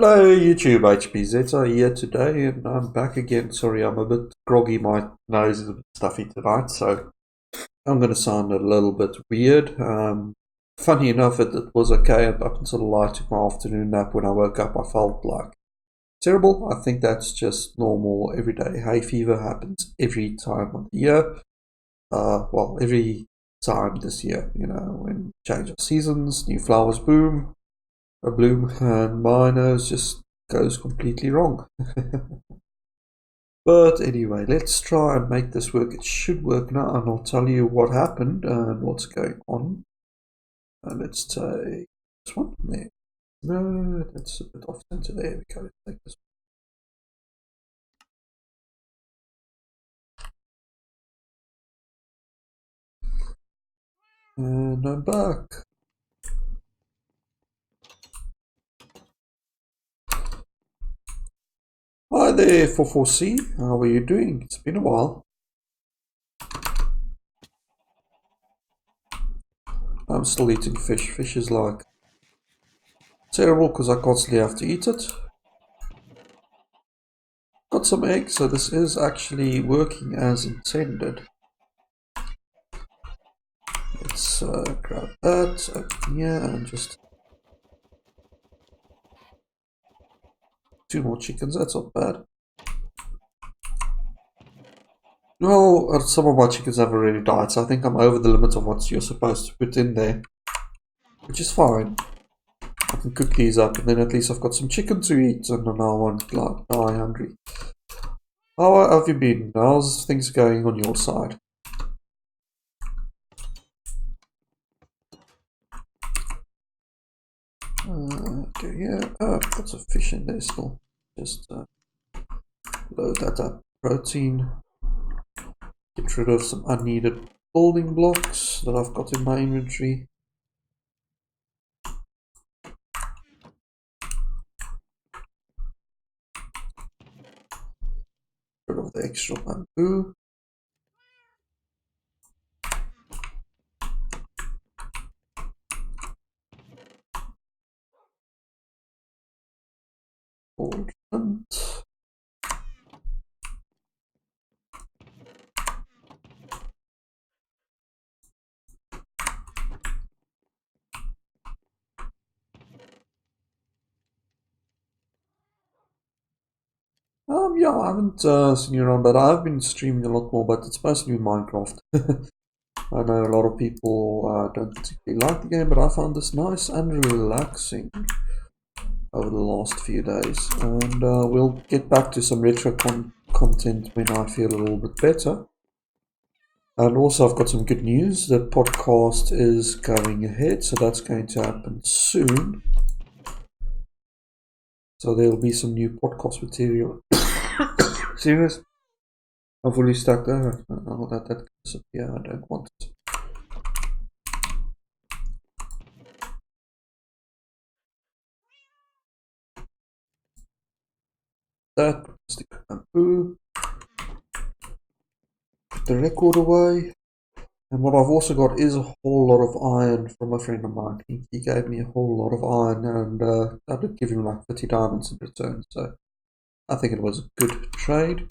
Hello YouTube, HBZ here today and I'm back again. Sorry, I'm a bit groggy, my nose is a bit stuffy tonight, so I'm going to sound a little bit weird. Funny enough, it was okay up until I took my afternoon nap. When I woke up I felt like terrible. I think that's just normal everyday hay fever, happens every time of the year. Well, every time this year, when change of seasons, new flowers bloom, and my nose just goes completely wrong. But anyway, let's try and make this work. It should work now, and I'll tell you what happened and what's going on. Let's take this one there. No, that's a bit off center. There we go. Let's take this one. And I'm back. Hi there, 44C. How are you doing? It's been a while. I'm still eating fish. Fish is like terrible because I constantly have to eat it. Got some eggs, so this is actually working as intended. Let's grab that, open here, and just 2 more chickens. That's not bad. No, some of my chickens have already died, so I think I'm over the limit of what you're supposed to put in there, which is fine. I can cook these up, and then at least I've got some chicken to eat, and then I won't like die hungry. How have you been? How's things going on your side? Okay, yeah, I've got some fish in there still. Just load that up. Protein. Get rid of some unneeded building blocks that I've got in my inventory. Rid of the extra bamboo. Flint. Yeah, I haven't seen you around, but I've been streaming a lot more, but it's mostly Minecraft. I know a lot of people don't particularly like the game, but I found this nice and relaxing over the last few days. And we'll get back to some retro content when I feel a little bit better. And also I've got some good news. The podcast is going ahead, so that's going to happen soon. So there will be some new podcast material. Serious? I've already stuck there. I'll let that disappear. I don't want it. That stick bamboo. Put the record away. And what I've also got is a whole lot of iron from a friend of mine. He gave me a whole lot of iron, and I did give him like 30 diamonds in return. So I think it was a good trade.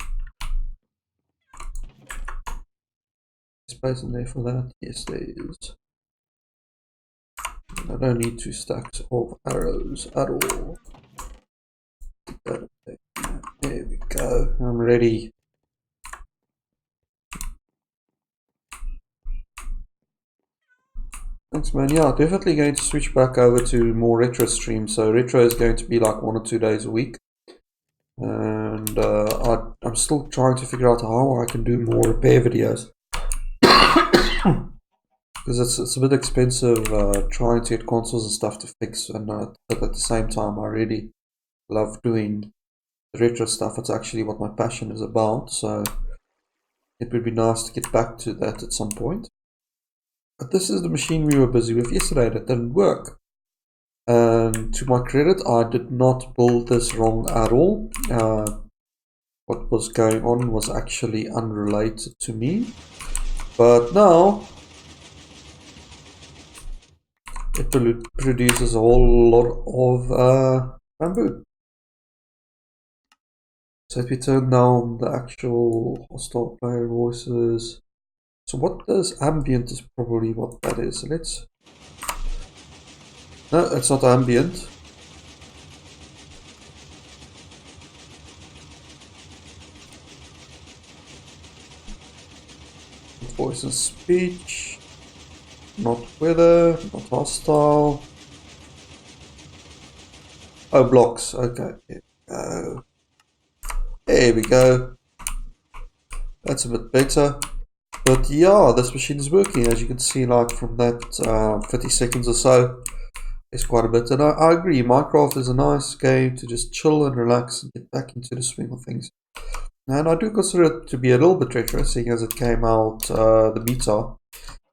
Space in there for that? Yes, there is. I don't need 2 stacks of arrows at all. There we go. I'm ready. Thanks, man. Yeah, definitely going to switch back over to more retro streams. So retro is going to be like 1 or 2 days a week. And I'm still trying to figure out how I can do more repair videos. Because it's a bit expensive trying to get consoles and stuff to fix, and but at the same time I really love doing the retro stuff. It's actually what my passion is about, so it would be nice to get back to that at some point. But this is the machine we were busy with yesterday that didn't work. And to my credit, I did not build this wrong at all. What was going on was actually unrelated to me. But now it produces a whole lot of bamboo. So if we turn down the actual hostile player voices, so what does ambient is probably what that is. So let's, no, it's not ambient. Voice and speech, not weather, not hostile. Oh, blocks. Okay, there we go. That's a bit better. But yeah, this machine is working, as you can see, like from that 50 seconds or so. It's quite a bit, and I agree. Minecraft is a nice game to just chill and relax and get back into the swing of things. And I do consider it to be a little bit retro, seeing as it came out the beta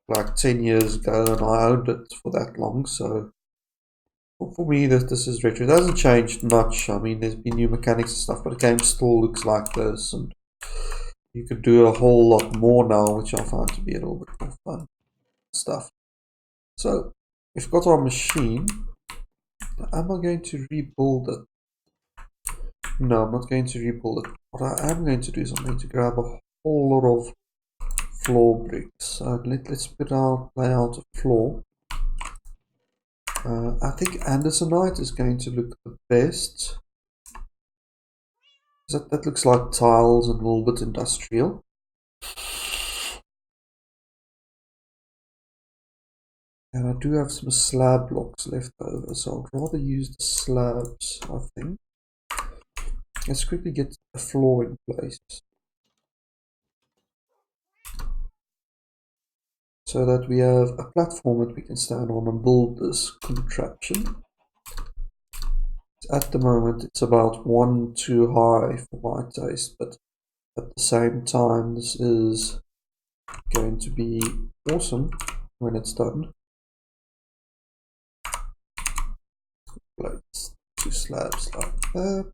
like 10 years ago, and I owned it for that long. So for me, this is retro. It hasn't changed much. I mean, there's been new mechanics and stuff, but the game still looks like this, and you could do a whole lot more now, which I find to be a little bit more fun stuff. So we've got our machine. Am I going to rebuild it? No, I'm not going to rebuild it. What I am going to do is I'm going to grab a whole lot of floor bricks. Let's lay out a floor. I think andesite is going to look the best. That looks like tiles and a little bit industrial. And I do have some slab blocks left over, so I'd rather use the slabs, I think. Let's quickly get a floor in place, so that we have a platform that we can stand on and build this contraption. At the moment it's about 1 too high for my taste, but at the same time this is going to be awesome when it's done. Place 2 slabs like that.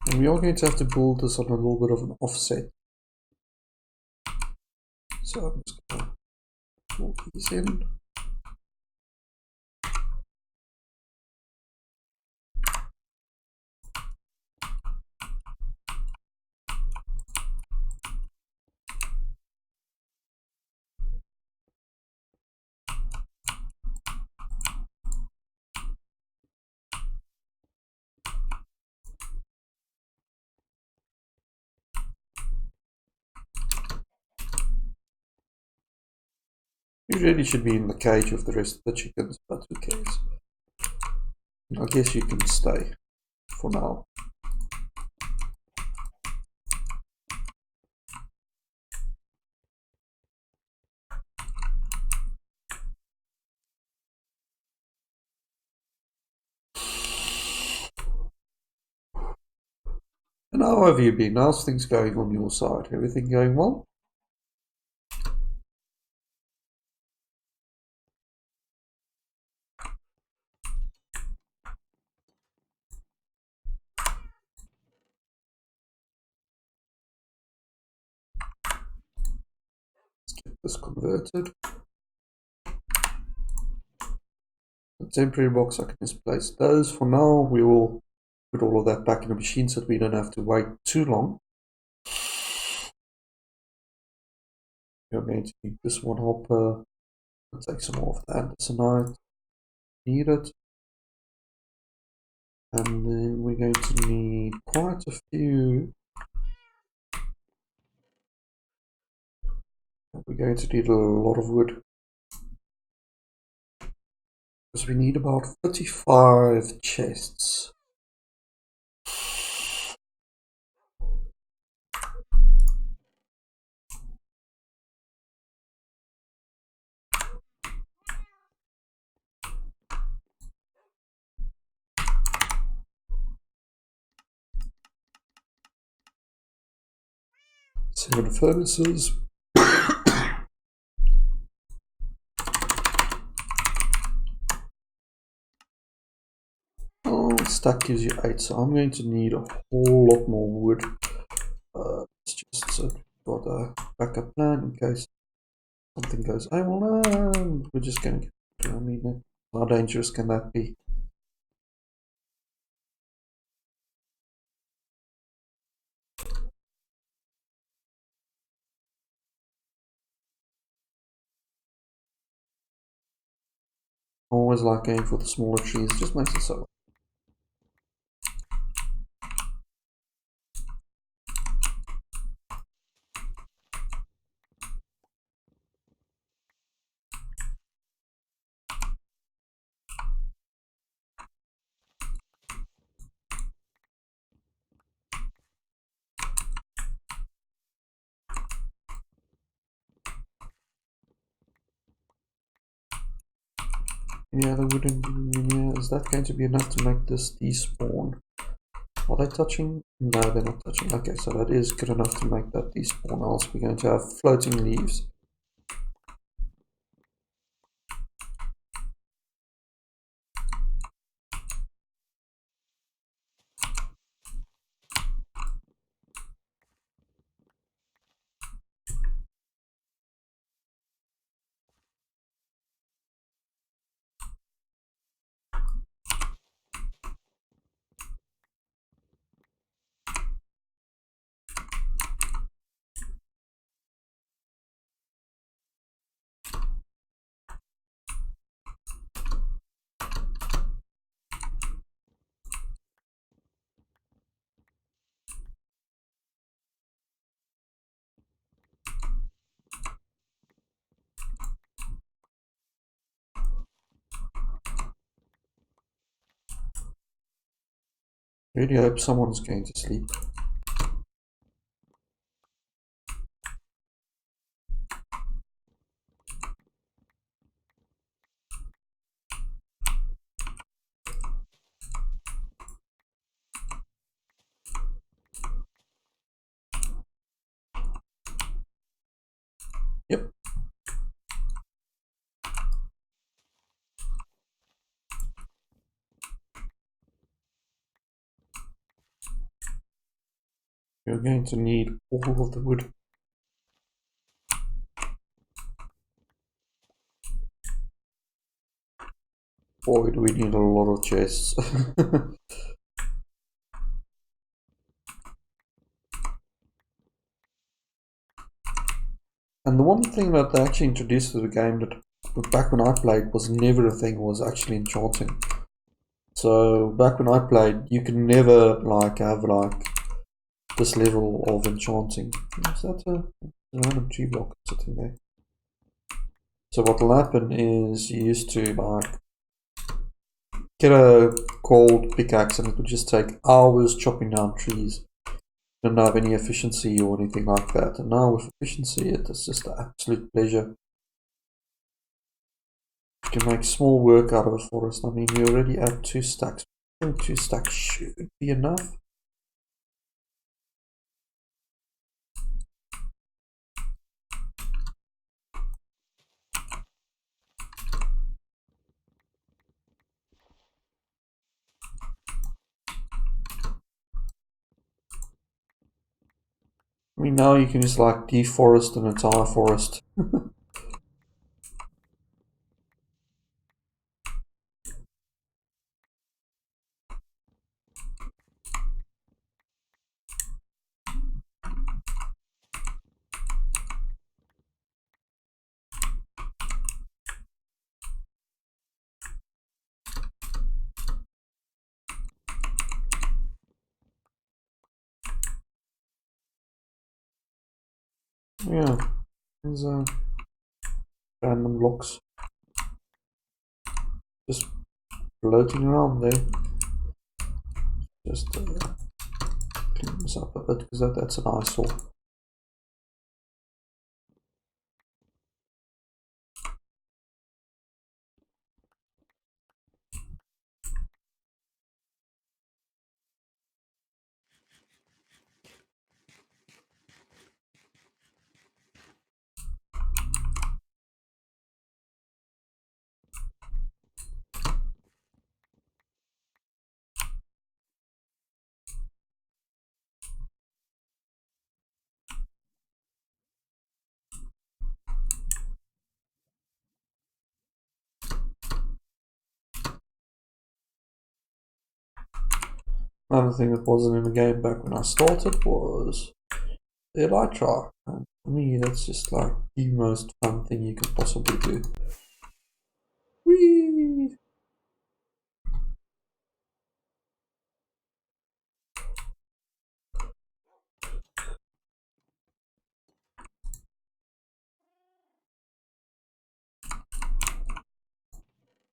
And we are going to have to build this on a little bit of an offset. So I'm just going to pull these in. You really should be in the cage with the rest of the chickens, but who cares? I guess you can stay for now. And how have you been? How's things going on your side? Everything going well? Let's get this converted. The temporary box I can just place those. For now, we will put all of that back in the machine so that we don't have to wait too long. We're going to need this one hopper. I'll take some more of that. Andesite. Need it. And then we're going to need quite a few. We're going to need a lot of wood. Because we need about 35 chests. Seven furnaces. Oh, stack gives you 8, so I'm going to need a whole lot more wood. It's just so got a backup plan in case something goes. Oh well, no, we're just going to. I mean, how dangerous can that be? I always like going for the smaller trees. It just makes it so. Any other wooden in here? Is that going to be enough to make this despawn? Are they touching? No, they're not touching. Okay, so that is good enough to make that despawn. Else we're going to have floating leaves. Really hope someone's going to sleep. Yep. You're going to need all of the wood. Boy, do we need a lot of chests. And the one thing that they actually introduced to the game that back when I played was never a thing was actually enchanting. So back when I played, you could never like have like this level of enchanting. Is that a random tree block sitting there? So what will happen is you used to like get a gold pickaxe and it would just take hours chopping down trees. Don't have any efficiency or anything like that. And now with efficiency, it is just an absolute pleasure. You can make small work out of a forest. I mean, we already have 2 stacks. I think 2 stacks should be enough. I mean, now you can just like deforest an entire forest. Yeah, there's random blocks just floating around there. Just clean this up a bit because that's an eyesore. Another thing that wasn't in the game back when I started was the elytra. And for me, that's just like the most fun thing you can possibly do. Whee!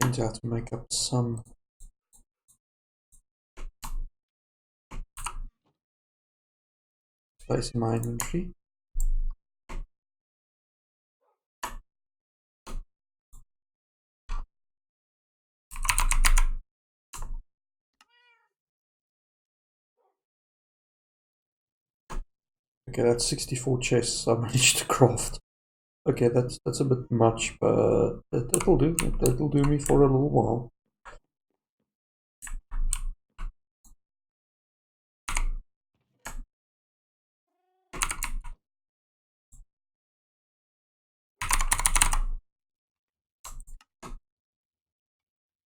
I think I have to make up some space in my inventory. Okay, that's 64 chests I managed to craft. Okay, that's a bit much, but it'll do. It'll do me for a little while.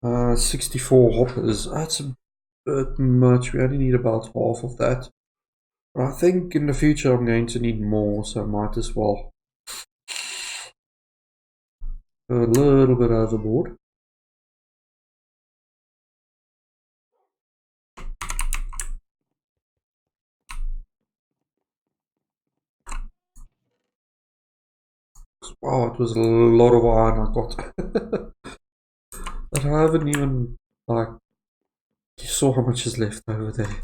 Uh, 64 hoppers. That's a bit much. We only need about half of that. But I think in the future I'm going to need more, so I might as well go a little bit overboard. Wow, it was a lot of iron I got. But I haven't even, like, you saw how much is left over there.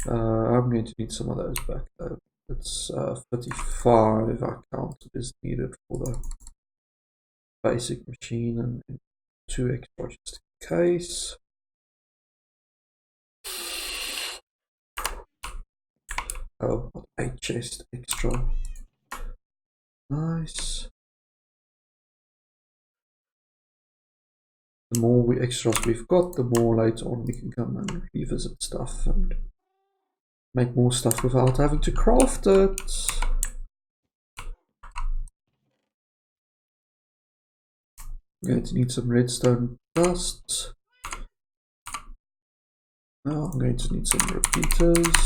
I'm going to need some of those back though. It's 35 I counted is needed for the basic machine and 2 extra just in case. Oh, 8 chest extra. Nice. The more extras we've got, the more later on we can come and revisit stuff and make more stuff without having to craft it. I'm going to need some redstone dust. Now I'm going to need some repeaters.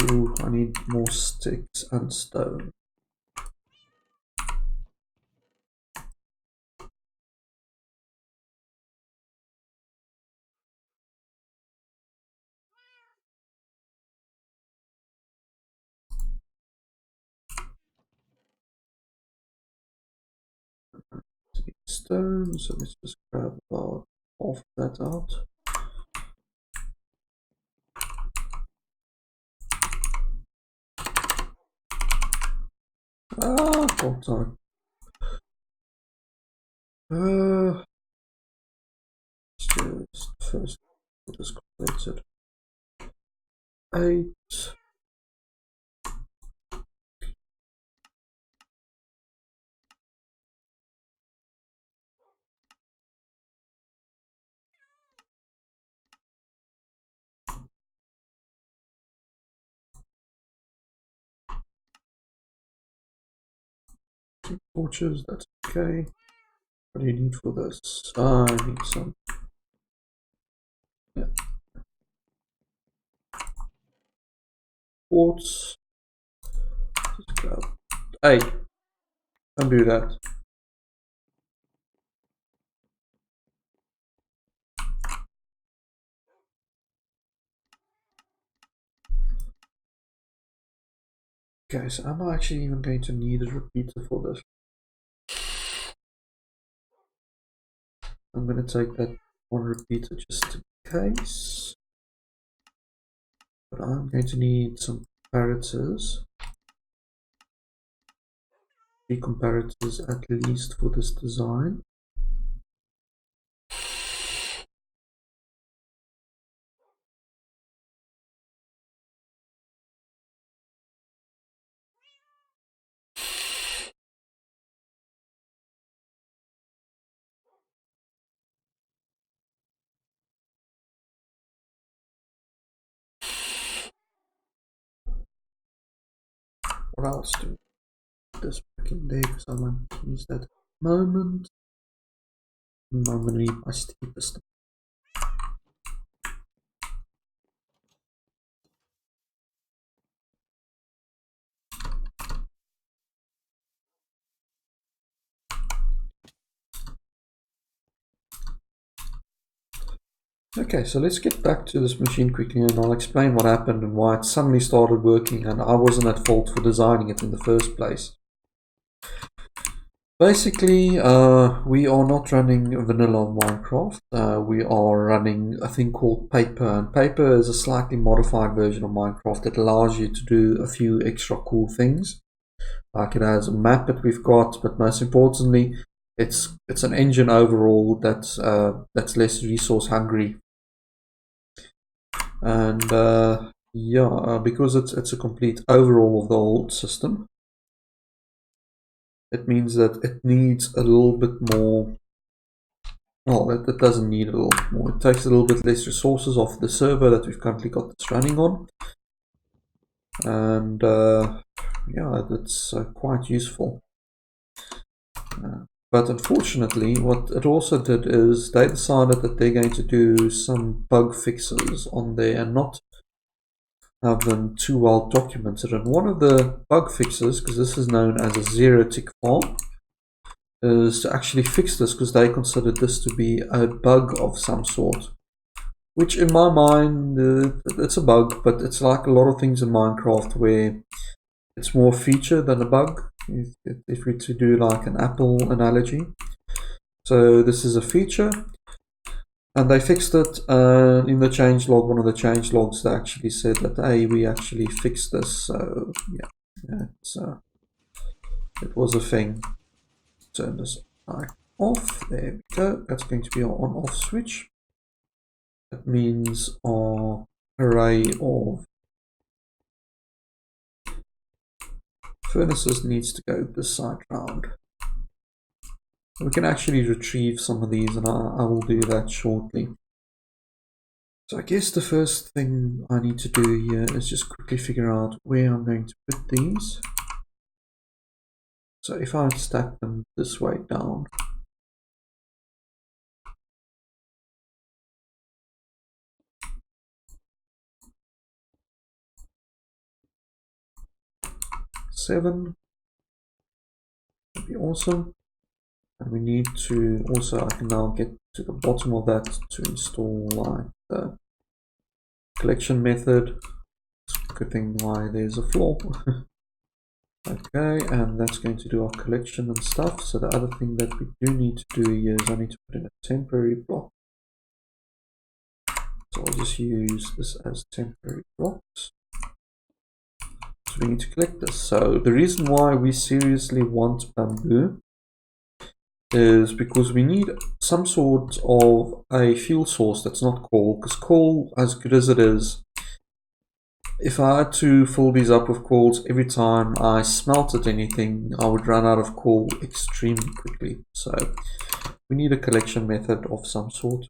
Ooh, I need more sticks and stone. Stone, so let's just grab about half of that out. Ah, full time. Just first put this completed. 8. Torches, that's okay. What do you need for this? I need some. Yeah. Quartz. Just grab. Hey, don't do that. Okay, so am I actually even going to need a repeater for this? I'm going to take that one repeater just in case. But I'm going to need some comparators. 3 comparators at least for this design. What else do we put this back in there because I want to use that at the moment. And I'm going to need my steeper stuff. Okay, so let's get back to this machine quickly and I'll explain what happened and why it suddenly started working and I wasn't at fault for designing it in the first place. Basically, we are not running vanilla Minecraft. We are running a thing called Paper, and Paper is a slightly modified version of Minecraft that allows you to do a few extra cool things. Like it has a map that we've got, but most importantly, it's an engine overall that's less resource hungry. And because it's a complete overhaul of the old system, it means that it needs a little bit more. Well, it doesn't need a little bit more. It takes a little bit less resources off the server that we've currently got that's running on, and yeah, that's quite useful. But unfortunately, what it also did is they decided that they're going to do some bug fixes on there and not have them too well documented. And one of the bug fixes, because this is known as a zero tick farm, is to actually fix this because they considered this to be a bug of some sort. Which in my mind, it's a bug, but it's like a lot of things in Minecraft where it's more a feature than a bug, if we to do like an Apple analogy. So this is a feature, and they fixed it in the changelog. One of the changelogs they actually said that, hey, we actually fixed this. So yeah, it was a thing. Turn this off. There we go. That's going to be our on-off switch. That means our array of furnaces needs to go this side round. We can actually retrieve some of these, and I will do that shortly. So I guess the first thing I need to do here is just quickly figure out where I'm going to put these. So if I stack them this way down, seven would be awesome. And we need to also, I can now get to the bottom of that to install like the collection method. Good thing why there's a floor. Okay, and that's going to do our collection and stuff. So the other thing that we do need to do here is I need to put in a temporary block. So I'll just use this as temporary blocks. So we need to collect this. So the reason why we seriously want bamboo is because we need some sort of a fuel source that's not coal, because coal, as good as it is, if I had to fill these up with coals every time I smelted anything, I would run out of coal extremely quickly. So we need a collection method of some sort.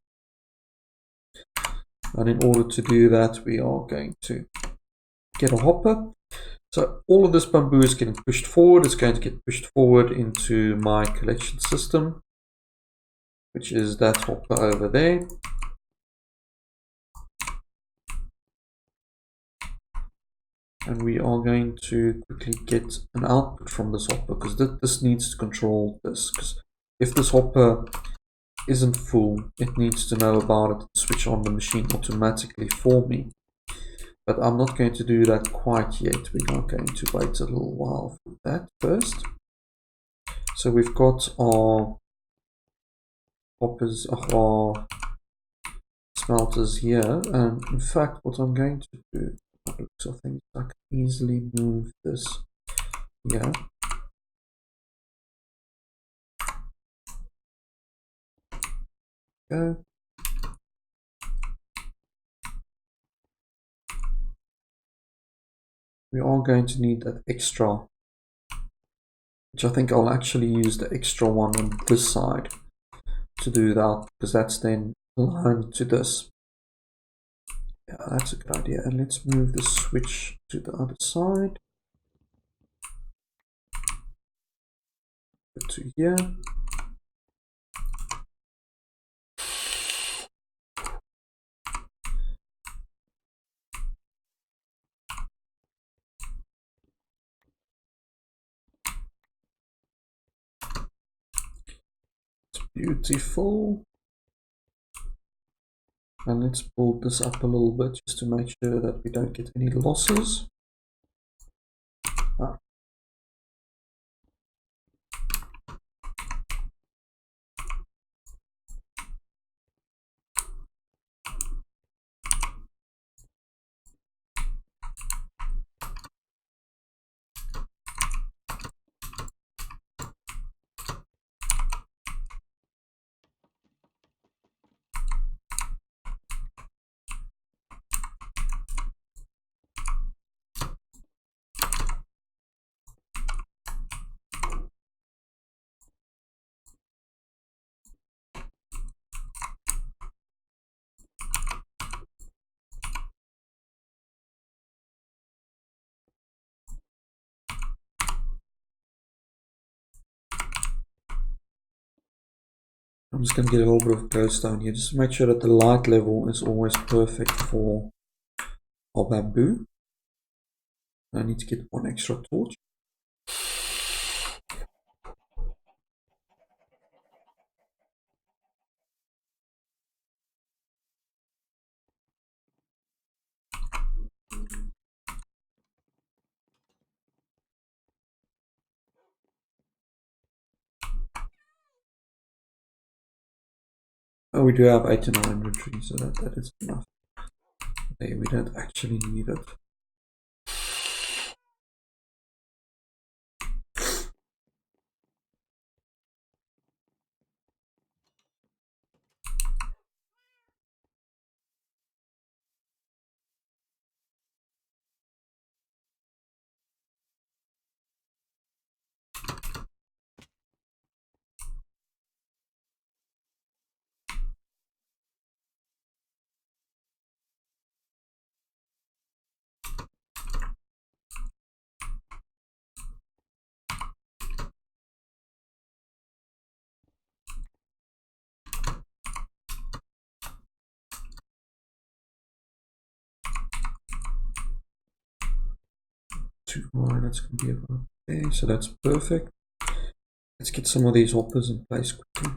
And in order to do that, we are going to get a hopper. So all of this bamboo is getting pushed forward. It's going to get pushed forward into my collection system, which is that hopper over there. And we are going to quickly get an output from this hopper, because this needs to control this. Because if this hopper isn't full, it needs to know about it and switch on the machine automatically for me. But I'm not going to do that quite yet. We're not going to wait a little while for that first. So we've got our hoppers, our smelters here, and in fact what I'm going to do, I think I can easily move this here. Go. We are going to need that extra, which I think I'll actually use the extra one on this side to do that, because that's then aligned to this. Yeah, that's a good idea. And let's move the switch to the other side. Go to here. It's beautiful. And let's pull this up a little bit just to make sure that we don't get any losses. Ah. I'm just going to get a little bit of glowstone here, just to make sure that the light level is always perfect for our bamboo. I need to get one extra torch. Oh, we do have 89 inventory, so that is enough. Okay, we don't actually need it. That's going to be about there, so that's perfect. Let's get some of these hoppers in place quickly.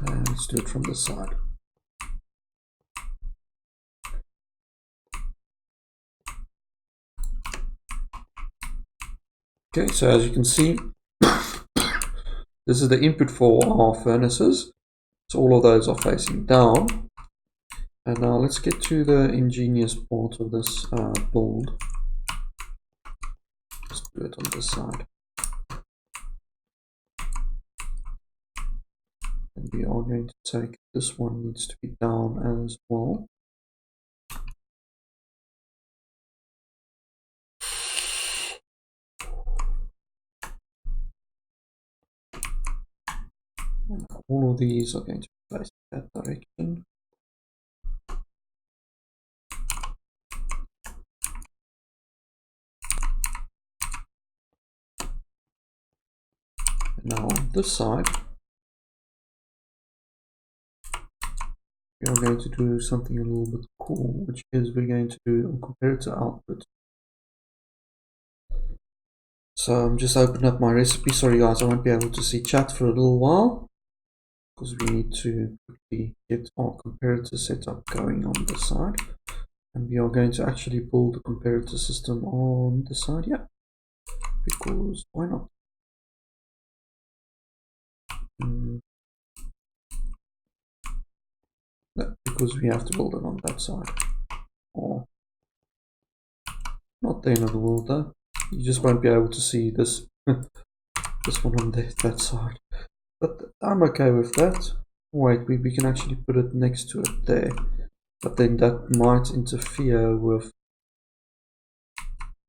And let's do it from this side. Okay, so as you can see, this is the input for our furnaces. So all of those are facing down. And now let's get to the ingenious part of this build. Let's do it on this side. And we are going to take, this one needs to be down as well. And all of these are going to be facing that direction. And now on this side, we are going to do something a little bit cool, which is we're going to do a comparator output. So I'm just opening up my recipe. Sorry guys, I won't be able to see chat for a little while because we need to quickly get our comparator setup going on the side. And we are going to actually build the comparator system on the side, yeah, because why not? No, because we have to build it on that side. Or not the end of the world though. You just won't be able to see this this one on that side. But I'm okay with that. Wait, we can actually put it next to it there. But then that might interfere with...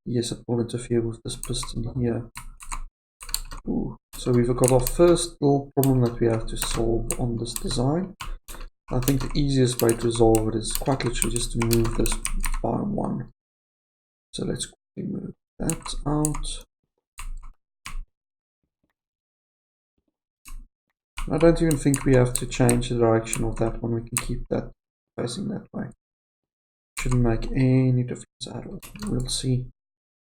Yes, it will interfere with this piston here. Ooh. So we've got our first little problem that we have to solve on this design. I think the easiest way to resolve it is quite literally just to move this by one. So let's quickly move that out. I don't even think we have to change the direction of that one. We can keep that facing that way. Shouldn't make any difference at all. We'll see.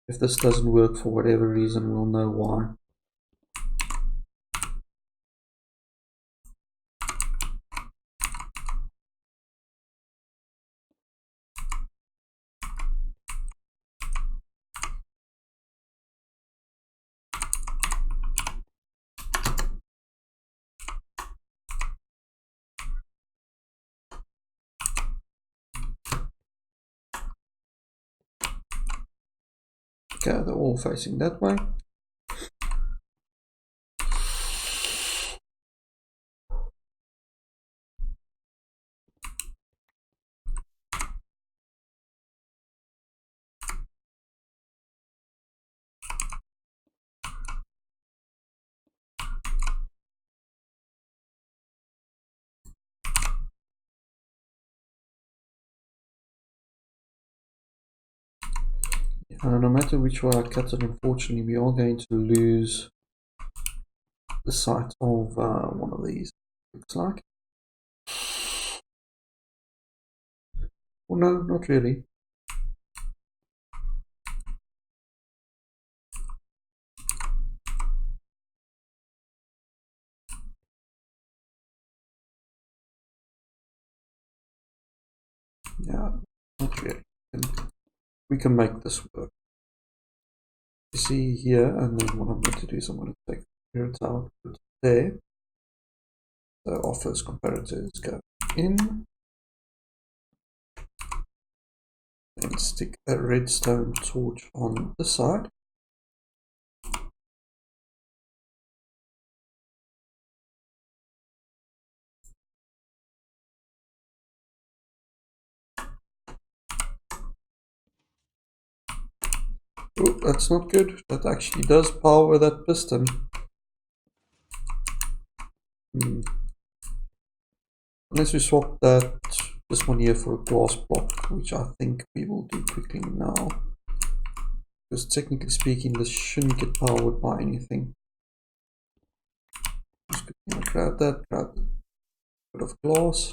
If this doesn't work for whatever reason, we'll know why. Okay, they're all facing that way. No matter which way I cut it, unfortunately, we are going to lose the sight of one of these, looks like. Well, no, not really. Yeah, not really. We can make this work. You see here, and then what I'm going to do is I'm going to take the comparator out, put it there. So our first comparator is going in. And stick a redstone torch on the side. Oh, that's not good. That actually does power that piston. Unless we swap this one here for a glass block, which I think we will do quickly now. Because technically speaking, this shouldn't get powered by anything. Just gonna grab that, grab a bit of glass.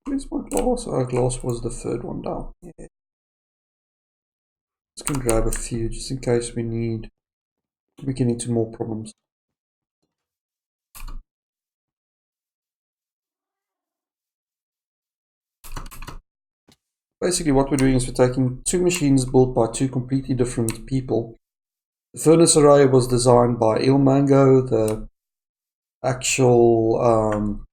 Where's my glass? Oh, glass was the third one down. Yeah. Just gonna grab a few just in case we get into more problems. Basically what we're doing is we're taking two machines built by two completely different people. The furnace array was designed by Ilmango. The actual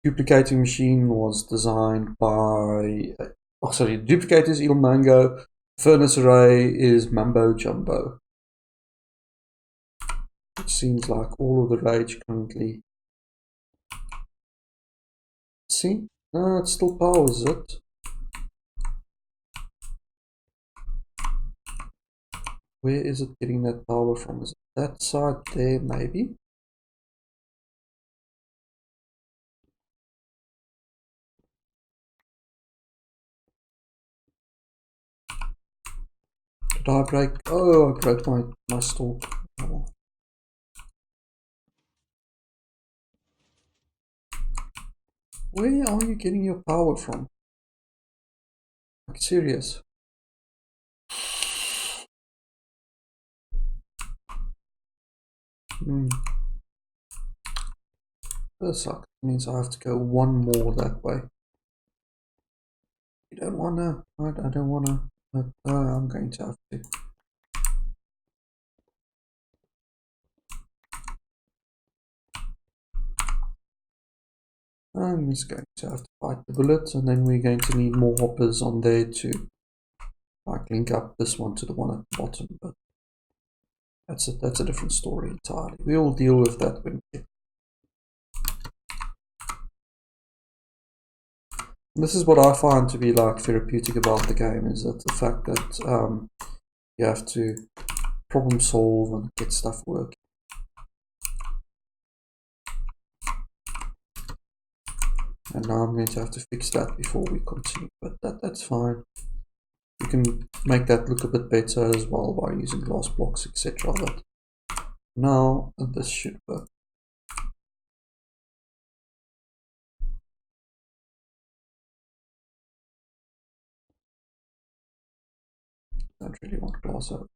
duplicating machine was designed by... Oh, sorry, the duplicator is Ilmango. Furnace array is Mambo Jumbo. It seems like all of the rage currently. See? No, it still powers it. Where is it getting that power from? Is it that side there, maybe? Did I break? Oh, I broke my stalk. Oh. Where are you getting your power from? Like, serious? This sucks. It means I have to go one more that way. You don't wanna. I don't wanna. But I'm going to have to. I'm just going to have to fight the bullets, and then we're going to need more hoppers on there to like link up this one to the one at the bottom. But that's a different story entirely. We will deal with that when we get. This is what I find to be like therapeutic about the game, is that the fact that you have to problem solve and get stuff working. And now I'm going to have to fix that before we continue, but that's fine. You can make that look a bit better as well by using glass blocks, etc. But now this should work. Don't really want glass out.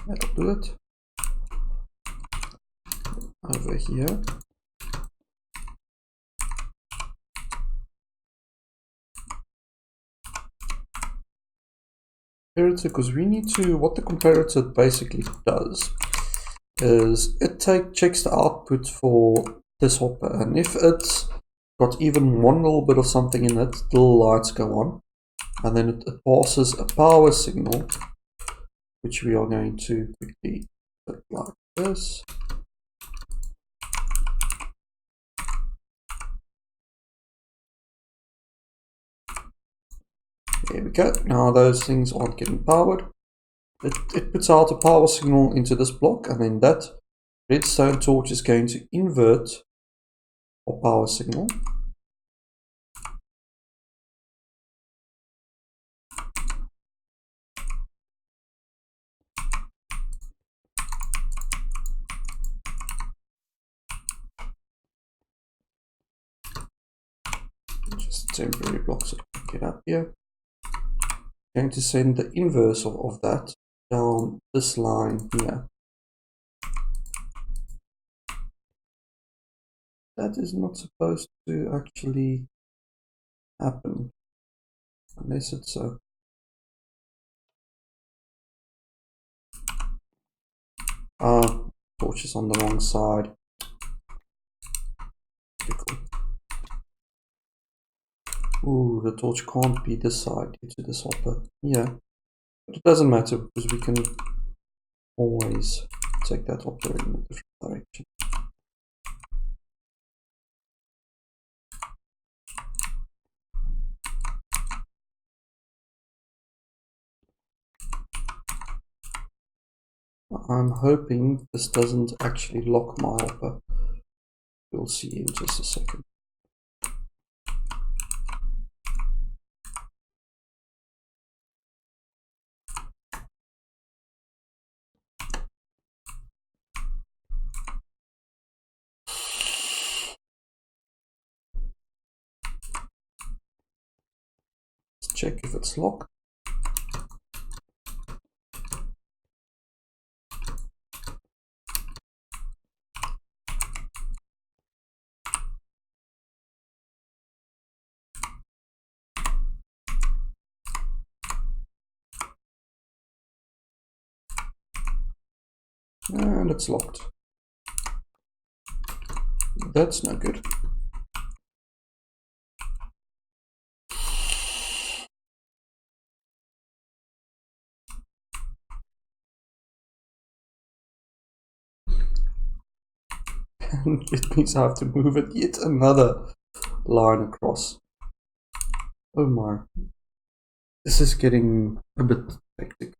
That'll do it. Over here. Comparator, because we need to, what the comparator basically does is it checks the output for this hopper, and if it's got even one little bit of something in it, the little lights go on, and then it passes a power signal, which we are going to quickly put like this. There we go. Now those things aren't getting powered. It puts out a power signal into this block, and then that redstone torch is going to invert our power signal. Just temporary blocks that we can get up here. Going to send the inverse of that down this line here. That is not supposed to actually happen unless it's a torch is on the wrong side. Typical. Ooh, the torch can't be this side due to this hopper. Yeah, but it doesn't matter because we can always take that hopper in a different direction. I'm hoping this doesn't actually lock my hopper. We'll see in just a second. Let's check if it's locked. And it's locked. That's no good. And it means I have to move it yet another line across. Oh my, this is getting a bit hectic.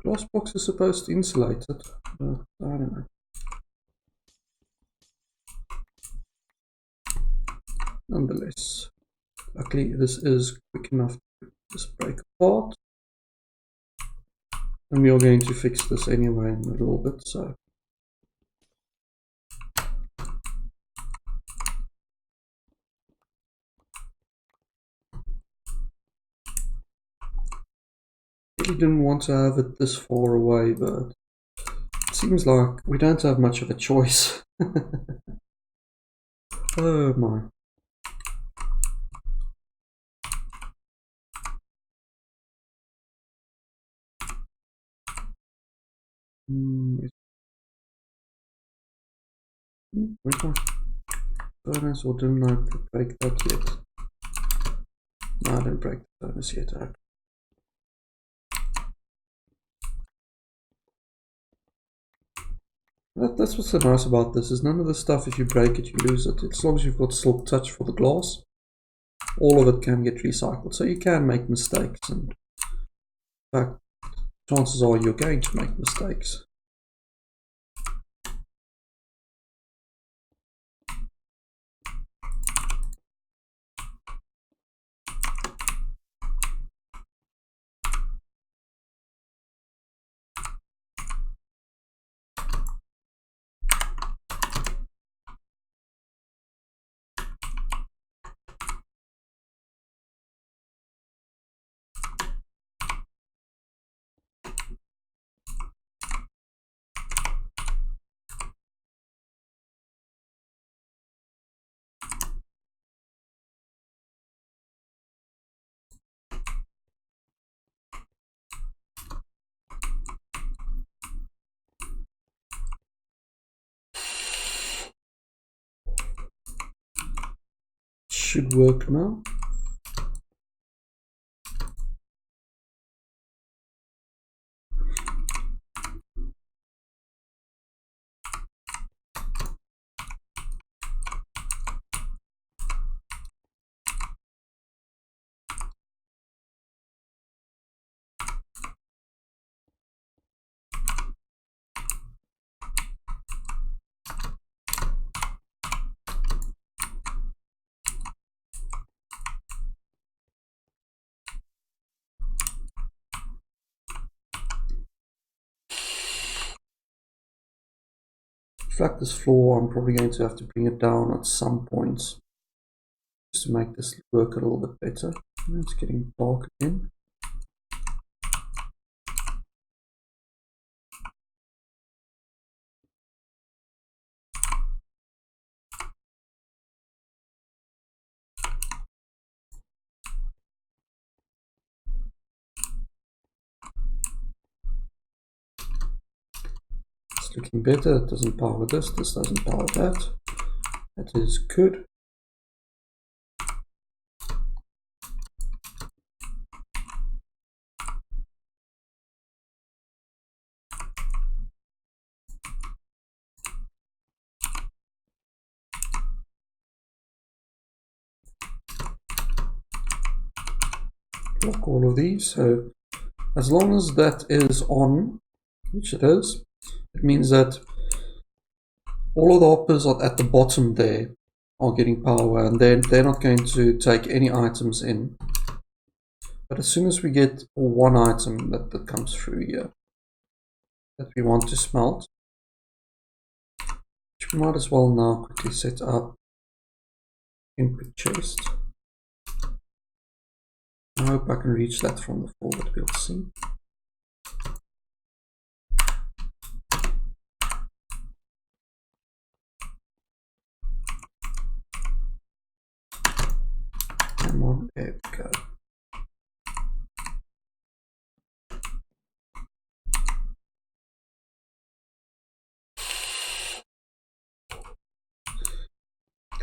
Glass box is supposed to insulate it, but I don't know. Nonetheless, luckily this is quick enough to just break apart. And we are going to fix this anyway in a little bit, so. Really didn't want to have it this far away, but it seems like we don't have much of a choice. Oh my. Where's my furnace, or didn't I break that yet? No, I didn't break the furnace yet. That's what's so nice about this, is none of the stuff, if you break it, you lose it. As long as you've got silk touch for the glass, all of it can get recycled. So you can make mistakes, and in fact, chances are you're going to make mistakes. Should work now. In fact, this floor, I'm probably going to have to bring it down at some points just to make this work a little bit better. It's getting dark again. It's looking better. It doesn't power this. This doesn't power that. That is good. Lock all of these. So as long as that is on, which it is, it means that all of the hoppers are at the bottom there are getting power, and they're not going to take any items in. But as soon as we get one item that comes through here that we want to smelt, which we might as well now quickly set up input chest. I hope I can reach that from the floor, but we'll see. Come on, there we go.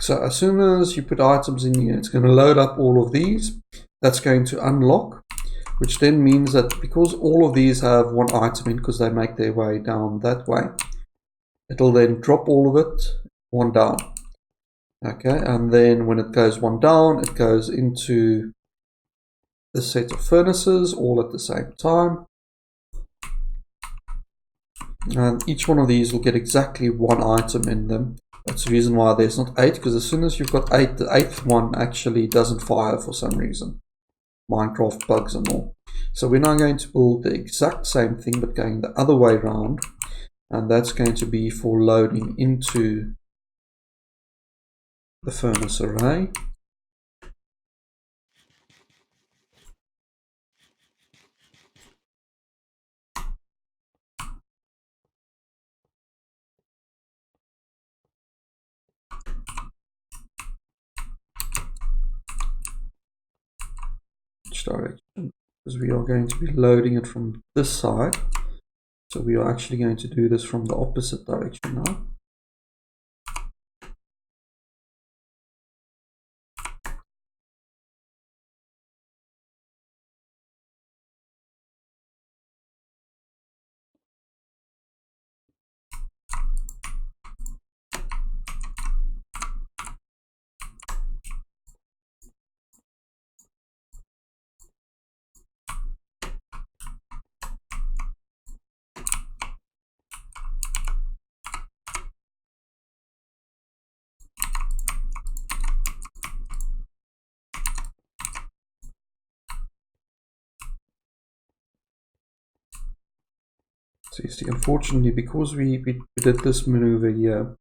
So as soon as you put items in here, it's going to load up all of these. That's going to unlock, which then means that because all of these have one item in, because they make their way down that way, it'll then drop all of it one down. Okay, and then when it goes one down, it goes into the set of furnaces all at the same time. And each one of these will get exactly one item in them. That's the reason why there's not 8, because as soon as you've got 8, the 8th one actually doesn't fire for some reason. Minecraft bugs and all. So we're now going to build the exact same thing, but going the other way around. And that's going to be for loading into the furnace array. Which direction? Because we are going to be loading it from this side. So we are actually going to do this from the opposite direction now. So you see, unfortunately, because we did this maneuver here,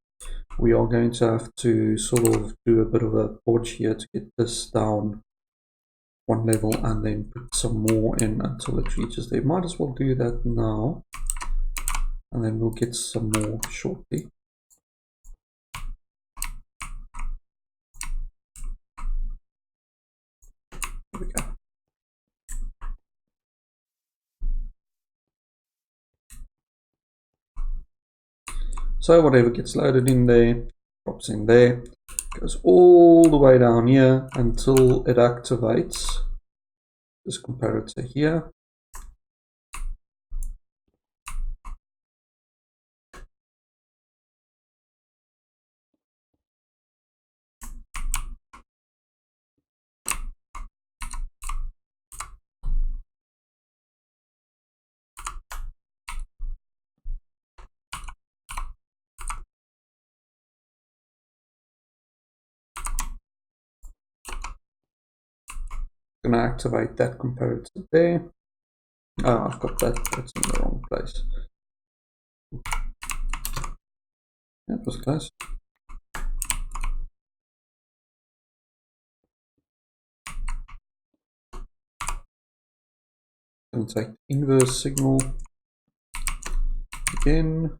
we are going to have to sort of do a bit of a bodge here to get this down one level and then put some more in until it reaches there. Might as well do that now, and then we'll get some more shortly. There we go. So whatever gets loaded in there, drops in there, goes all the way down here until it activates this comparator here. Going to activate that comparator there. Oh, I've got that. That's in the wrong place. That was close. Going to take the inverse signal again.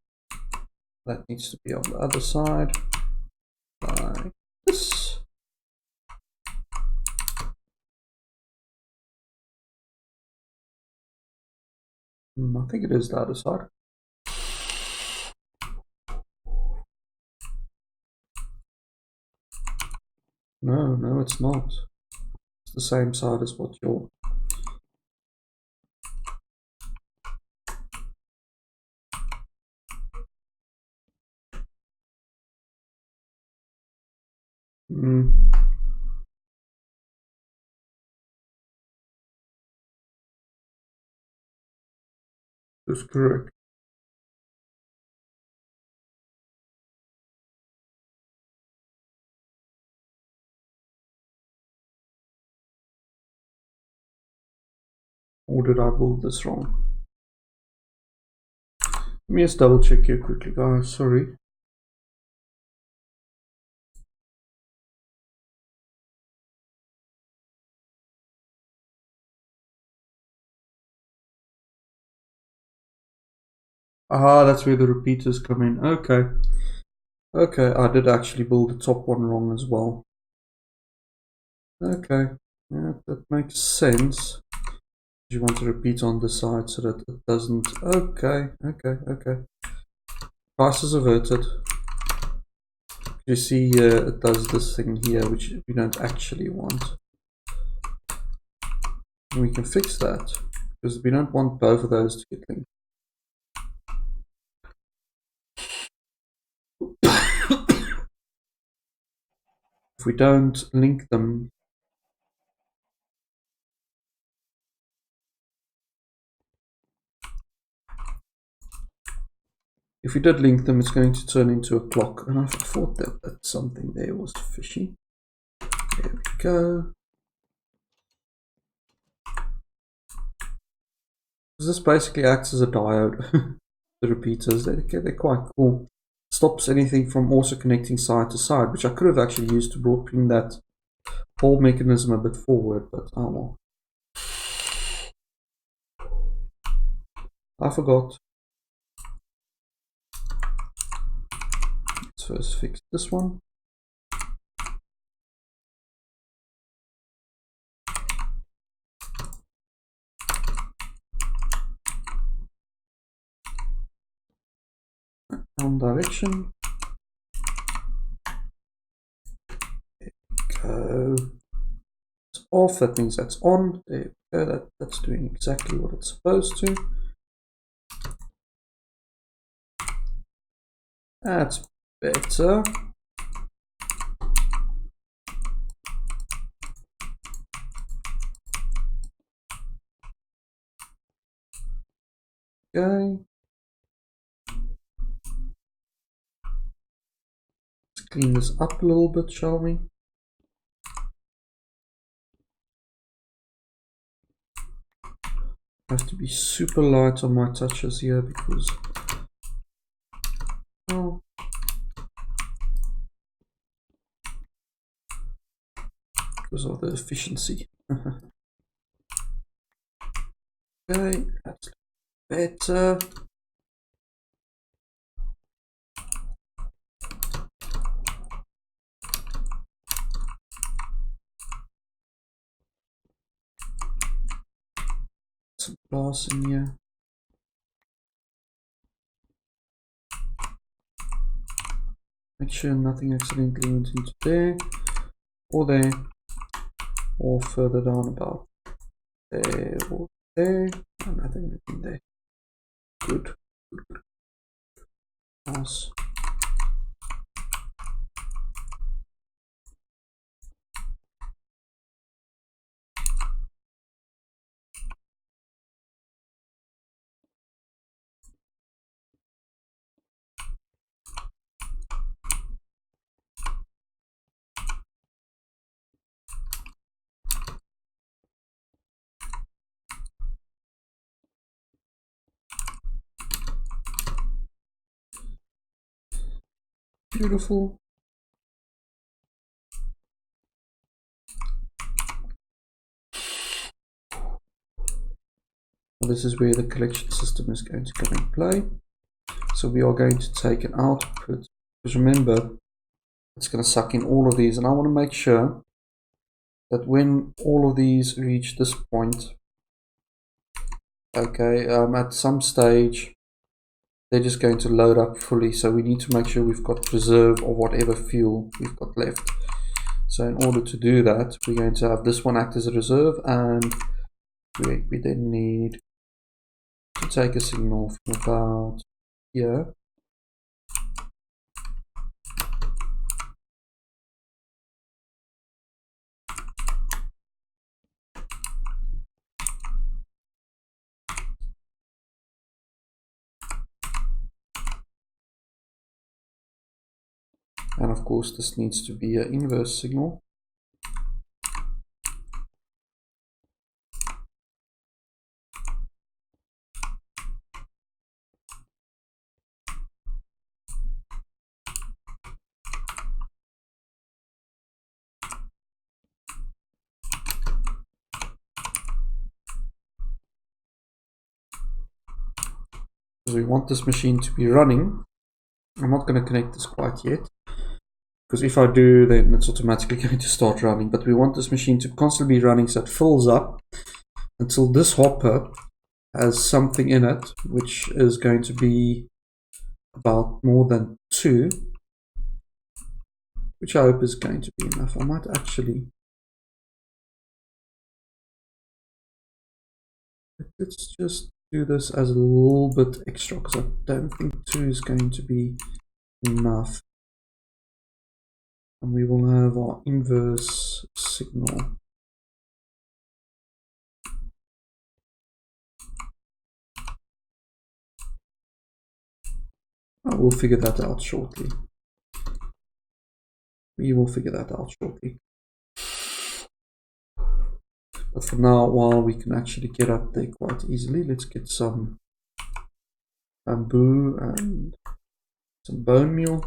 That needs to be on the other side, like this. I think it is the other side. No, it's not. It's the same side as what you're... That's correct. Or did I build this wrong? Let me just double check here quickly, guys. Sorry. Ah, that's where the repeaters come in. Okay. Okay, I did actually build the top one wrong as well. Okay, yeah, that makes sense. You want to repeat on the side so that it doesn't... Okay. Crisis averted. You see, it does this thing here, which we don't actually want. And we can fix that, because we don't want both of those to get linked. If we don't link them, if we did link them, it's going to turn into a clock. And I thought that something there was fishy. There we go. This basically acts as a diode. The repeaters, they're quite cool. Stops anything from also connecting side to side, which I could have actually used to bring that whole mechanism a bit forward, but oh well. I forgot. Let's first fix this one. Wrong direction. There we go. It's off, that means that's on. There we go, that's doing exactly what it's supposed to. That's better. Okay. Let's clean this up a little bit, shall we? I have to be super light on my touches here because of the efficiency. Okay, that's better. Some glass in here. Make sure nothing accidentally went into there, or there, or further down about there, or there. Oh, nothing went in there. Good. Nice. Beautiful. Well, this is where the collection system is going to come in play. So we are going to take an output, because remember, it's going to suck in all of these, and I want to make sure that when all of these reach this point, okay, at some stage they're just going to load up fully, so we need to make sure we've got reserve of whatever fuel we've got left. So in order to do that, we're going to have this one act as a reserve, and we then need to take a signal from about here. And of course this needs to be an inverse signal. Because we want this machine to be running. I'm not going to connect this quite yet, because if I do, then it's automatically going to start running. But we want this machine to constantly be running so it fills up until this hopper has something in it, which is going to be about more than 2. which I hope is going to be enough. I might actually, let's just do this as a little bit extra because I don't think 2 is going to be enough. And we will have our inverse signal. We'll figure that out shortly. We will figure that out shortly. But for now, while we can actually get up there quite easily, let's get some bamboo and some bone meal.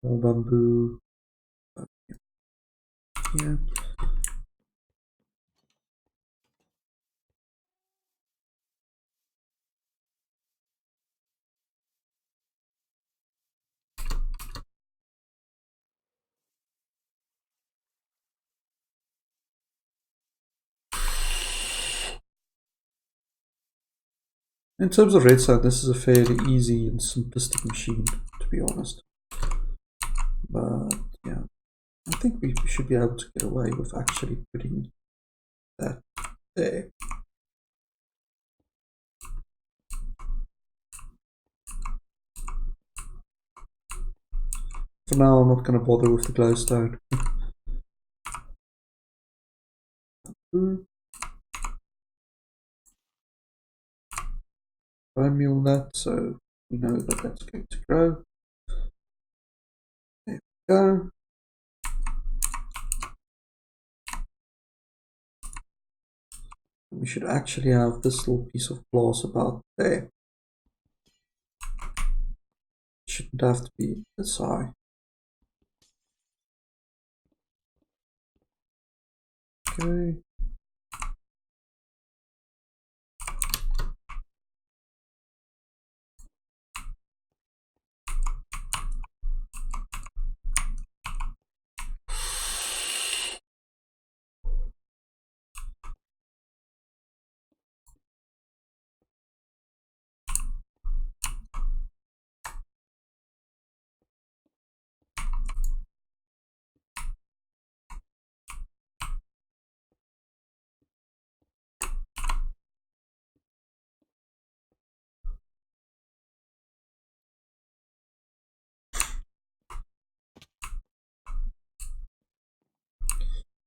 More bamboo. Yeah. In terms of redstone, this is a fairly easy and simplistic machine, to be honest. But yeah, I think we should be able to get away with actually putting that there. For now, I'm not going to bother with the glowstone. Bone meal that, so we know that that's going to grow. There we go. We should actually have this little piece of glass about there. It shouldn't have to be this high. Okay.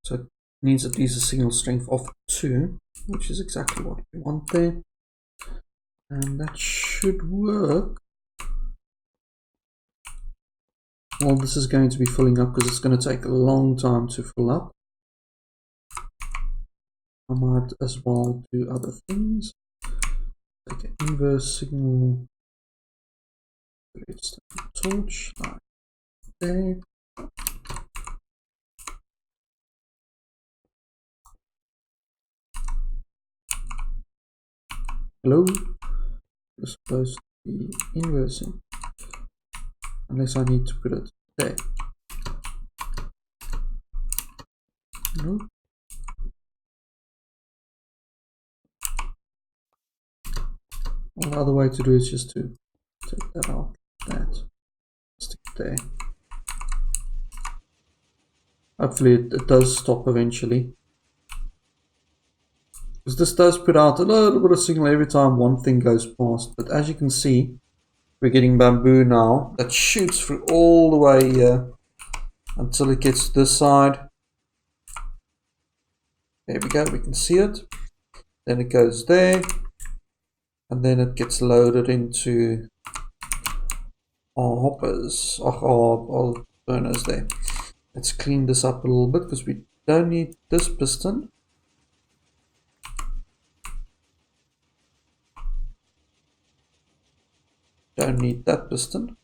So it needs at least a signal strength of 2, which is exactly what we want there. And that should work. Well, this is going to be filling up because it's going to take a long time to fill up. I might as well do other things. Take an inverse signal. Redstone torch like there. Hello? It's supposed to be inversing. Unless I need to put it there. No. Well, the other way to do it is just to take that out, that, stick it there. Hopefully it does stop eventually. Because this does put out a little bit of signal every time one thing goes past. But as you can see, we're getting bamboo now that shoots through all the way here until it gets to this side. There we go, we can see it. Then it goes there. And then it gets loaded into our hoppers, our burners there. Let's clean this up a little bit because we don't need this piston. Don't need that piston.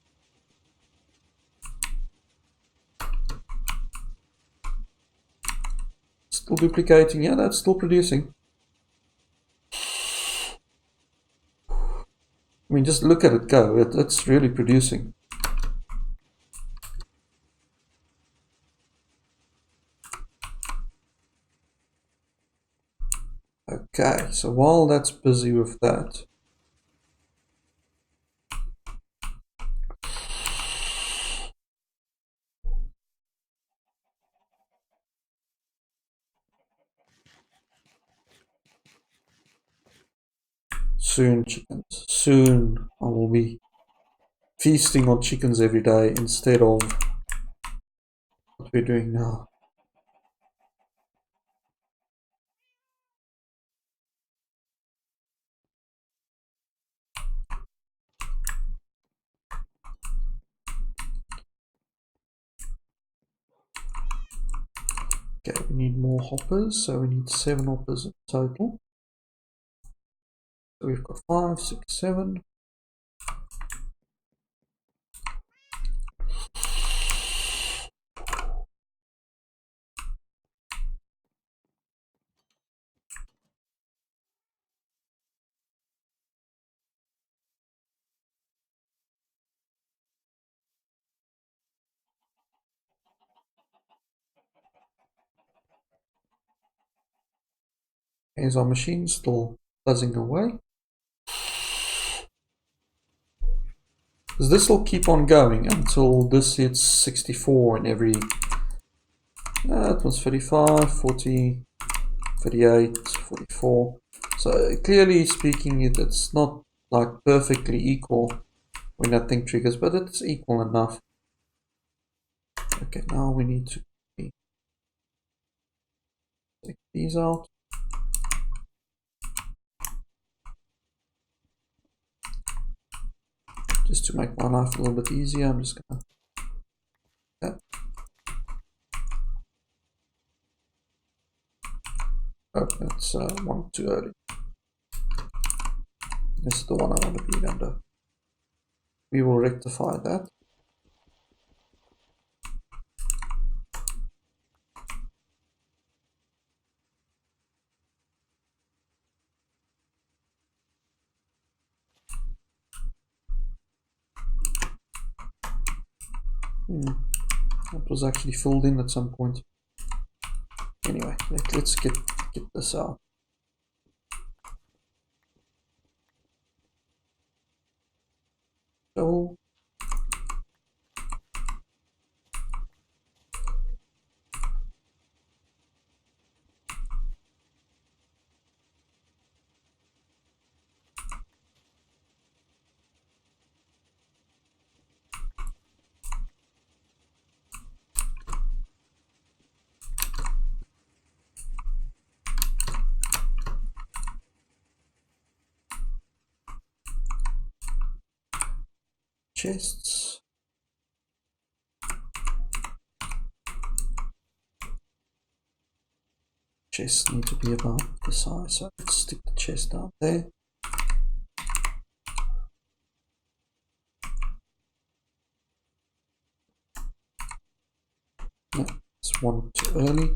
Still duplicating, yeah, that's still producing. I mean, just look at it go, it's really producing. Okay, so while that's busy with that, soon chickens, soon I will be feasting on chickens every day instead of what we're doing now. Okay, we need more hoppers, so we need 7 hoppers in total. So we've got 5, 6, 7. Is our machine still buzzing away? This will keep on going until this hits 64 in every... that was 35, 40, 38, 44. So clearly speaking, it's not like perfectly equal when that thing triggers, but it's equal enough. Okay, now we need to take these out. Just to make my life a little bit easier, I'm just gonna... Yeah. Oh, that's one too early. This is the one I want to be under. We will rectify that. That was actually filled in at some point. Anyway, let's get this out. So chests. Chests need to be about the size, so let's stick the chest out there. No, it's one too early.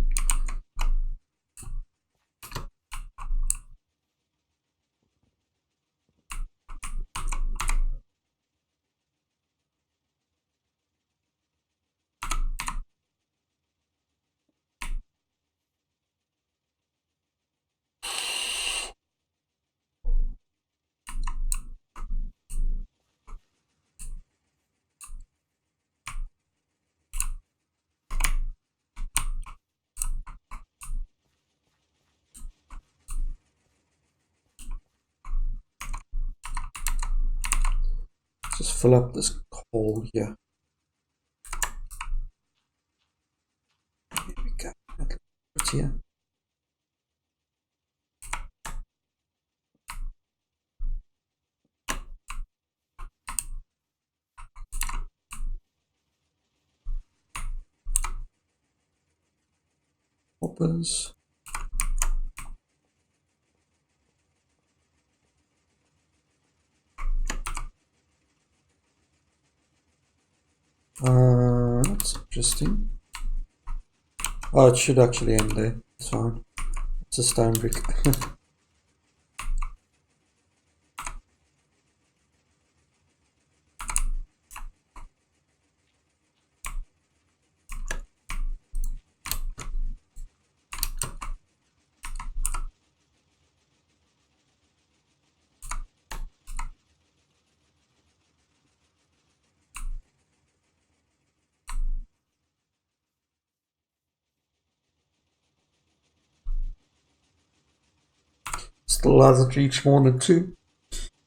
Just fill up this hole here. There we go. Put here. Hoppers. That's interesting. Oh, it should actually end there. It's fine. It's a stone brick. Still hasn't reached more than 2.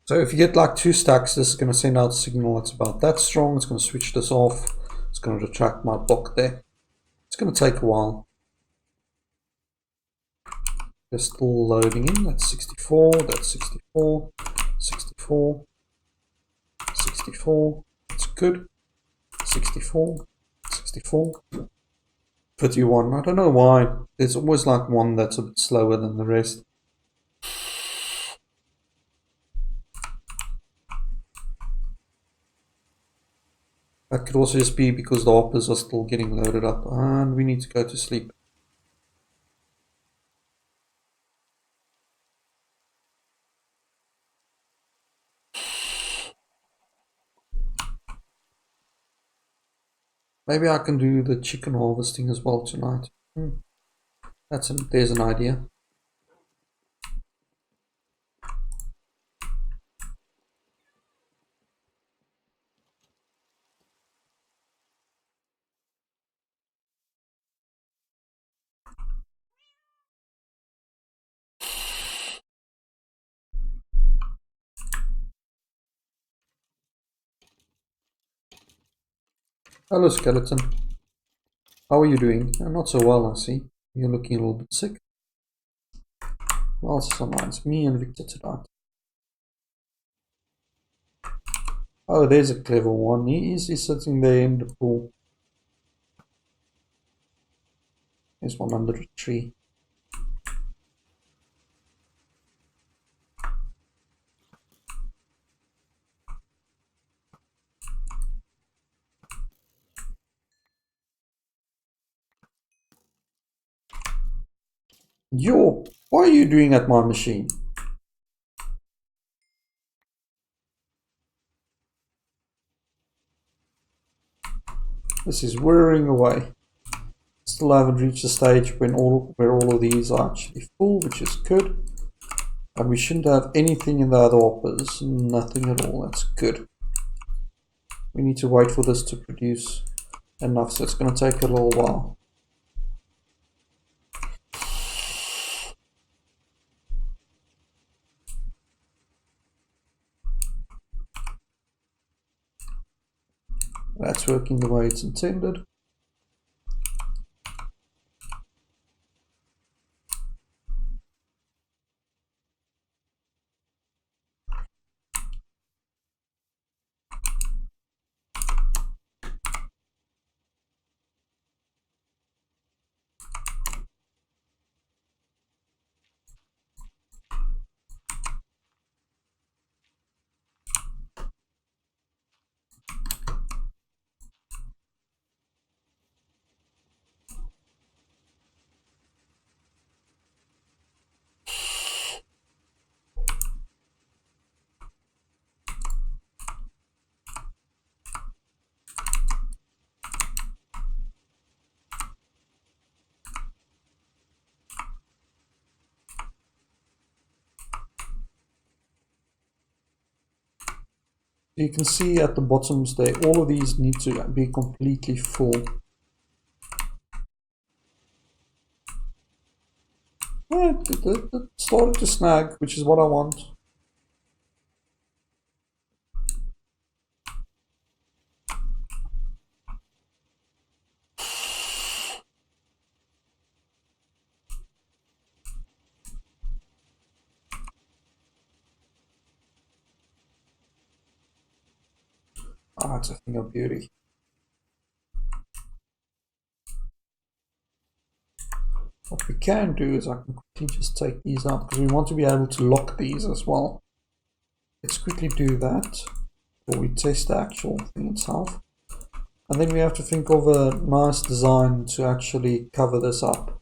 So if you get like 2 stacks, this is going to send out a signal that's about that strong. It's going to switch this off. It's going to retract my block there. It's going to take a while. They're still loading in. That's 64. That's 64. 64. 64. That's good. 64. 64. 51. I don't know why. There's always like one that's a bit slower than the rest. That could also just be because the hoppers are still getting loaded up and we need to go to sleep. Maybe I can do the chicken harvesting as well tonight. There's an idea. Hello, skeleton. How are you doing? Not so well, I see. You're looking a little bit sick. Well, so nice. Me and Victor tonight. Oh, there's a clever one. He's sitting there in the pool. There's one under a tree. Yo, what are you doing at my machine? This is whirring away. Still haven't reached the stage where all of these are actually full, which is good. And we shouldn't have anything in the other hoppers. Nothing at all. That's good. We need to wait for this to produce enough, so it's going to take a little while. That's working the way it's intended. You can see at the bottoms there, all of these need to be completely full. Yeah, it started to snag, which is what I want. Ah, it's a thing of beauty. What we can do is I can quickly just take these out because we want to be able to lock these as well. Let's quickly do that before we test the actual thing itself. And then we have to think of a nice design to actually cover this up.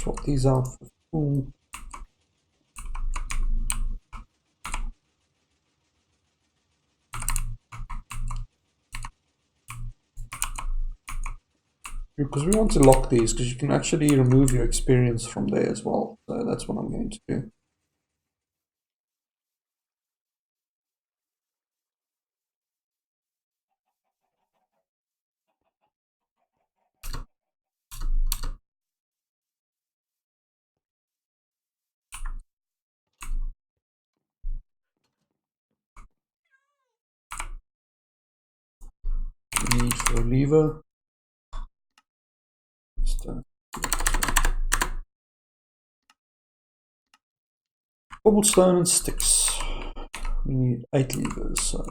Swap these out for full. Because we want to lock these, because you can actually remove your experience from there as well. So that's what I'm going to do. Need for a lever. Cobblestone and sticks. We need 8 levers, so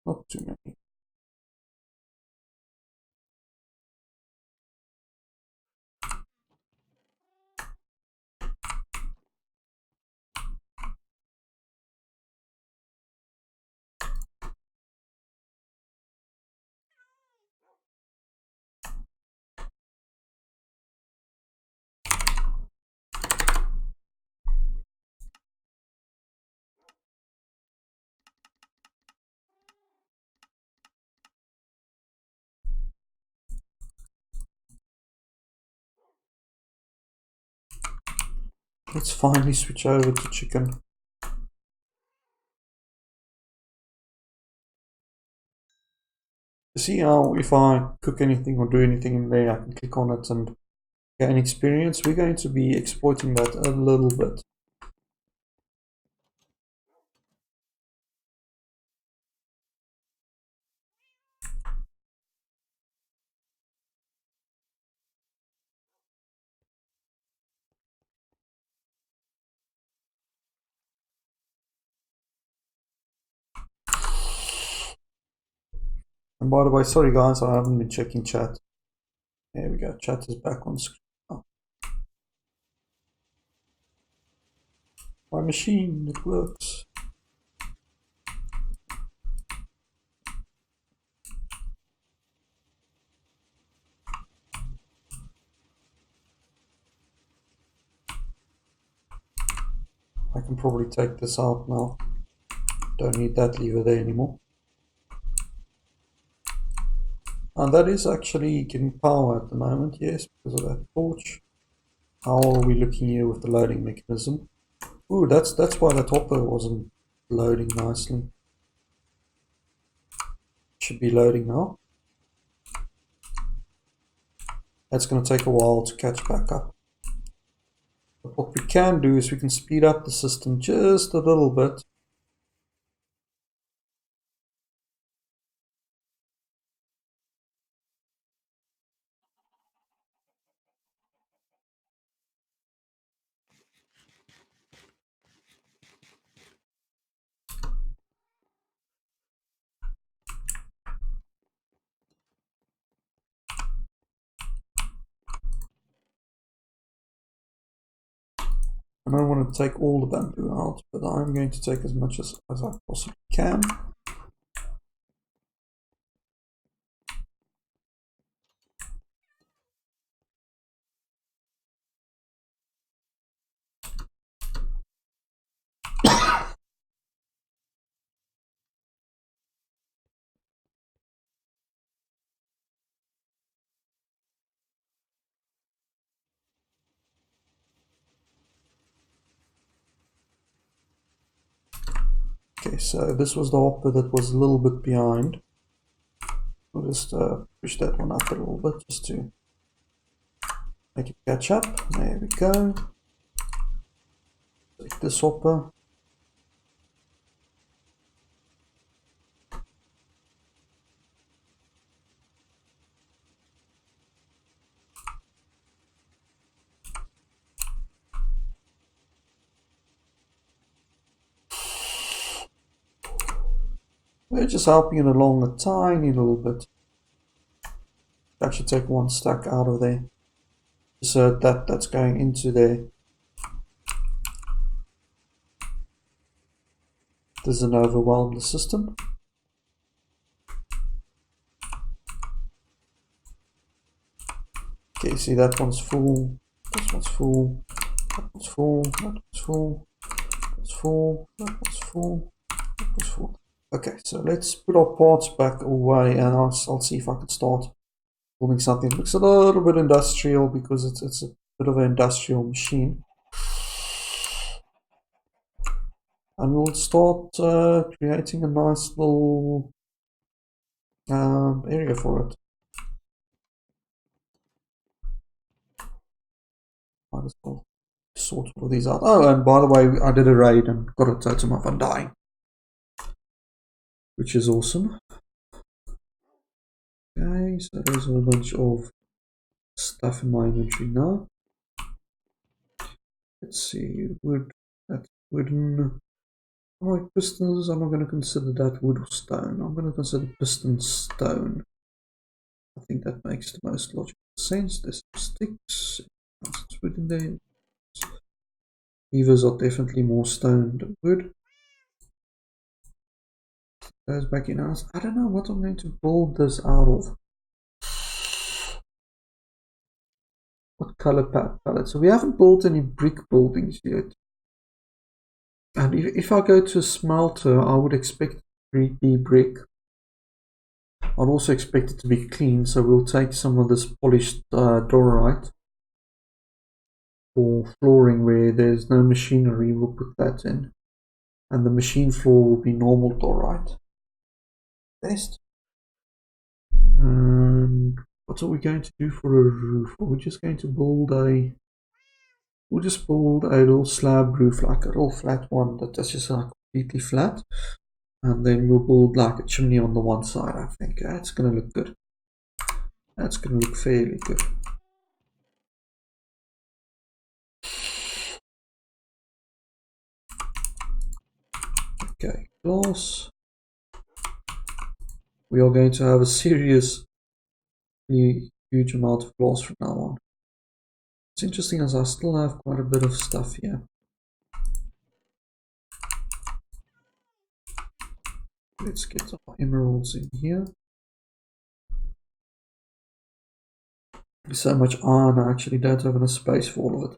not too many. Let's finally switch over to chicken. See how if I cook anything or do anything in there, I can click on it and gain experience. We're going to be exploiting that a little bit. And by the way, sorry guys, I haven't been checking chat. There we go, chat is back on screen. Oh. My machine, it works. I can probably take this out now. Don't need that lever there anymore. And that is actually getting power at the moment, yes, because of that torch. How are we looking here with the loading mechanism? Ooh, that's why the hopper wasn't loading nicely. Should be loading now. That's going to take a while to catch back up. But what we can do is we can speed up the system just a little bit. I don't want to take all the bamboo out, but I'm going to take as much as I possibly can. Okay, so this was the hopper that was a little bit behind. We'll just push that one up a little bit just to make it catch up. There we go. Take this hopper. We're just helping it along a tiny little bit. Actually take one stack out of there. So that's going into there. Doesn't overwhelm the system. Okay, see that one's full. This one's full. That one's full. That one's full. That's full. That one's full. That one's full. Okay, so let's put our parts back away and I'll see if I can start building something that looks a little bit industrial because it's a bit of an industrial machine. And we'll start creating a nice little area for it. Might as well sort all of these out. Oh, and by the way, I did a raid and got a totem of undying, which is awesome. Okay, so there's a whole bunch of stuff in my inventory now. Let's see, wood, that's wooden. Alright, pistons, I'm not going to consider that wood or stone. I'm going to consider piston stone. I think that makes the most logical sense. There's sticks, it's wood in there. Levers are definitely more stone than wood. Goes back in house. I don't know what I'm going to build this out of. What color palette? So we haven't built any brick buildings yet. And if I go to a smelter, I would expect it to be brick. I'd also expect it to be clean, so we'll take some of this polished dorite for flooring where there's no machinery. We'll put that in. And the machine floor will be normal dorite. Best. And what are we going to do for a roof? Are we just going to build a... We'll just build a little slab roof, like a little flat one that's just like completely flat. And then we'll build like a chimney on the one side, I think. That's going to look good. That's going to look fairly good. Okay, glass. We are going to have a seriously huge amount of glass from now on. It's interesting as I still have quite a bit of stuff here. Let's get our emeralds in here. There's so much iron, I actually don't have enough space for all of it.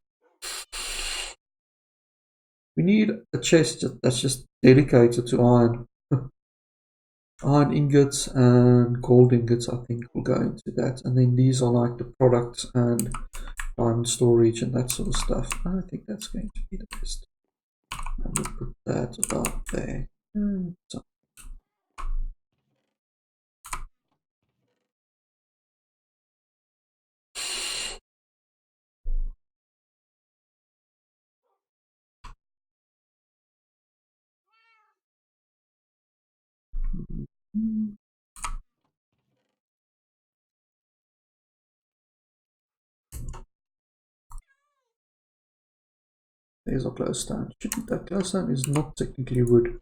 We need a chest that's just dedicated to iron. Iron ingots and gold ingots, I think, will go into that. And then these are like the products and diamond storage and that sort of stuff. I think that's going to be the best. And we'll put that about there. So. There's our glowstone. Shouldn't that glowstone is not technically wood.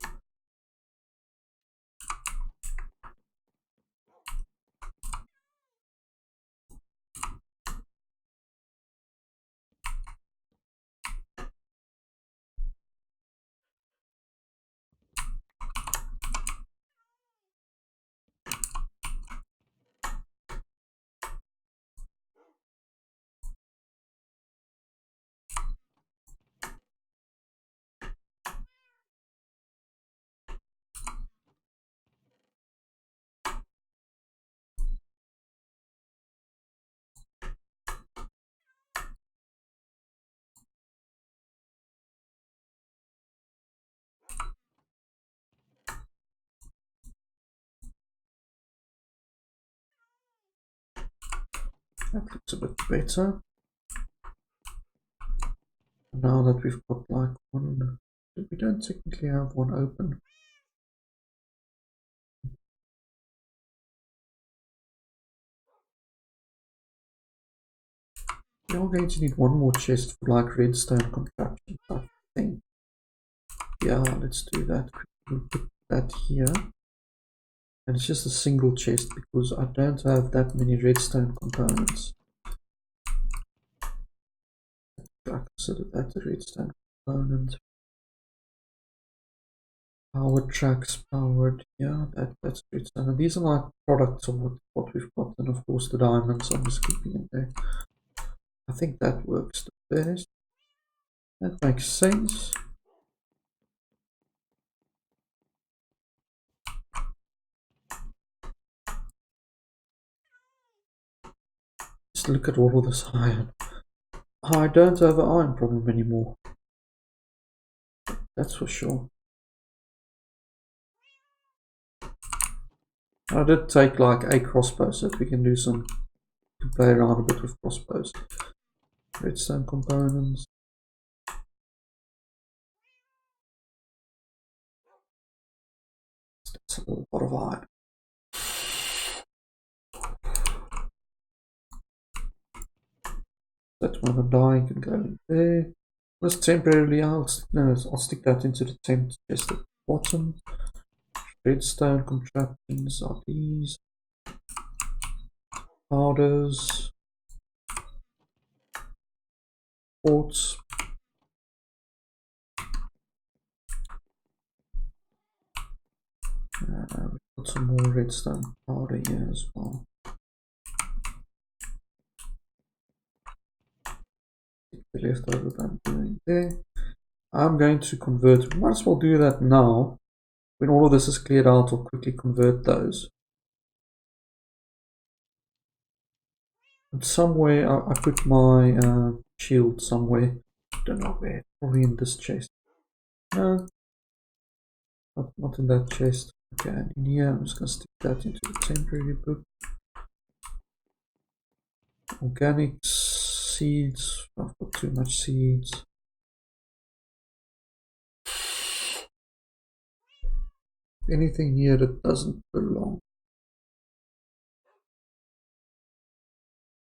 That looks a bit better. Now that we've got like one, we don't technically have one open. We are going to need one more chest for like redstone contraptions, I think. Yeah, let's do that. We'll put that here. And it's just a single chest because I don't have that many redstone components. I consider that a redstone component. Power tracks powered, yeah, that's redstone. And these are like products of what we've got, and of course the diamonds I'm just keeping in there. I think that works the best. That makes sense. Just look at all of this iron. I don't have an iron problem anymore. That's for sure. I did take like a crossbow so that we can do some, play around a bit with crossbows. Redstone components. That's a little lot of iron. That one dying can go in there. Let's temporarily, I'll stick that into the tent chest at the bottom. Redstone contraptions are these. Powders. Quartz. We've got some more redstone powder here as well. The leftover that I'm doing there. I'm going to convert, might as well do that now. When all of this is cleared out, I'll quickly convert those. And somewhere, I put my shield somewhere. Don't know where, probably in this chest. No, not in that chest. Okay, and in here, I'm just going to stick that into the temporary book. Organic seeds, I've got too much seeds. Anything here that doesn't belong.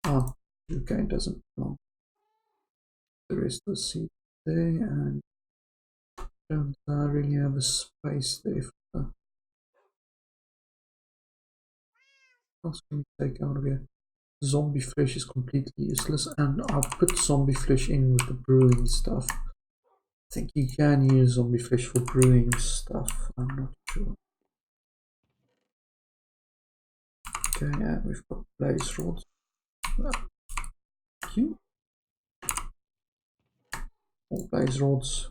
Ah, sugarcane doesn't belong. The rest of the seed there, and don't really have a space there for that. What else can we take out of here? Zombie flesh is completely useless, and I'll put zombie flesh in with the brewing stuff. I think you can use zombie flesh for brewing stuff, I'm not sure. Okay, and we've got blaze rods. Thank you. More blaze rods.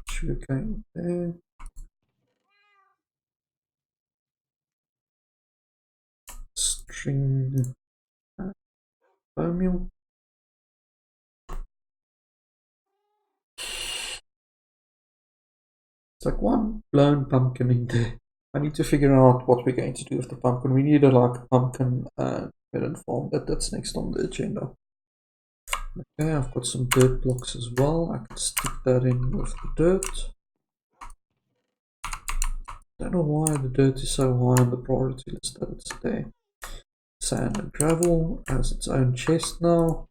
Sugarcane there. String. Bone meal. It's like one blown pumpkin in there. I need to figure out what we're going to do with the pumpkin. We need a like pumpkin melon farm. That's next on the agenda. Okay, I've got some dirt blocks as well. I can stick that in with the dirt. Don't know why the dirt is so high on the priority list that it's there. Sand and gravel has its own chest now.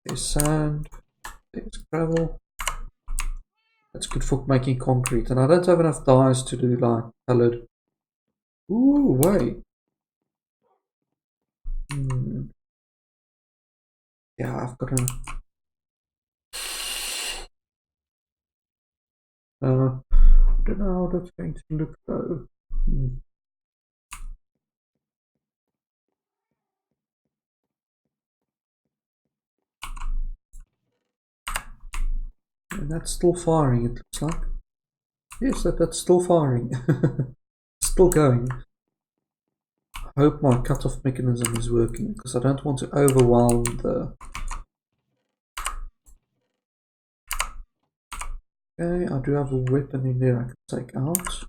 There's sand. There's gravel. That's good for making concrete. And I don't have enough dyes to do like colored. Ooh, wait. Yeah, I've got a... I don't know how that's going to look though. And that's still firing, it looks like. Yes, that's still firing. Still going. I hope my cutoff mechanism is working, because I don't want to overwhelm the... Okay, I do have a weapon in there I can take out.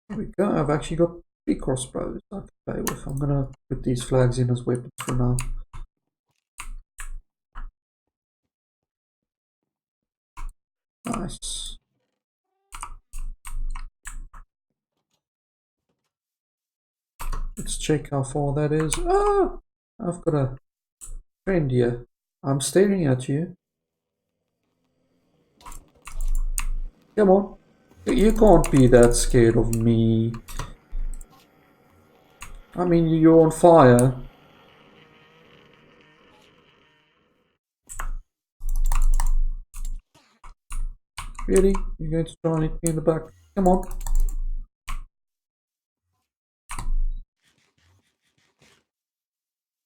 There we go, I've actually got 3 crossbows I can play with. I'm gonna put these flags in as weapons for now. Nice. Let's check how far that is. Ah! I've got a friend here. I'm staring at you. Come on. You can't be that scared of me. I mean, you're on fire. Really? You're going to try and hit me in the back? Come on.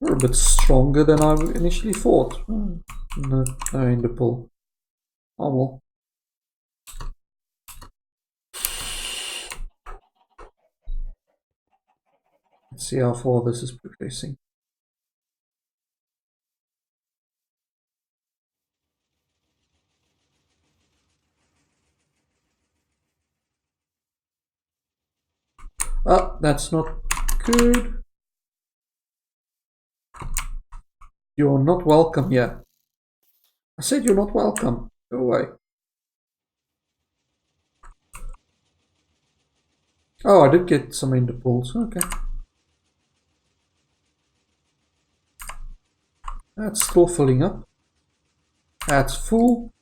We're a bit stronger than I initially thought. No ender pearl. Oh well. Let's see how far this is progressing. Oh, that's not good. You're not welcome here. I said you're not welcome. Go away. Oh, I did get some ender pearls. Okay. That's still filling up. That's full.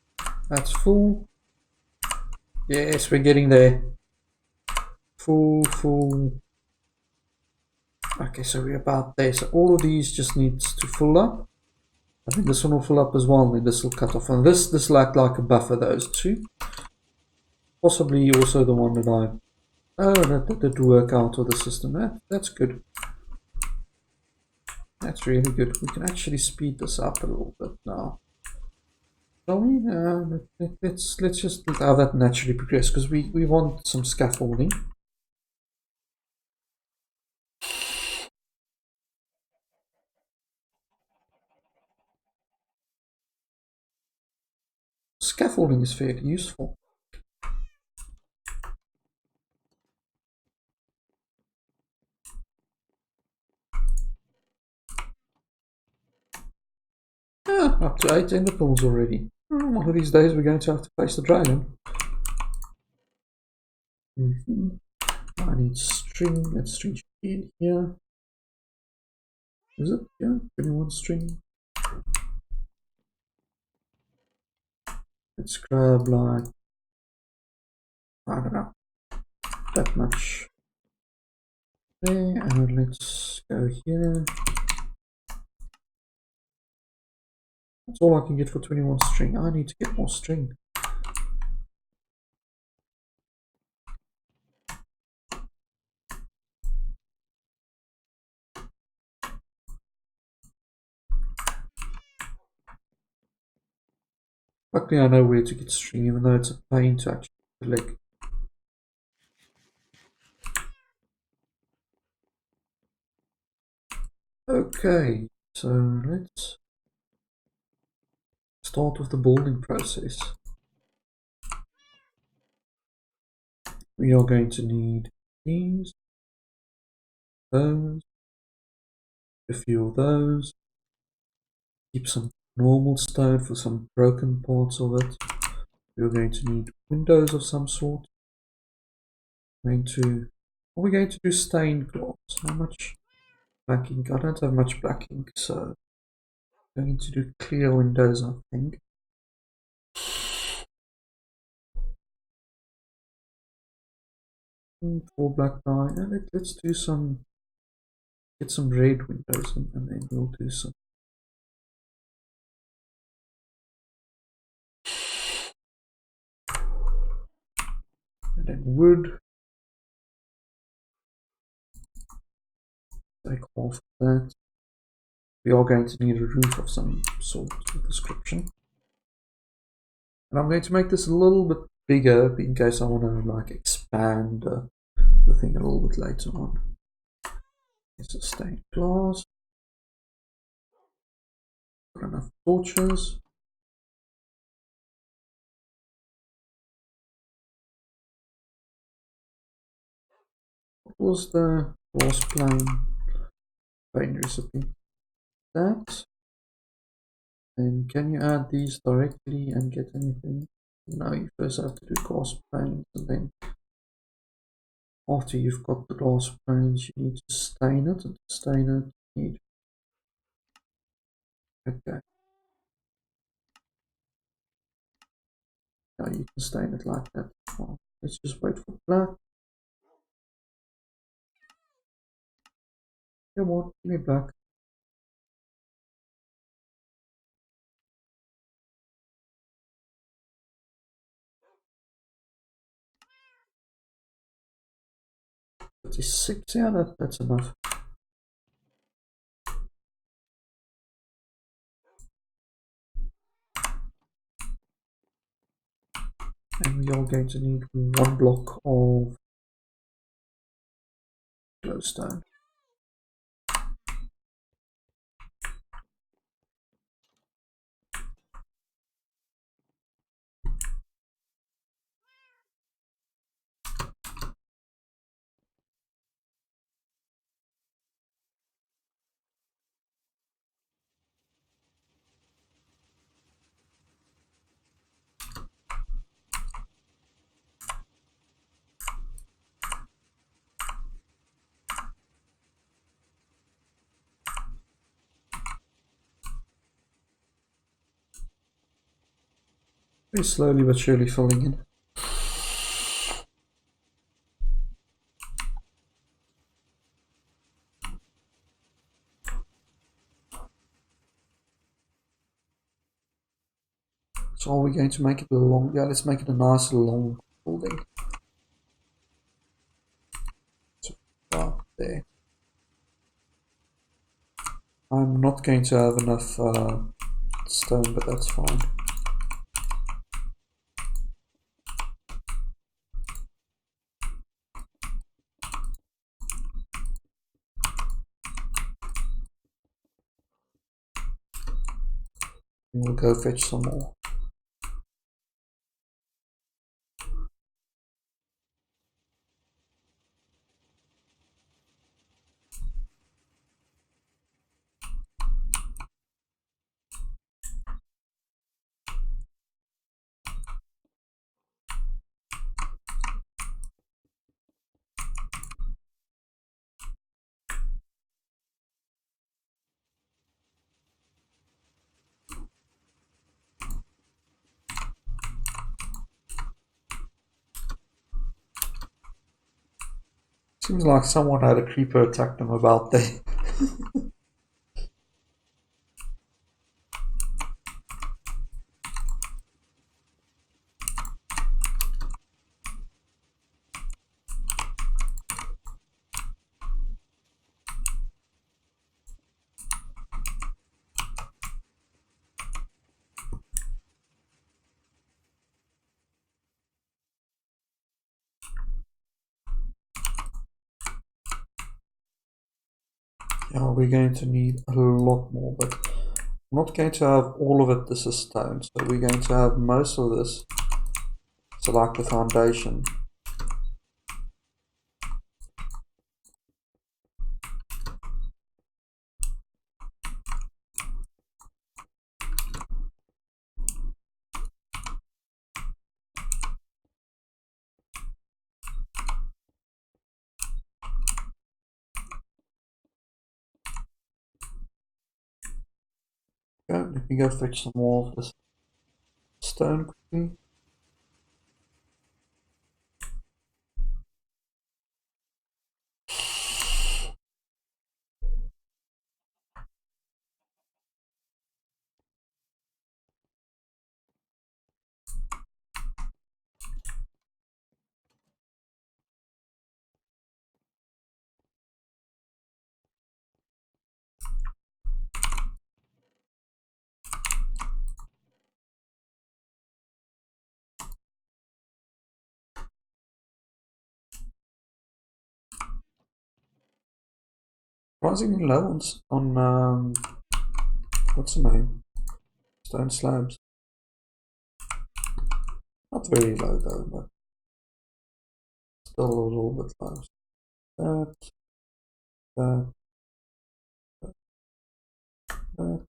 That's full. Yes, we're getting there. Full. Okay, so we're about there. So all of these just needs to fill up. I think this one will fill up as well, and then this will cut off. And this like a buffer, those two. Possibly also the one that I... Oh, that did work out of the system. That's good. That's really good. We can actually speed this up a little bit now. Shall we? Let's just allow that naturally progress, because we want some scaffolding. Scaffolding is fairly useful. Up to 8 ender pearls already. One of these days we're going to have to face the dragon. I need string. That string should be in here. Is it? Yeah, 21 string. Let's grab like, I don't know, that much there, and let's go here. That's all I can get for 21 string. I need to get more string. Luckily I know where to get string, even though it's a pain to actually collect. Okay, so let's start with the building process. We are going to need these, those, a few of those, keep some normal stone for some broken parts of it. We're going to need windows of some sort. Are we going to do stained glass? How much black ink? I don't have much black ink, so I'm going to do clear windows, I think. For black dye, and let's do some, get some red windows, and then we'll do some. And then wood. Take half of that. We are going to need a roof of some sort of description. And I'm going to make this a little bit bigger in case I want to like expand the thing a little bit later on. It's a stained glass. Got enough torches. What was the glass pane recipe? That. And can you add these directly and get anything? No, you first have to do glass panes, and then after you've got the glass panes, you need to stain it, and to stain it, you need. Okay. Now you can stain it like that. Well, let's just wait for black. Come on, give me black. That is 6, yeah, that's enough. And we are going to need 1 block of glowstone. Very slowly but surely filling in. So are we going to make it a long? Yeah, let's make it a nice long building. So about there. I'm not going to have enough stone, but that's fine. We'll go fetch some more. Seems like someone had a creeper attack them about there. Yeah, we're going to need a lot more, but I'm not going to have all of it. This is stone, so we're going to have most of this. So like the foundation. Okay, let me go fetch some more of this stone quickly. Surprisingly low on what's the name? Stone slabs. Not very low though, but still a little bit low. That, that, that.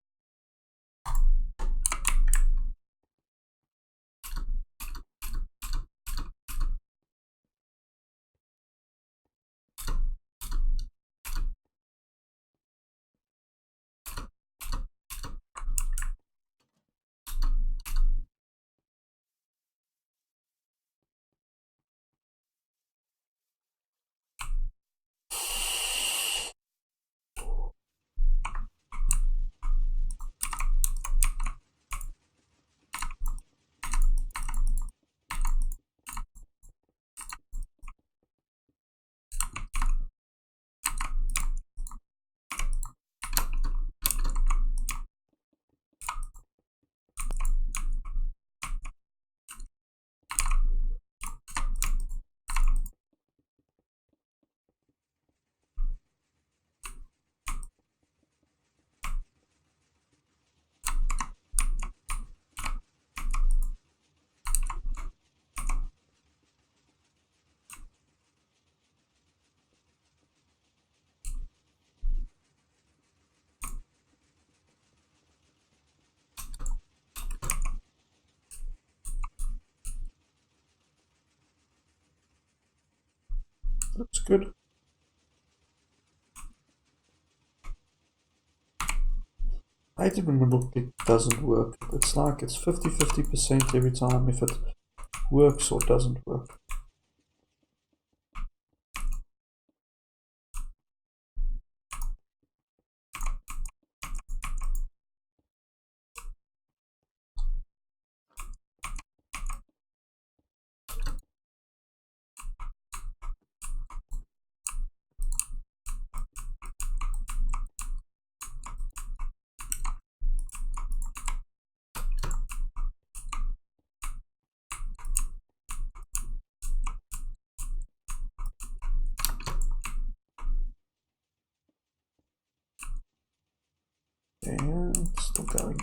Looks good. I hate it when middle click doesn't work. It's like it's 50-50% every time if it works or doesn't work. And it's still going.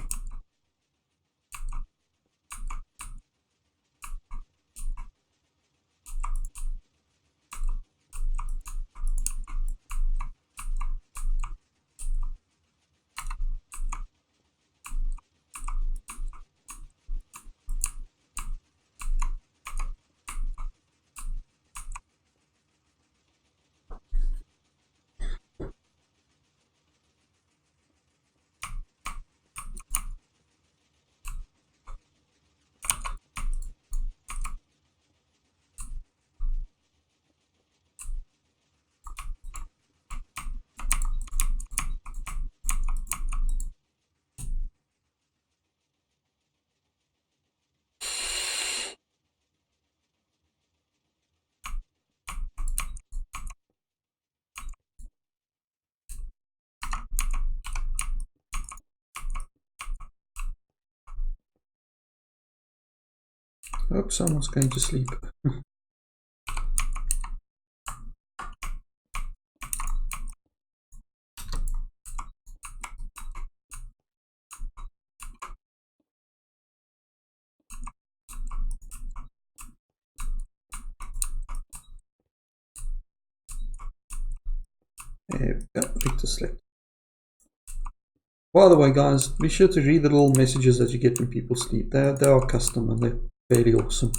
Hope someone's going to sleep. There we go, Victor slept. By the way, guys, be sure to read the little messages that you get when people sleep. They are custom and they're very awesome.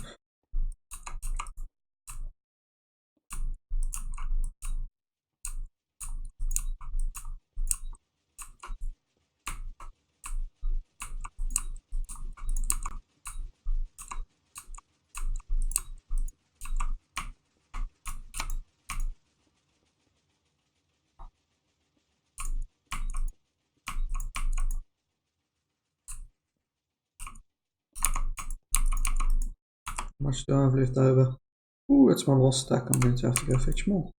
How much do I have left over? Ooh, it's my last stack. I'm going to have to go fetch more.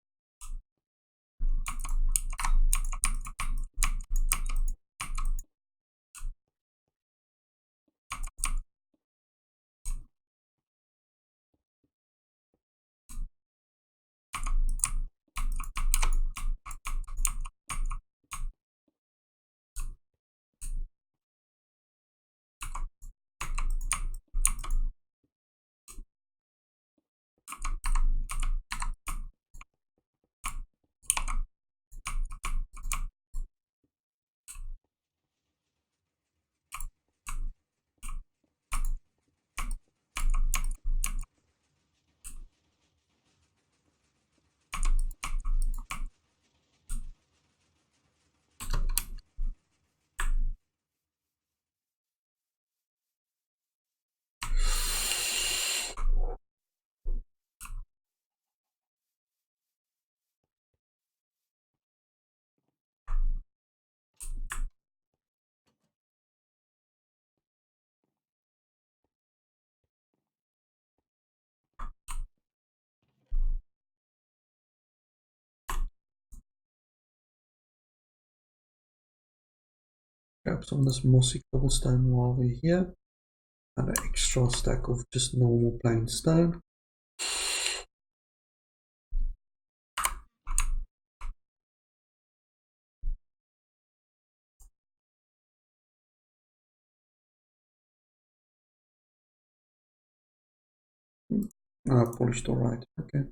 Grab some of this mossy cobblestone while we're here. And an extra stack of just normal plain stone. Polished alright, okay.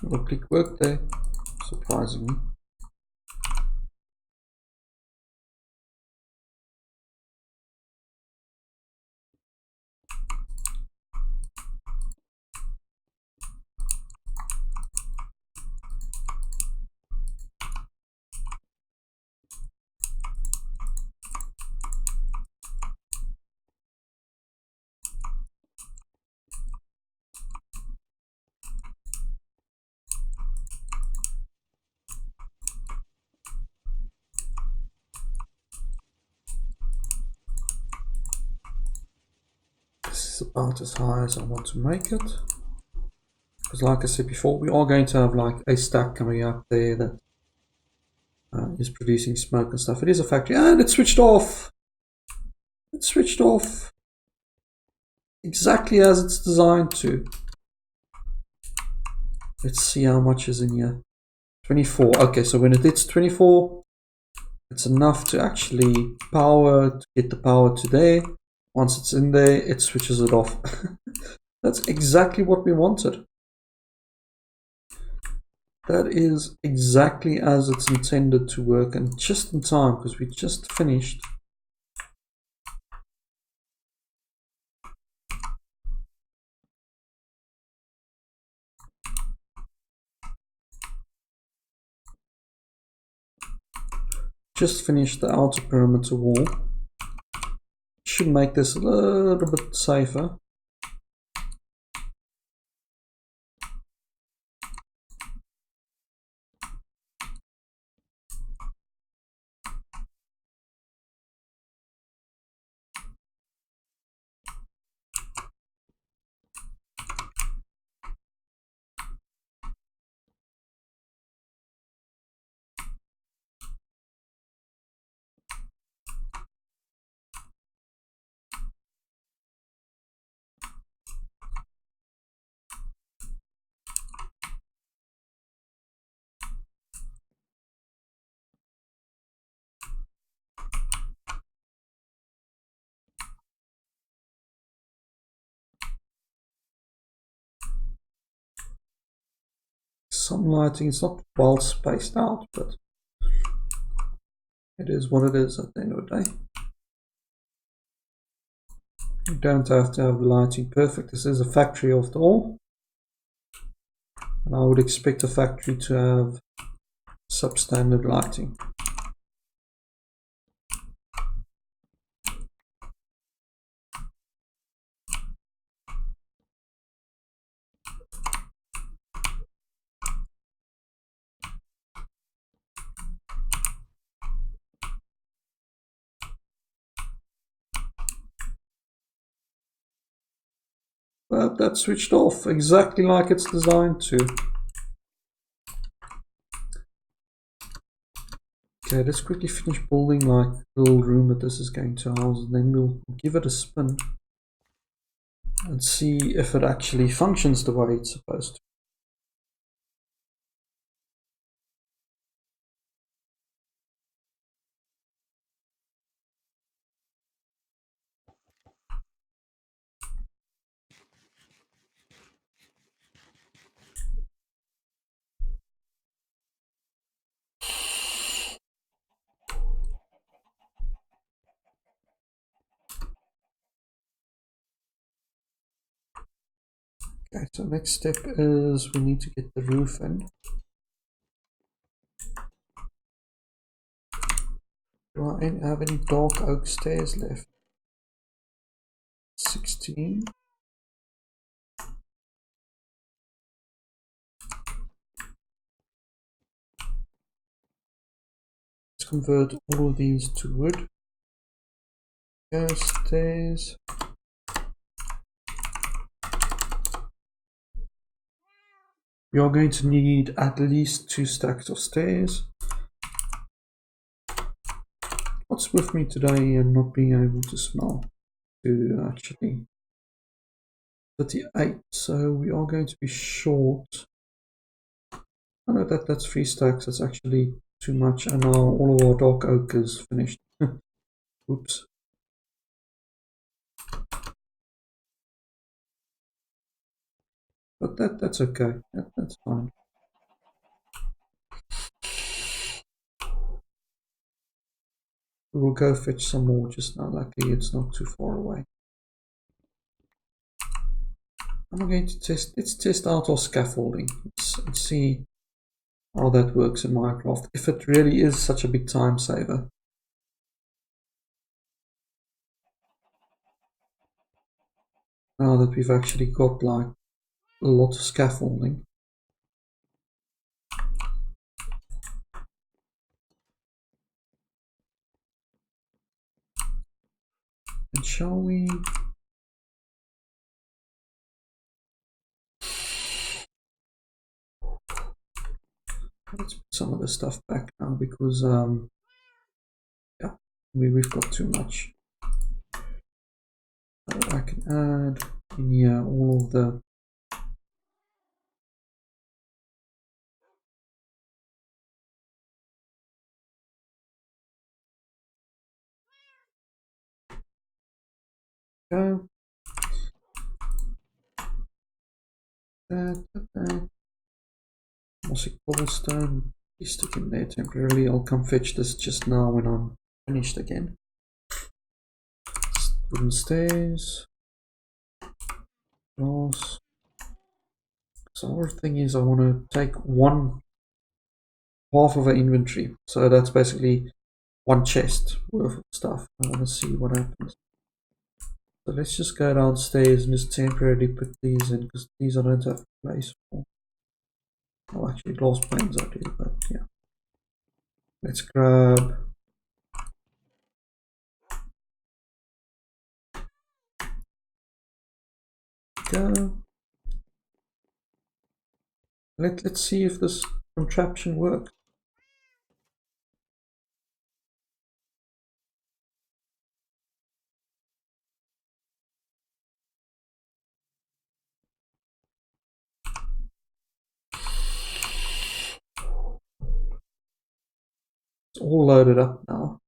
We'll click work there, surprisingly. This is about as high as I want to make it. Because like I said before, we are going to have like a stack coming up there that is producing smoke and stuff. It is a factory, and it switched off. It switched off exactly as it's designed to. Let's see how much is in here. 24. Okay, so when it hits 24, it's enough to actually get the power to there. Once it's in there, it switches it off. That's exactly what we wanted. That is exactly as it's intended to work, and just in time, because we just finished. Just finished the outer perimeter wall. Should make this a little bit safer. Some lighting is not well spaced out, but it is what it is at the end of the day. You don't have to have the lighting perfect. This is a factory after all. And I would expect a factory to have substandard lighting. But that switched off exactly like it's designed to. Okay, let's quickly finish building like the little room that this is going to house, and then we'll give it a spin and see if it actually functions the way it's supposed to. Okay, so next step is we need to get the roof in. Do I have any dark oak stairs left? 16. Let's convert all of these to wood. Go stairs. We are going to need at least 2 stacks of stairs. What's with me today and not being able to smell? To actually 38, so we are going to be short. I know that's 3 stacks, that's actually too much, and now all of our dark oak is finished. Oops. But that's okay, that's fine. We will go fetch some more just now. Luckily, it's not too far away. I'm going to test. Let's test out our scaffolding. Let's see how that works in Minecraft. If it really is such a big time saver. Now that we've actually got like a lot of scaffolding. And shall we? Let's put some of the stuff back now because yeah, we've got too much. I can add in here all of the go. Mossy cobblestone. You stick in there temporarily. I'll come fetch this just now when I'm finished again. Wooden stairs. Glass. So our thing is I want to take half of our inventory. So that's basically one chest worth of stuff. I want to see what happens. So let's just go downstairs and just temporarily put these in because these I don't have place for. Oh, actually, glass planes I do, but yeah. Let's grab. Go. Let's see if this contraption works. It's all loaded up now.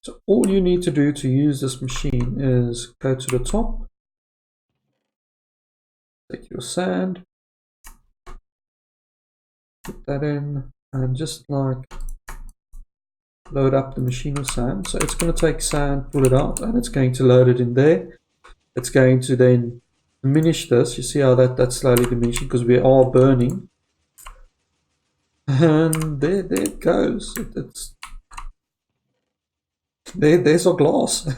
So all you need to do to use this machine is go to the top, take your sand, put that in, and just like load up the machine with sand. So it's going to take sand, pull it out, and it's going to load it in there. It's going to then diminish this. You see how that's slowly diminishing because we are burning. And there it goes. There's our glass.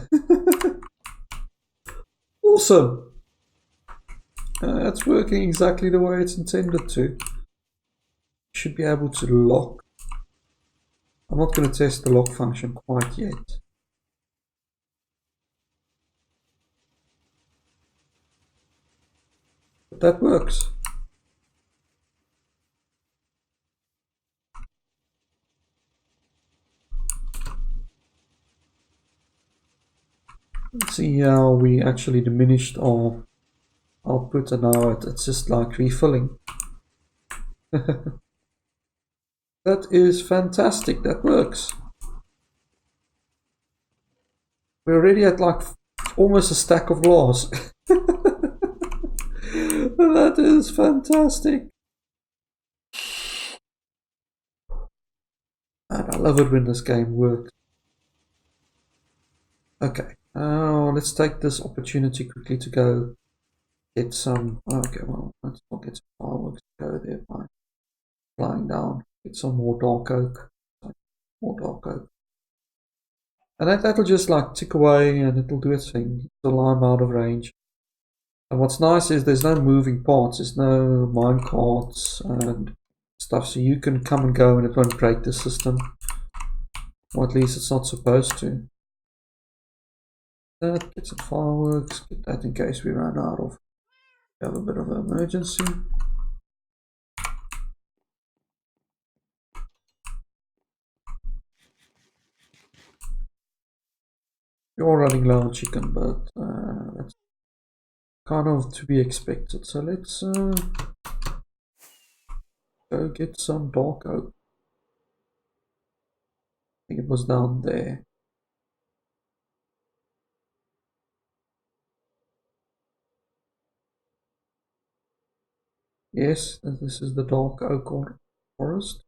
Awesome. It's working exactly the way it's intended to. Should be able to lock. I'm not going to test the lock function quite yet. But that works. Let's see how we actually diminished our output, and now it's just like refilling. That is fantastic. That works. We're already at like almost a stack of glass. That is fantastic. And I love it when this game works. Okay, let's take this opportunity quickly to go get some. Okay, well, let's not get some fireworks to go there by flying down. Get some more dark oak. More dark oak. And that'll just like tick away and it'll do its thing until I'm out of range. And what's nice is there's no moving parts, there's no mine carts and stuff, so you can come and go and it won't break the system. Or at least it's not supposed to. Get some fireworks, get that in case we run out of. We have a bit of an emergency. You're running low on chicken, but that's kind of to be expected. So let's go get some dark oak. I think it was down there. Yes, this is the dark oak forest.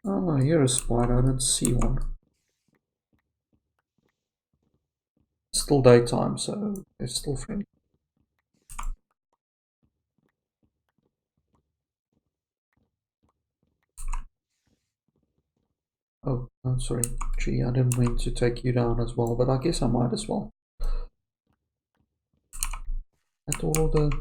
Oh, here a spider. I don't see one. It's still daytime, so they're still friendly. Oh, I'm sorry. Gee, I didn't mean to take you down as well, but I guess I might as well. At all the...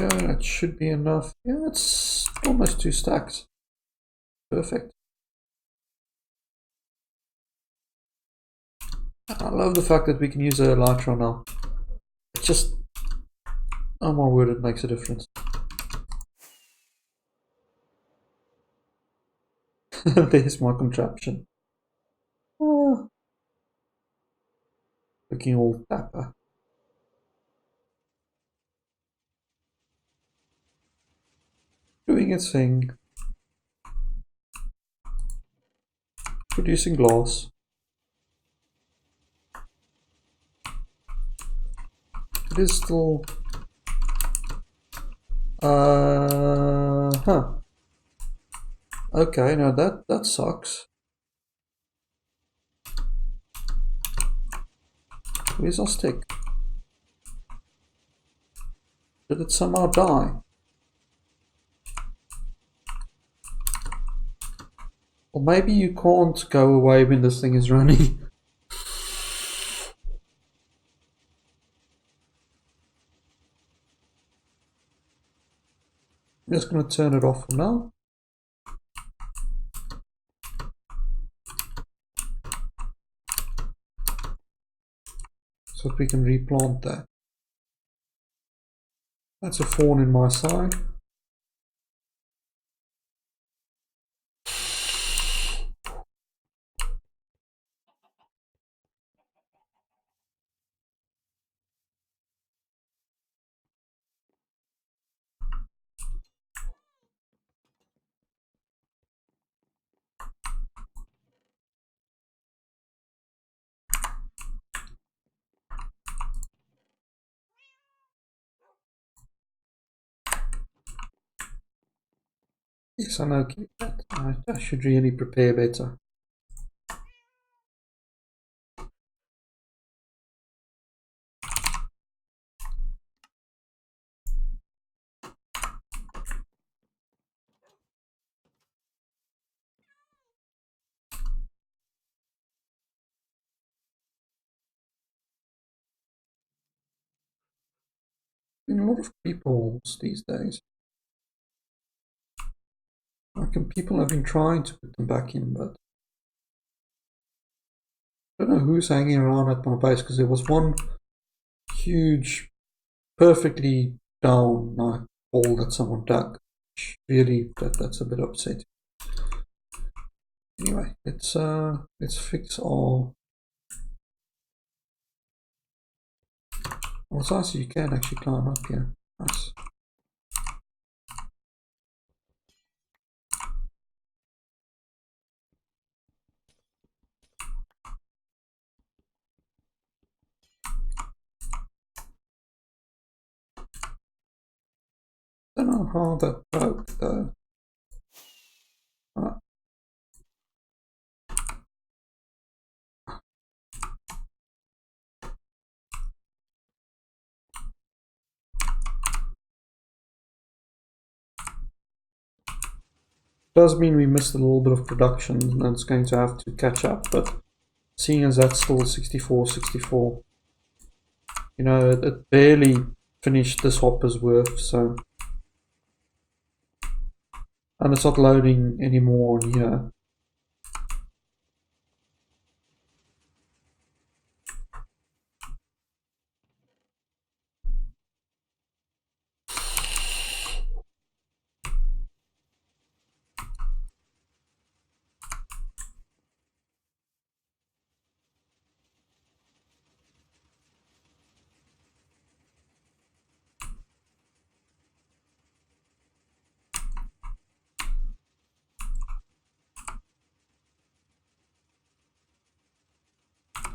Okay, that should be enough. Yeah, it's almost 2 stacks. Perfect. I love the fact that we can use a elytra now. It's just, oh my word, it makes a difference. There's my contraption. Oh, looking all dapper. Doing its thing. Producing glass. It is still... huh. Okay, now that sucks. Where's our stick? Did it somehow die? Or maybe you can't go away when this thing is running. I'm just going to turn it off for now. So that we can replant that. That's a thorn in my side. Yes, I know, keep that. I should really prepare better. A lot of people these days. Like, people have been trying to put them back in, but I don't know who's hanging around at my base, because there was one huge, perfectly down like hole that someone dug. Really, that's a bit upsetting. Anyway, let's fix our... Well, it's nice you can actually climb up here. Nice. Don't know how that broke though. Does mean we missed a little bit of production and it's going to have to catch up, but seeing as that's still 64, you know, it barely finished this hopper's worth, so... And it's not loading anymore on here.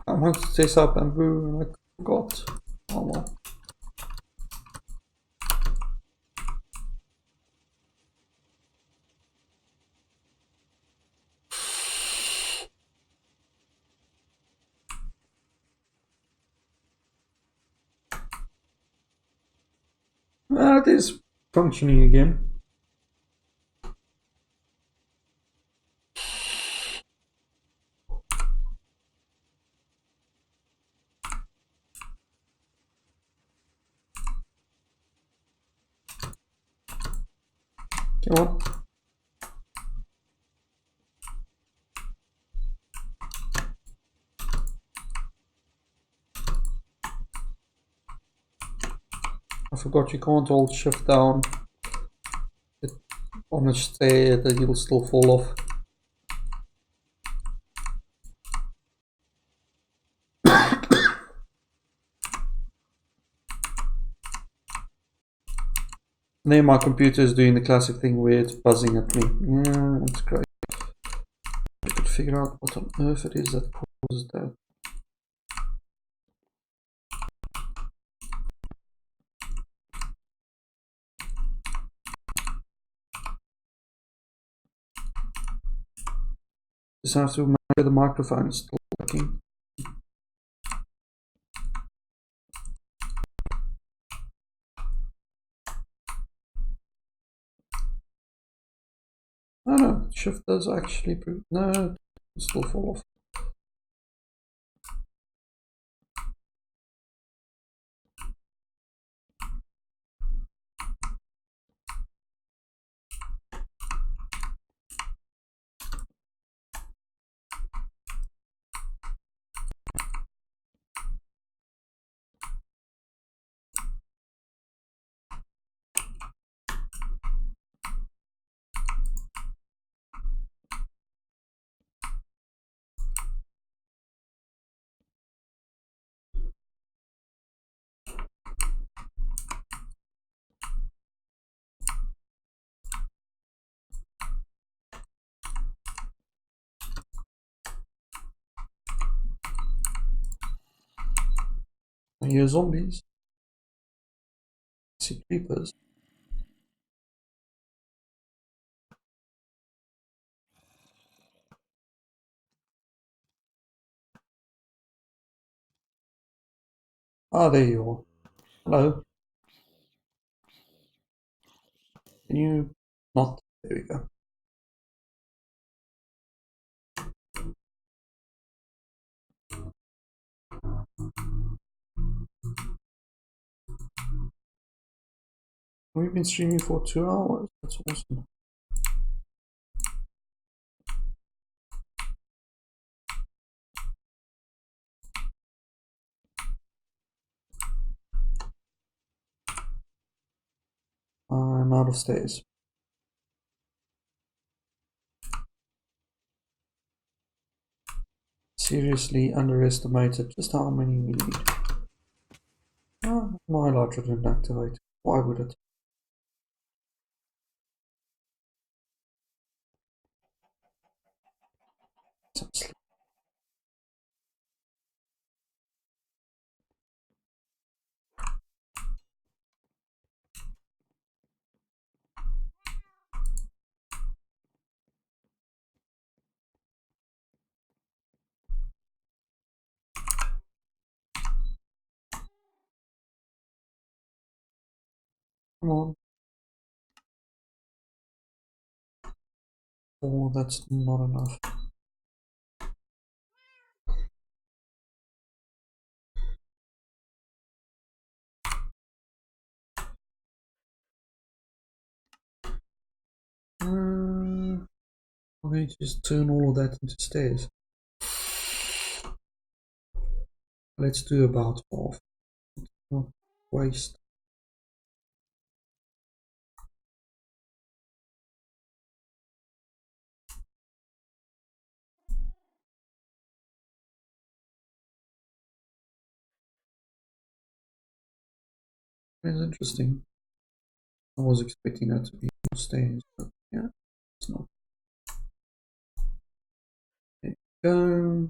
I wanted to test out bamboo and I forgot. Oh well. It is functioning again. Come on. I forgot you can't hold shift down on a stair that you'll still fall off. And then my computer is doing the classic thing where it's buzzing at me. Yeah, that's great. I could figure out what on earth it is that causes that. Just have to make sure the microphone is still working. Oh no, shift does actually prove. No, it still fall off. I hear zombies. I see creepers. Ah, there you are. Hello. Can you not? There we go. We've been streaming for 2 hours. That's awesome. I'm out of stairs. Seriously underestimated just how many we need. Oh, my lighter didn't activate. Why would it? Come on. Oh, that's not enough. I'm going to just turn all of that into stairs. Let's do about half. Not waste. It's interesting. I was expecting that to be more stairs, but yeah, it's not. There you go.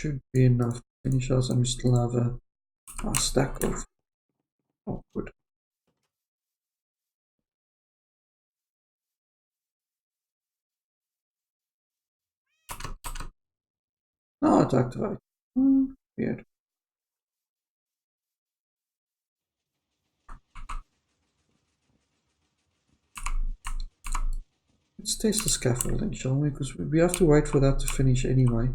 should be enough to finish us, and we still have a stack of wood. No, it activated. Weird. Let's test the scaffolding, shall we? Because we have to wait for that to finish anyway.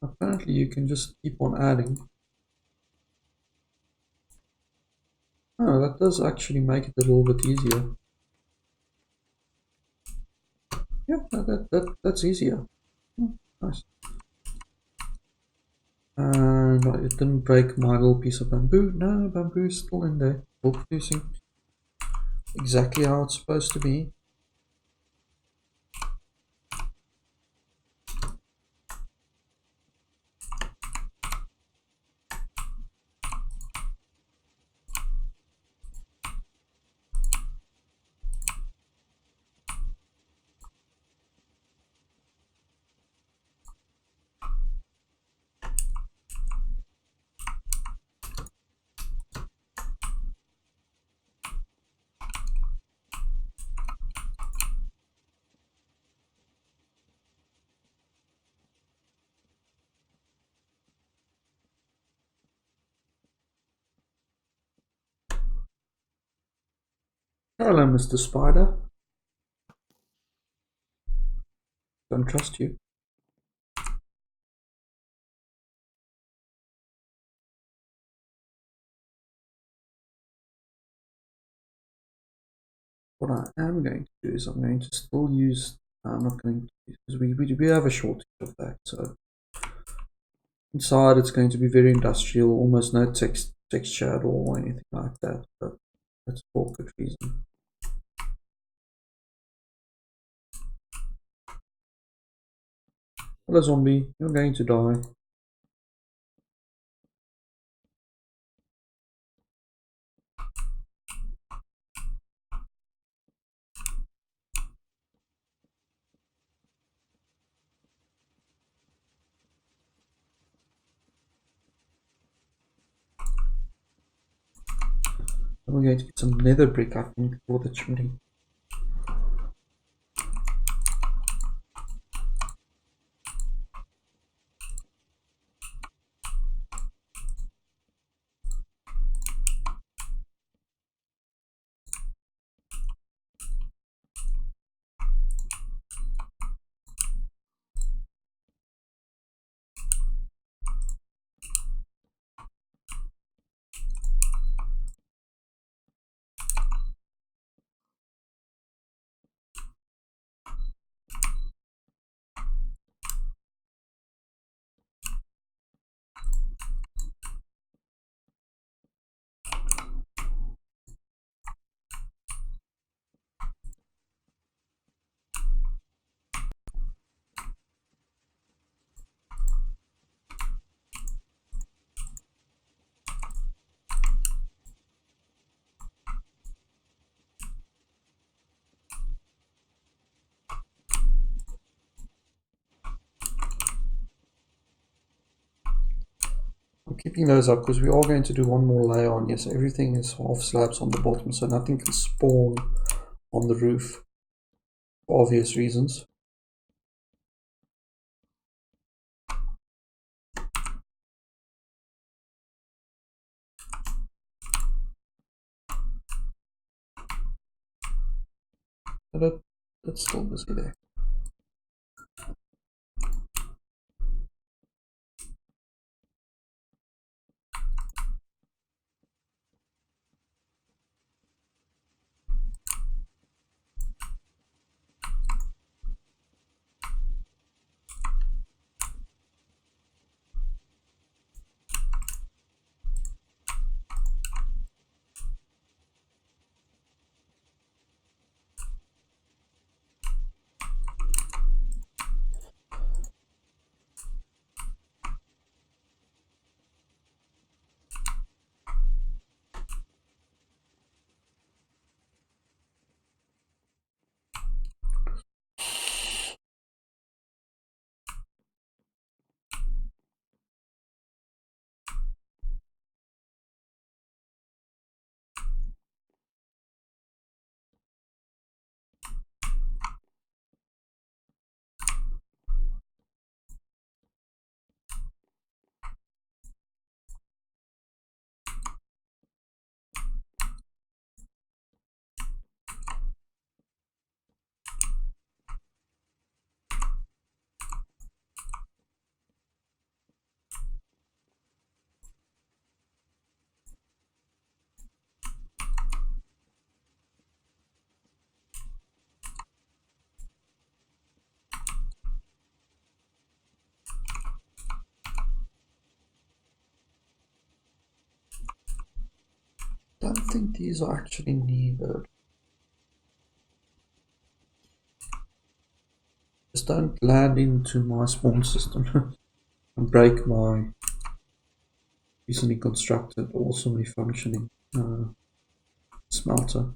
Apparently you can just keep on adding. Oh, that does actually make it a little bit easier. Yeah, that's easier. Nice. And it didn't break my little piece of bamboo. No, bamboo is still in there. Still producing exactly how it's supposed to be. Hello, Mr. Spider. Don't trust you. What I am going to do is I'm going to still use. I'm not going to, because we have a shortage of that. So inside it's going to be very industrial, almost no texture at all or anything like that. But that's for good reason. Hello, zombie. You're going to die. And we're going to get some nether brick, I think, for the chimney. I'm keeping those up because we are going to do one more layer on here, so everything is half slabs on the bottom, so nothing can spawn on the roof for obvious reasons. It's still busy there. Don't think these are actually needed. Just don't land into my spawn system and break my recently constructed, awesomely functioning smelter.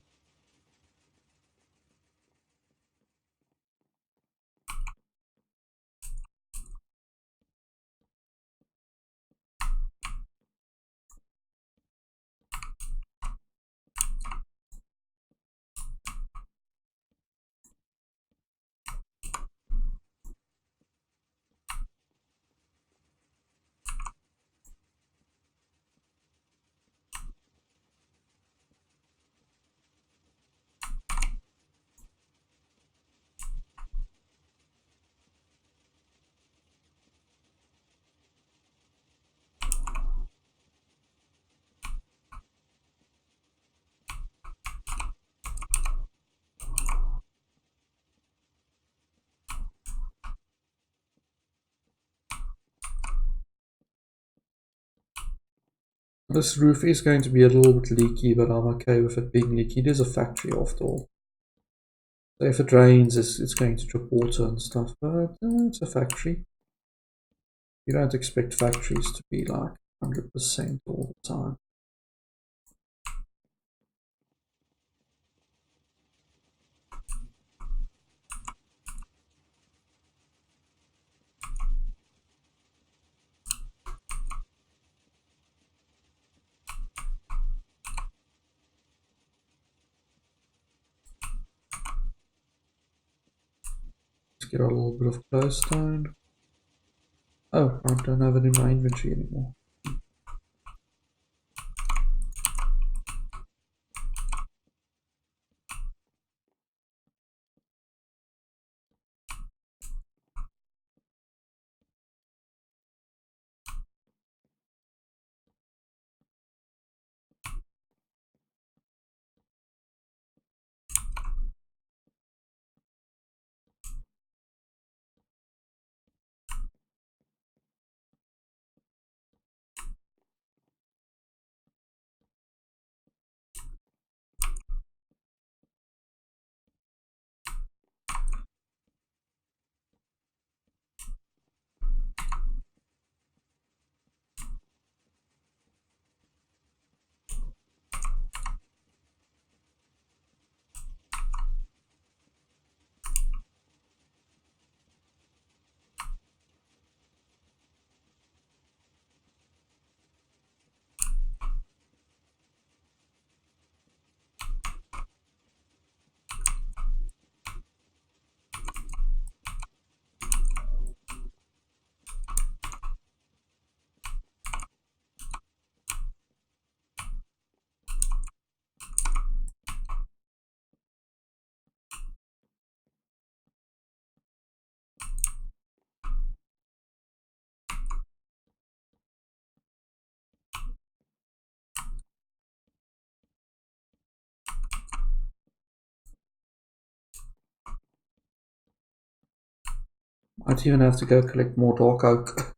This roof is going to be a little bit leaky, but I'm okay with it being leaky. It is a factory after all. So if it rains, it's going to drip water and stuff, but it's a factory. You don't expect factories to be like 100% all the time. Let's get a little bit of glowstone. Oh, I don't have it in my inventory anymore. I'd even have to go collect more dark oak.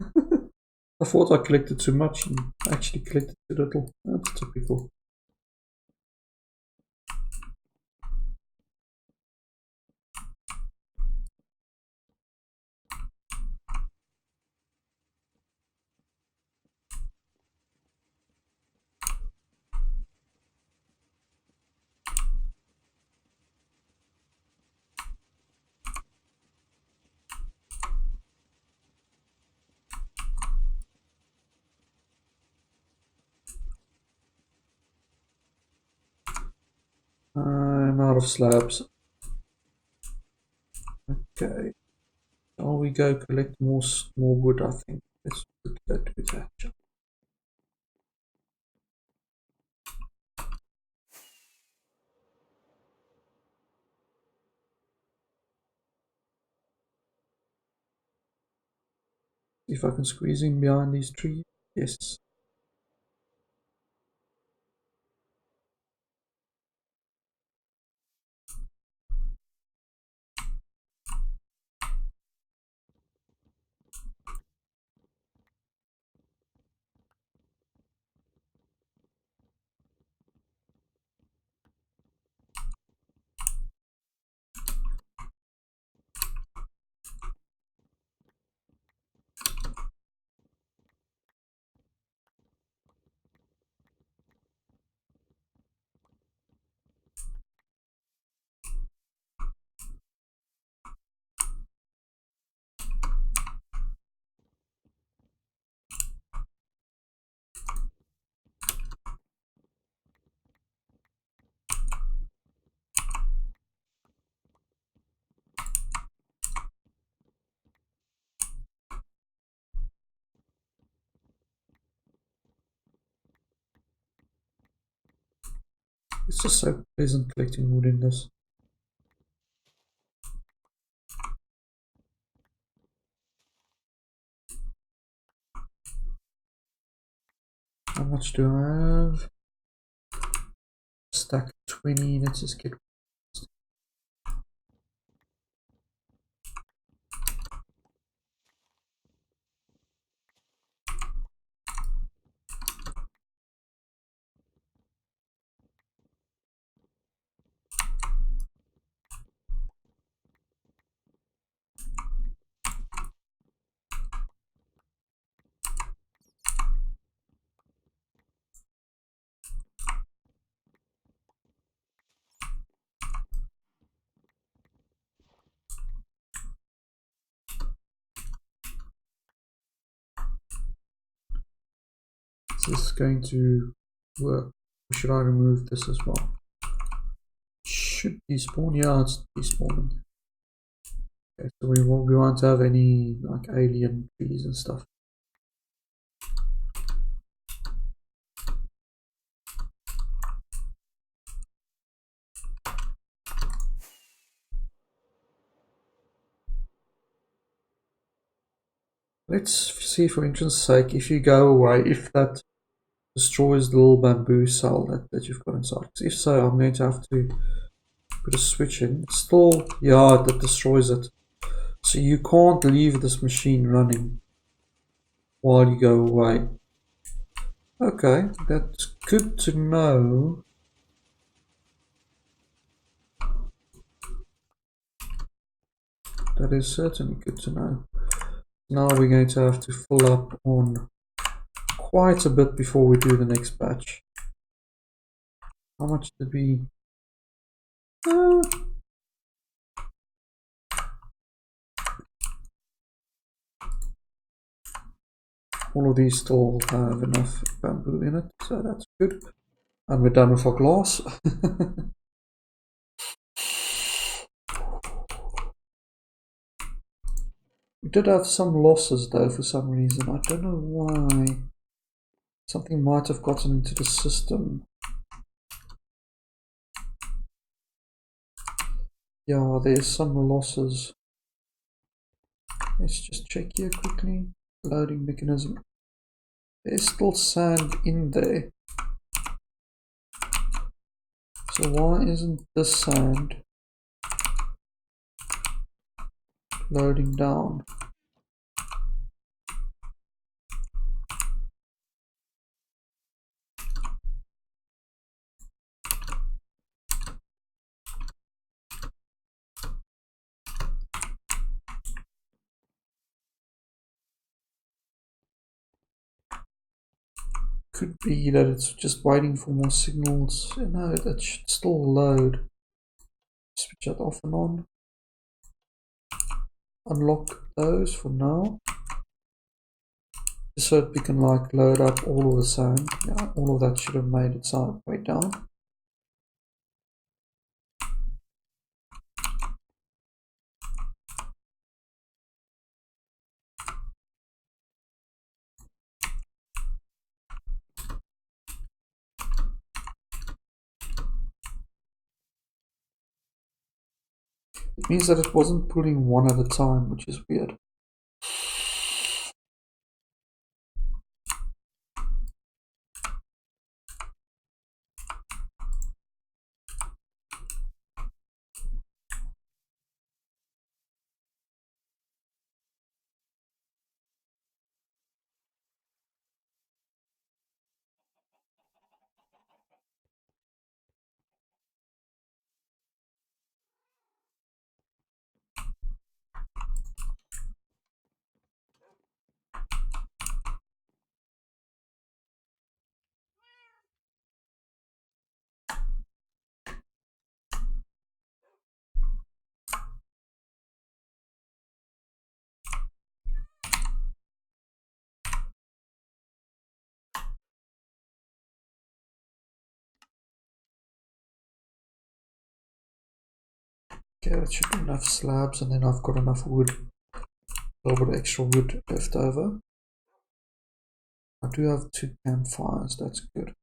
I thought I collected too much and actually collected too little. That's typical. I'm out of slabs. Okay. Shall we go collect more wood, I think. Let's put that with that. If I can squeeze in behind these trees. Yes. It's just so pleasant collecting wood in this. How much do I have? Stack 20. Let's just get. Is this going to work? Or should I remove this as well? Should despawn. Yeah, it's despawning. Okay, so we won't have any like alien trees and stuff. Let's see, for instance sake, if you go away, if that destroys the little bamboo cell that you've got inside. If so, I'm going to have to put a switch in. It's still, yeah, that destroys it. So you can't leave this machine running while you go away. Okay, that's good to know. That is certainly good to know. Now we're going to have to fill up on quite a bit before we do the next batch. How much did we... all of these still have enough bamboo in it, so that's good. And we're done with our glass. We did have some losses though for some reason. I don't know why. Something might have gotten into the system. Yeah, there's some losses. Let's just check here quickly. Loading mechanism. There's still sand in there. So why isn't this sand loading down. Could be that it's just waiting for more signals. No, that should still load. Switch that off and on. Unlock those for now. Just so that we can like load up all of the sound. Yeah, all of that should have made its way down. It means that it wasn't pulling one at a time, which is weird. Okay, that should be enough slabs, and then I've got enough wood. A little bit of extra wood left over. I do have 2 campfires, that's good.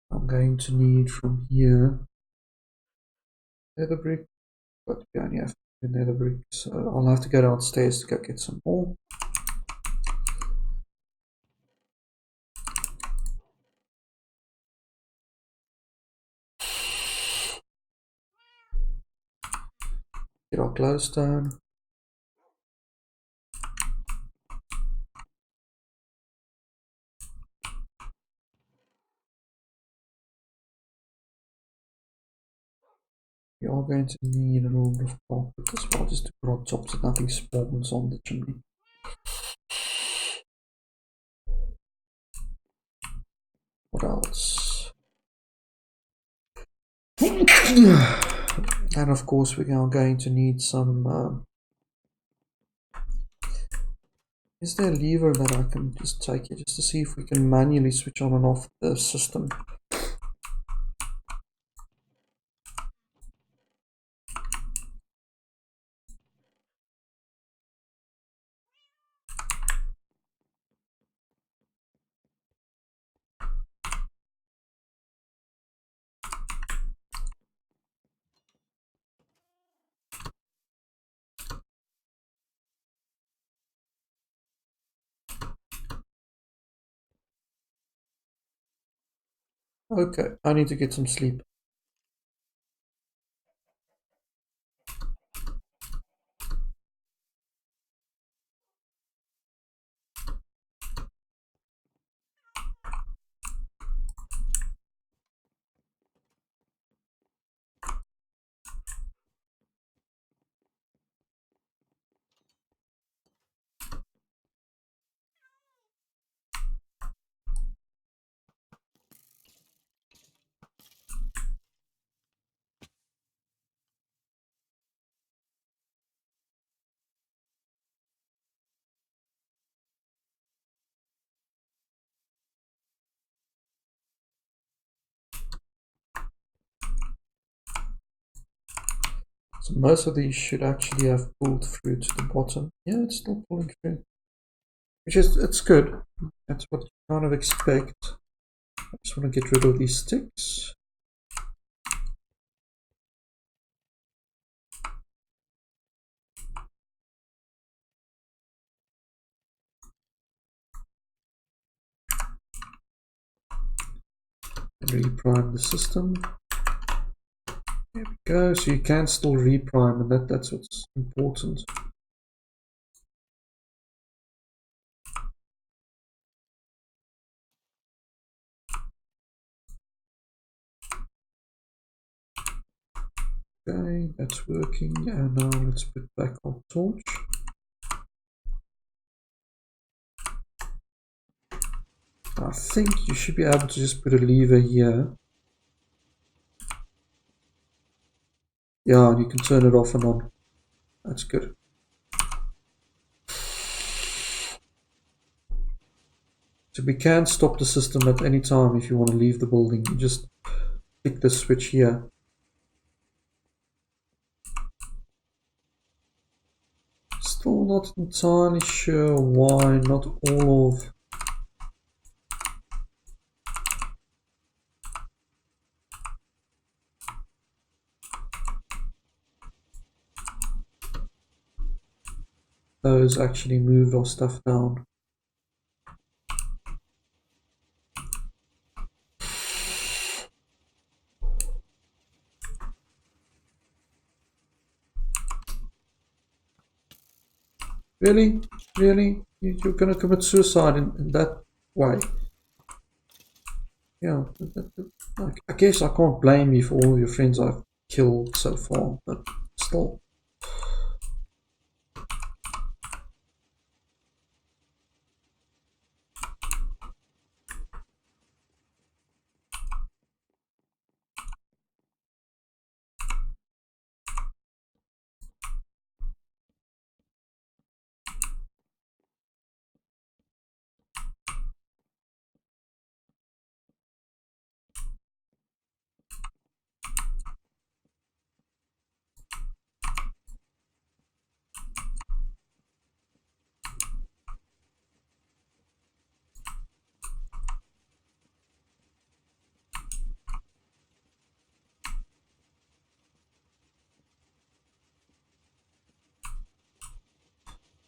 I'm going to need from here nether brick, but we only have the nether brick, so I'll have to go downstairs to go get some more. Get our glowstone. We are going to need a little bit of carpet as well, just to put on top so nothing spawns on the chimney. What else? And of course we are going to need some... is there a lever that I can just take here just to see if we can manually switch on and off the system? Okay, I need to get some sleep. So most of these should actually have pulled through to the bottom. Yeah, it's still pulling through. Which is, it's good. That's what you kind of expect. I just want to get rid of these sticks. And reprime the system. There we go. So you can still reprime, and that's what's important. Okay, that's working. And now let's put back our torch. I think you should be able to just put a lever here. Yeah, and you can turn it off and on. That's good. So we can stop the system at any time if you want to leave the building. You just click the switch here. Still not entirely sure why not all of those actually moved our stuff down. Really? Really? You're gonna commit suicide in that way? Yeah, I guess I can't blame you for all your friends I've killed so far, but still.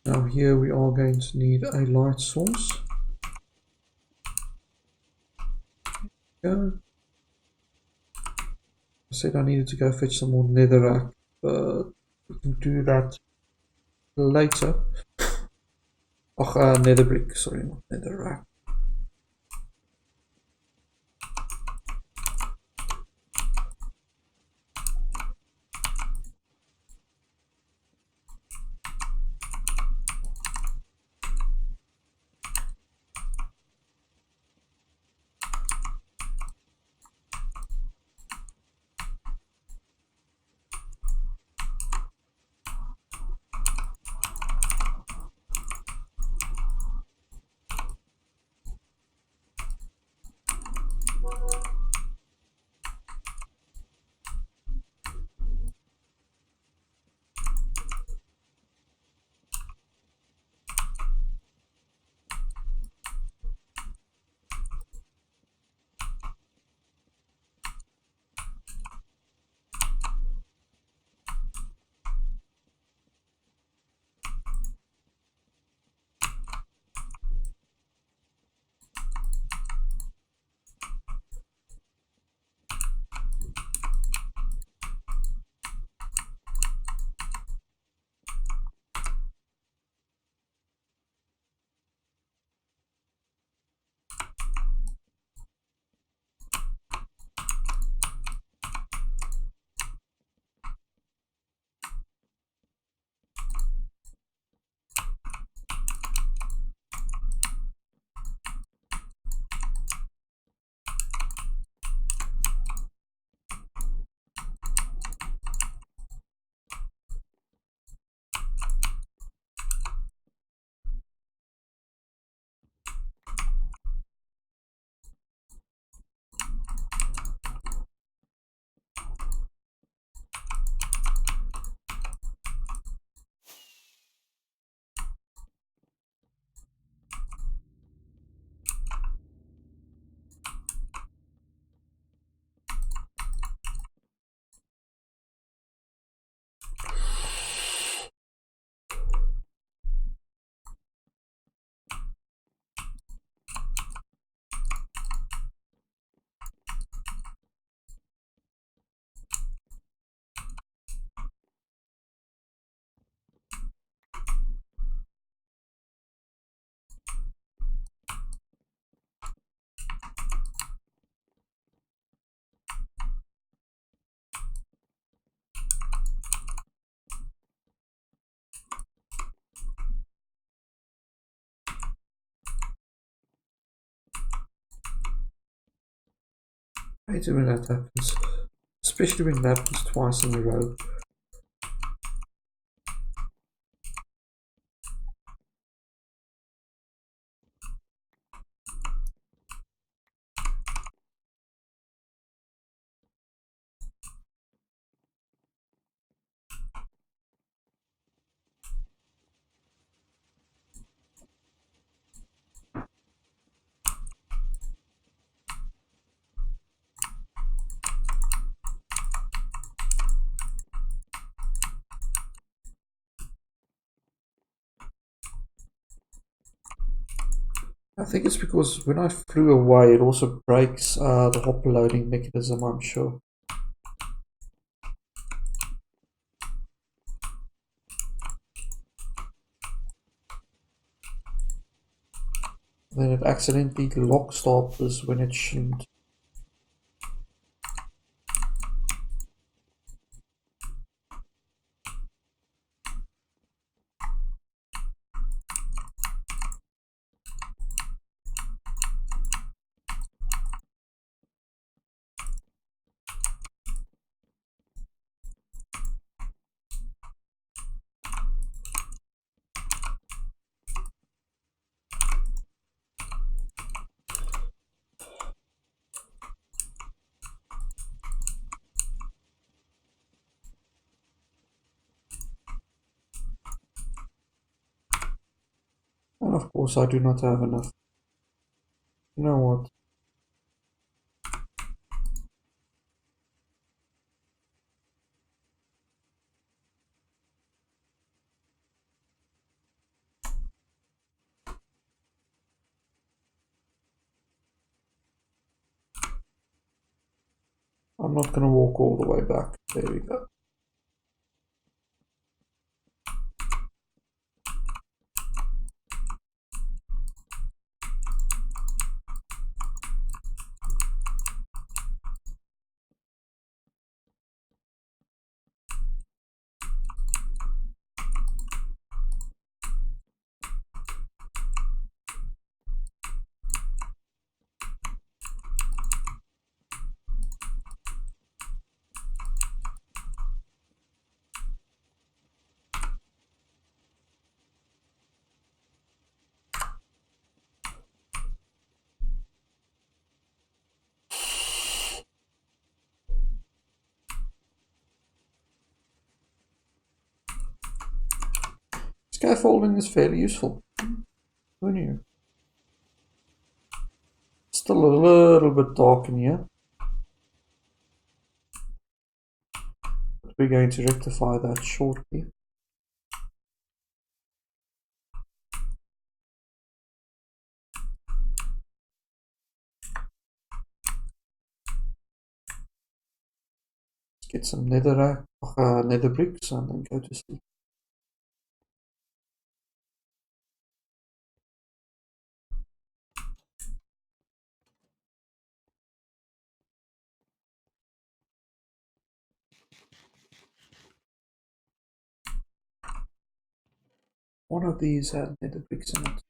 Now here we are going to need a light source. Go. I said I needed to go fetch some more netherrack, but we can do that later. Oh, nether brick, sorry, not netherrack. I hate it when that happens. Especially when it happens twice in a row. I think it's because when I flew away, it also breaks the hopper loading mechanism, I'm sure. Then it accidentally lock starts when it shouldn't. And of course I do not have enough. You know what? I'm not going to walk all the way back. There we go. Scaffolding is fairly useful. Who knew? Still a little bit dark in here. But we're going to rectify that shortly. Let's get some nether bricks and then go to sleep. One of these had nether bricks in it.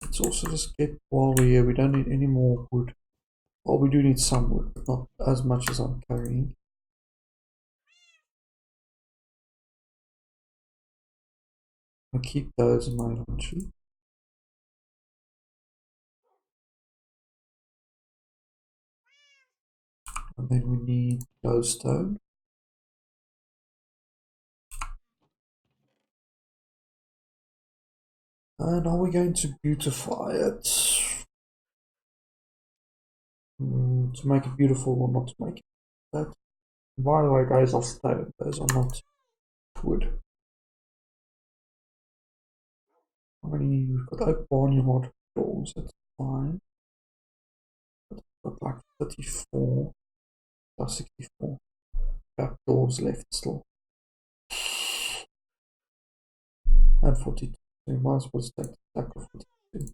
Let's also just get, while we're here, we don't need any more wood. Well, we do need some wood, but not as much as I'm carrying. I'll keep those in my inventory. And then we need glowstone. And are we going to beautify it? To make it beautiful or not to make it that? By the way, guys, I'll stone. Those are not wood. We've got oak barnyard doors, that's fine. But I've got like 34, or 64 back doors left still. And 42. So you might as well take the stack of 42. There's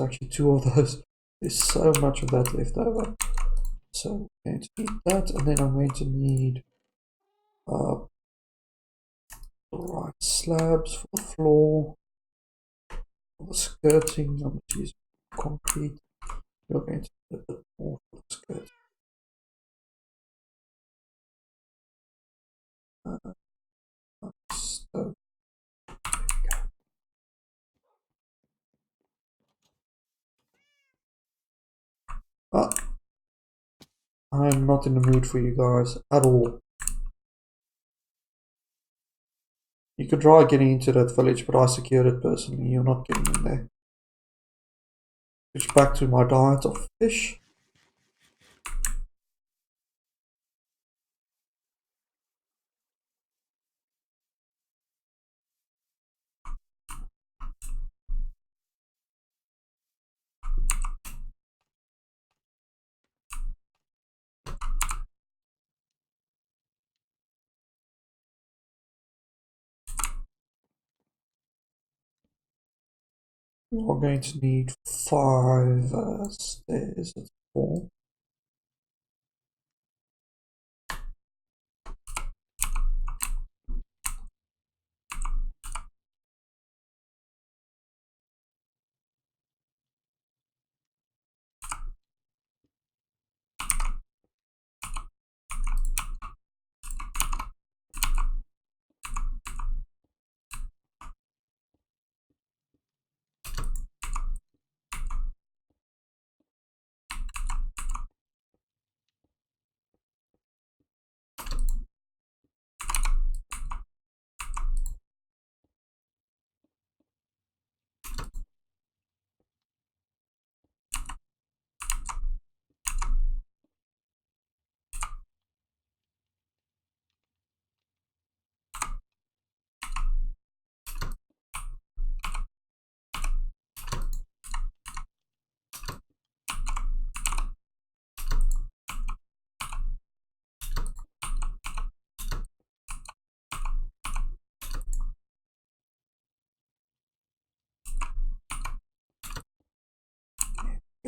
actually 2 of those. There's so much of that left over. So I'm going to need that, and then I'm going to need the right slabs for the floor. For the skirting, I'm going to use concrete. We're going to need a bit more for the skirting. So, I'm not in the mood for you guys at all. You could try getting into that village, but I secured it personally. You're not getting in there. Switch back to my diet of fish. We're going to need 5 stairs. That's 4.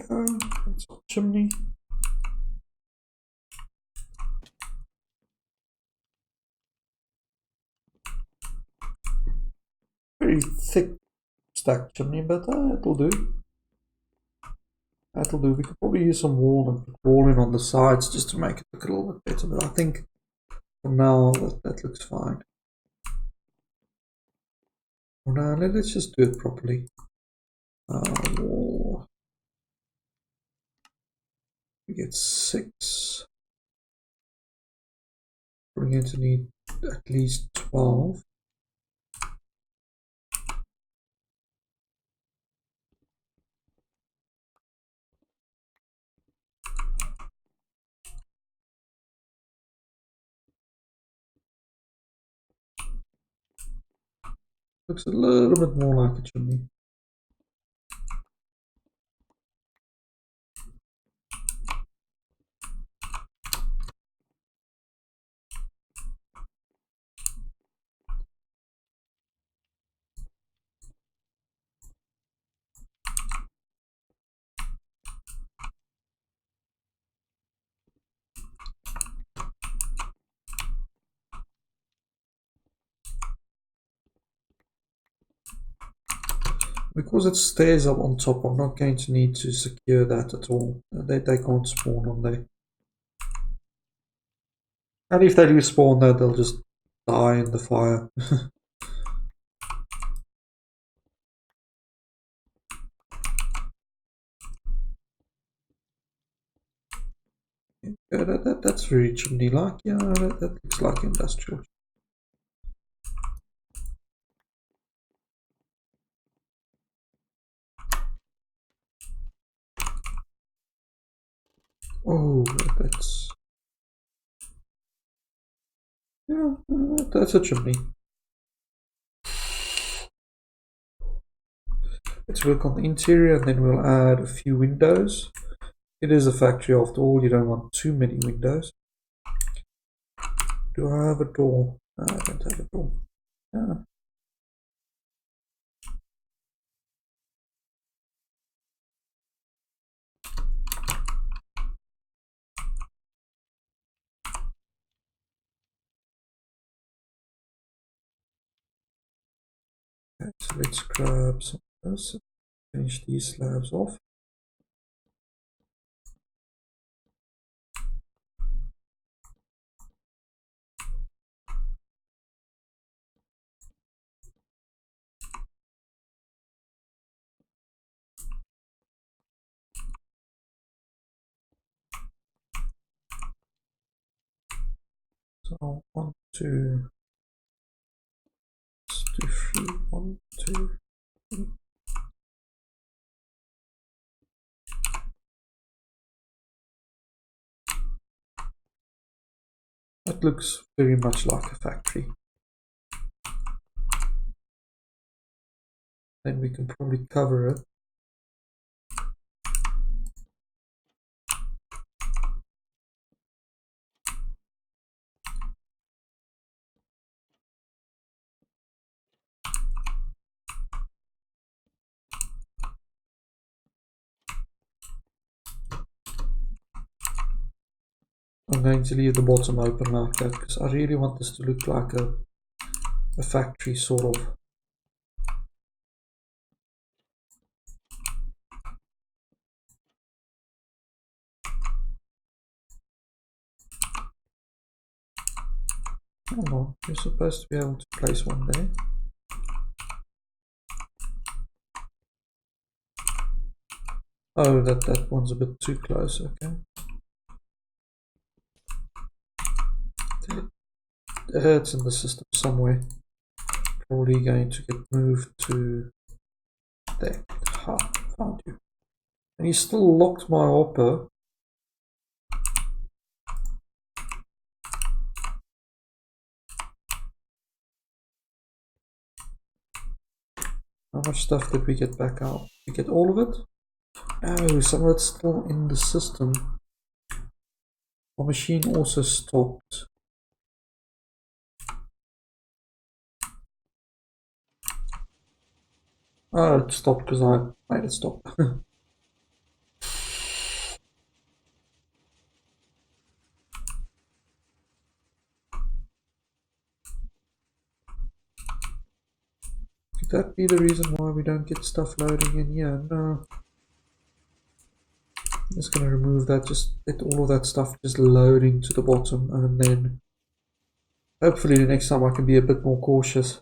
That's our chimney. Very thick stacked chimney, but it'll do. That'll do. We could probably use some wall and put wall in on the sides just to make it look a little bit better, but I think for now that looks fine. For now, let's just do it properly. Wall. We get 6. We're going to need at least 12. Looks a little bit more like a chimney. Because it stays up on top, I'm not going to need to secure that at all. They can't spawn on there. And if they do spawn there, they'll just die in the fire. Yeah, that's very chimney-like. Yeah, that looks like industrial. Oh, that's... yeah, that's a chimney. Let's work on the interior and then we'll add a few windows. It is a factory after all, you don't want too many windows. Do I have a door? No, I don't have a door. Yeah. Okay, so let's grab some of this, finish these slabs off. So 1, 2, let's do 3, 1, 2, 3. That looks very much like a factory. Then we can probably cover it. I'm going to leave the bottom open like that because I really want this to look like a factory sort of. Hang on, you're supposed to be able to place one there. Oh, that one's a bit too close, okay. It's in the system somewhere. Probably going to get moved to there. Ha, found you. And he still locked my hopper. How much stuff did we get back out? We get all of it? Oh, some of it's still in the system. Our machine also stopped. Oh, it stopped because I made it stop. Could that be the reason why we don't get stuff loading in here? No. I'm just going to remove that, just let all of that stuff just loading to the bottom, and then hopefully the next time I can be a bit more cautious.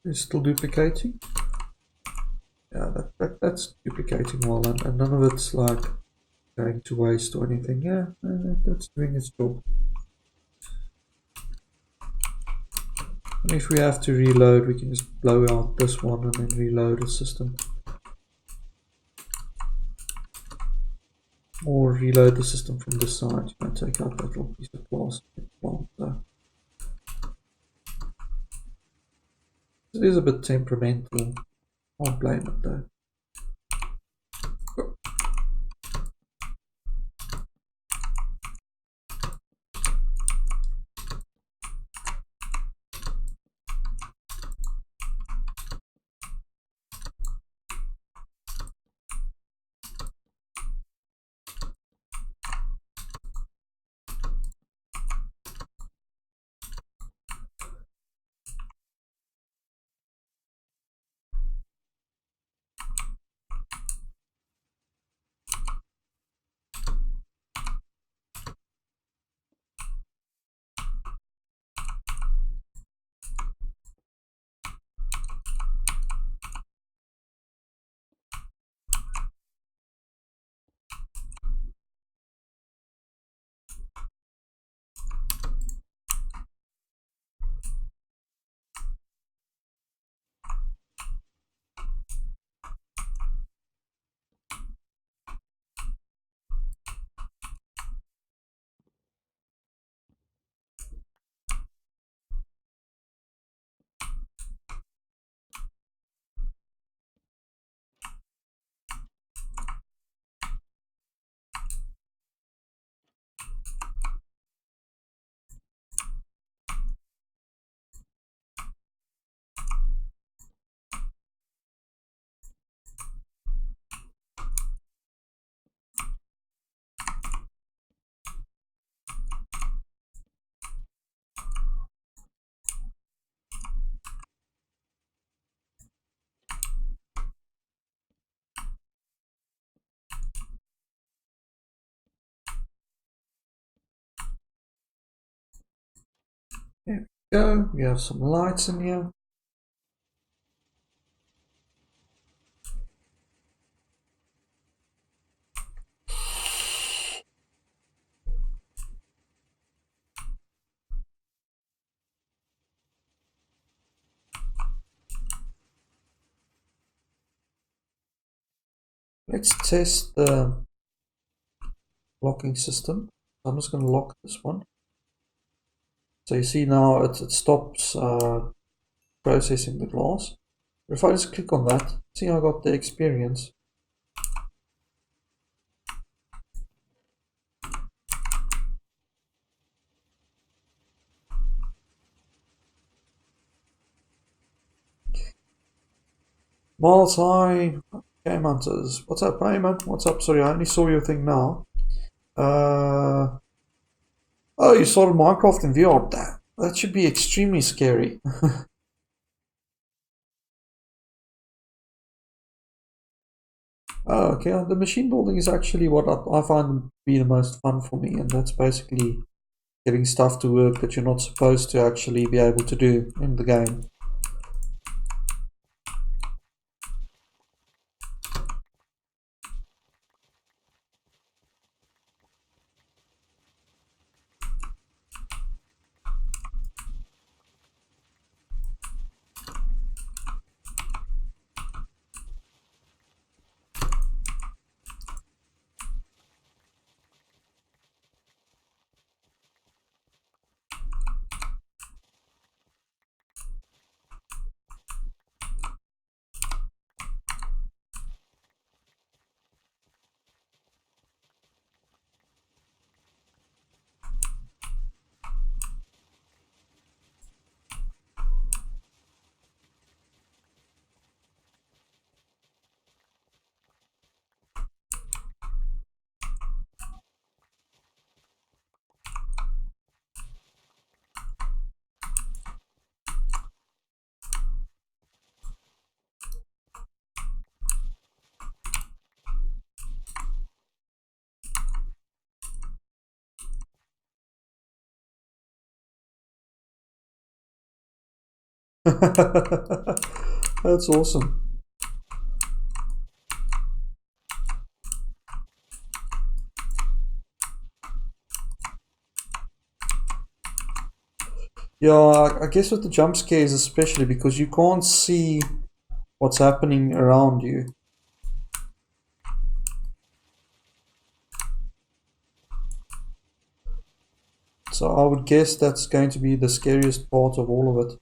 It's still duplicating. Yeah, that's duplicating well, and none of it's like going to waste or anything. Yeah, that's doing its job. And if we have to reload, we can just blow out this one and then reload the system. Or reload the system from this side. You can take out that little piece of glass. It is a bit temperamental. Can't blame it though. go. We have some lights in here. Let's test the locking system. I'm just going to lock this one. So you see now it stops processing the glass. If I just click on that, see I got the experience. Miles, hi. Game Hunters. What's up, hey man? What's up? Sorry, I only saw your thing now. Oh, you started Minecraft in VR. That should be extremely scary. Oh, okay. The machine building is actually what I find to be the most fun for me, and that's basically getting stuff to work that you're not supposed to actually be able to do in the game. That's awesome. Yeah, I guess with the jump scares especially because you can't see what's happening around you. So I would guess that's going to be the scariest part of all of it.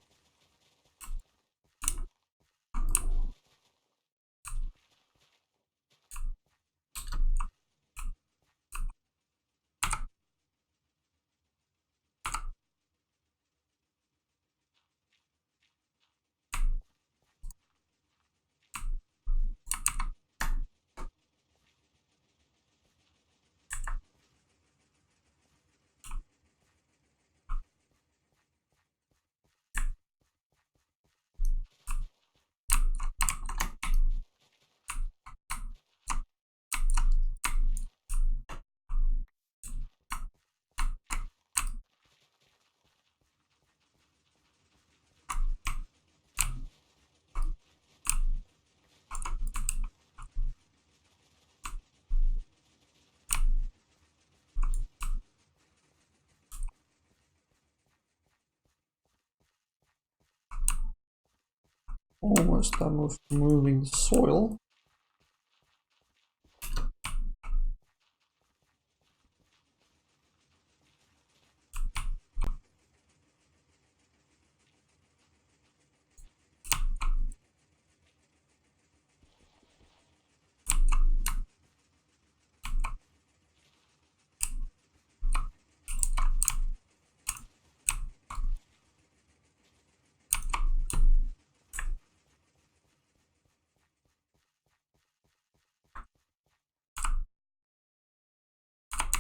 Almost done with removing the soil.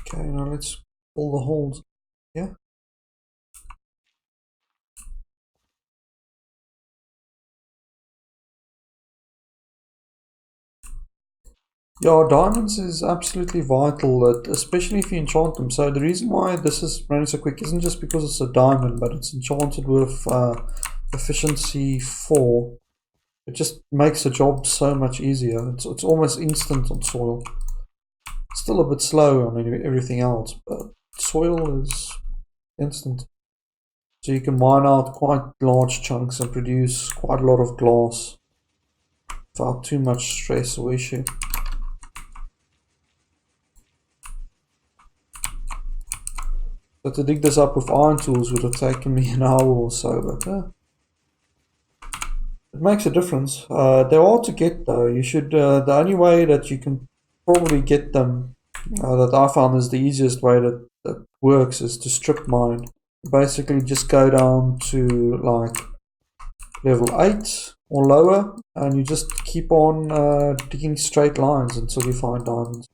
Okay, now let's pull the holes. Yeah. Yeah, diamonds is absolutely vital, especially if you enchant them. So the reason why this is running so quick isn't just because it's a diamond, but it's enchanted with efficiency 4. It just makes the job so much easier. It's almost instant on soil. Still a bit slow on everything else, but soil is instant. So you can mine out quite large chunks and produce quite a lot of glass without too much stress or issue. So to dig this up with iron tools would have taken me an hour or so, but it makes a difference. They're hard to get though. You should. The only way that you can probably get them, that I found is the easiest way that works, is to strip mine. Basically, just go down to like level 8 or lower, and you just keep on digging straight lines until you find diamonds.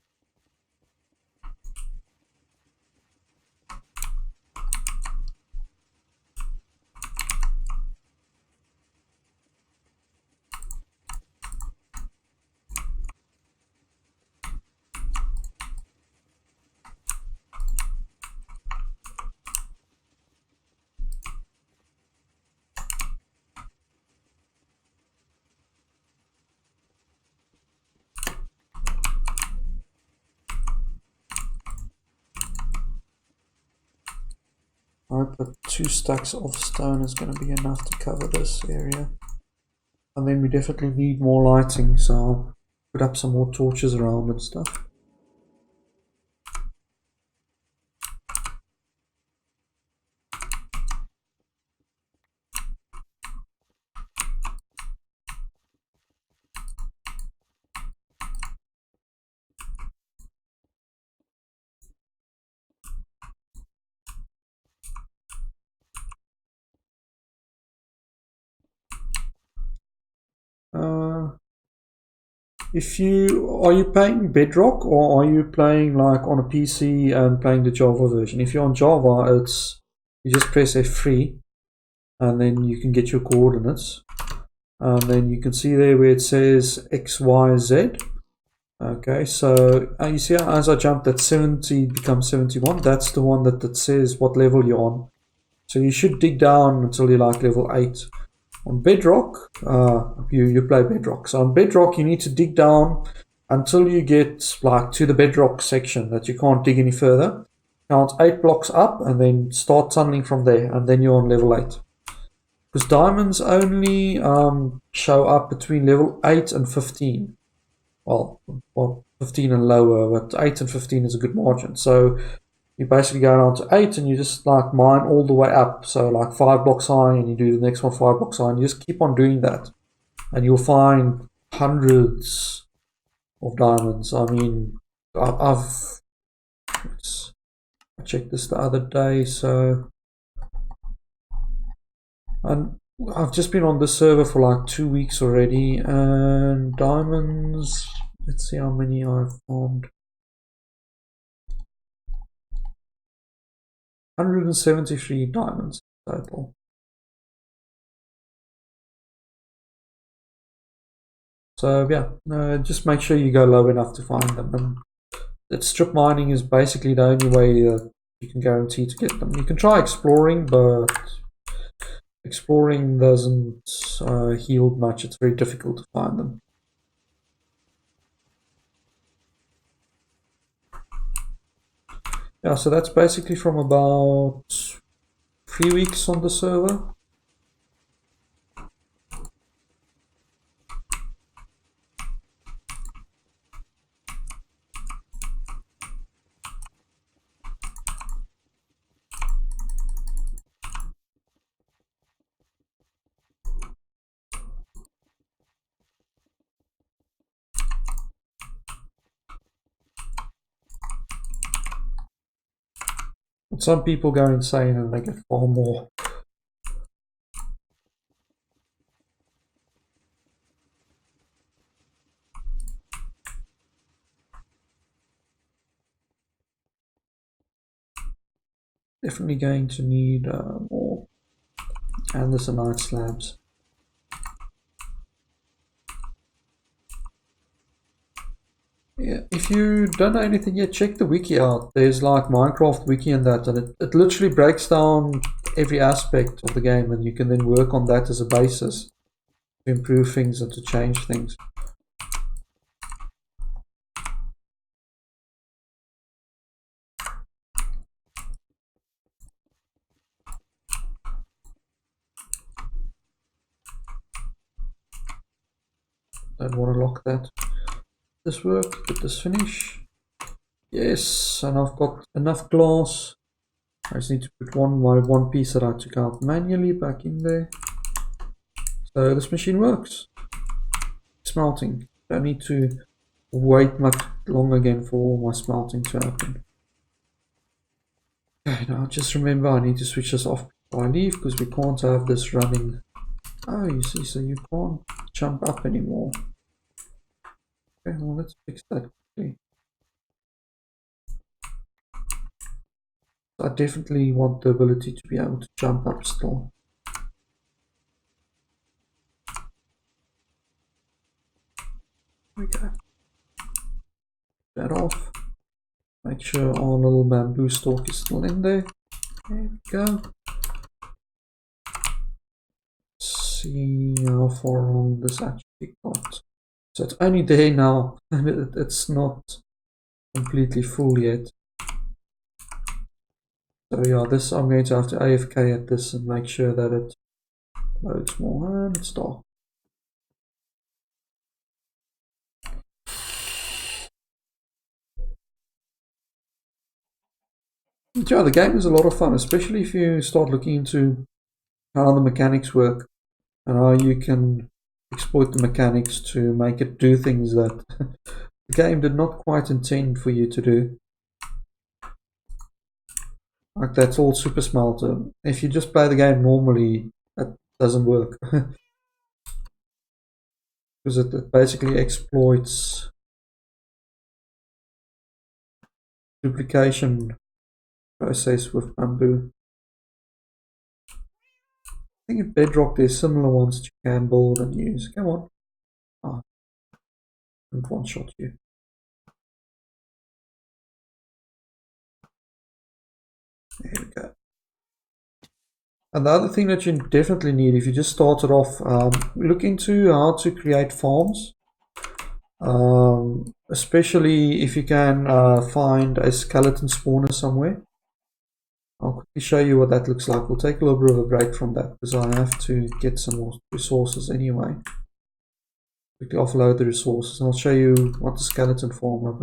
I hope that 2 stacks of stone is going to be enough to cover this area. And then we definitely need more lighting, so I'll put up some more torches around and stuff. If you are you playing Bedrock or are you playing like on a PC and playing the Java version? If you're on Java, it's you just press F3 and then you can get your coordinates, and then you can see there where it says XYZ. Okay, so you see how as I jumped that 70 becomes 71. That's the one that says what level you're on. So you should dig down until you're like level 8. On Bedrock, you play Bedrock. So on Bedrock, you need to dig down until you get like to the Bedrock section that you can't dig any further. Count 8 blocks up and then start tunneling from there, and then you're on level 8. Because diamonds only show up between level 8 and 15. Well, 15 and lower, but 8 and 15 is a good margin. So you basically go down to 8 and you just like mine all the way up. So like 5 blocks high, and you do the next one 5 blocks high, and you just keep on doing that. And you'll find hundreds of diamonds. I mean, I checked this the other day, so. And I've just been on this server for like 2 weeks already, and diamonds, let's see how many I've found. 173 diamonds total. So yeah, just make sure you go low enough to find them. And that strip mining is basically the only way that you can guarantee to get them. You can try exploring, but exploring doesn't yield much. It's very difficult to find them. Yeah, so that's basically from about 3 weeks on the server. But some people go insane and they get far more. Definitely going to need more andesite slabs. Yeah, if you don't know anything yet, check the wiki out. There's like Minecraft wiki and that, and it literally breaks down every aspect of the game, and you can then work on that as a basis to improve things and to change things. Don't want to lock that. This work, did this finish? Yes, and I've got enough glass. I just need to put one piece that I took out manually back in there. So this machine works. Smelting. Don't need to wait much long again for my smelting to happen. Okay, now just remember I need to switch this off before I leave because we can't have this running. Oh, you see, so you can't jump up anymore. Okay, well let's fix that quickly. I definitely want the ability to be able to jump up still. There we go. That off. Make sure our little bamboo stalk is still in there. There we go. See how far along this actually got. So it's only there now, and it's not completely full yet. So yeah, this I'm going to have to AFK at this and make sure that it loads more, and it's dark. Yeah, the game is a lot of fun, especially if you start looking into how the mechanics work and how you can exploit the mechanics to make it do things that the game did not quite intend for you to do. Like that's all super smelter. If you just play the game normally, that doesn't work. Because it basically exploits duplication process with bamboo. I think in Bedrock there's similar ones that you can build and use. Come on. Ah, didn't one shot you. There we go. And the other thing that you definitely need if you just started off, look into how to create farms. Especially if you can find a skeleton spawner somewhere. I'll quickly show you what that looks like. We'll take a little bit of a break from that because I have to get some more resources anyway. Quickly offload the resources and I'll show you what the skeleton farm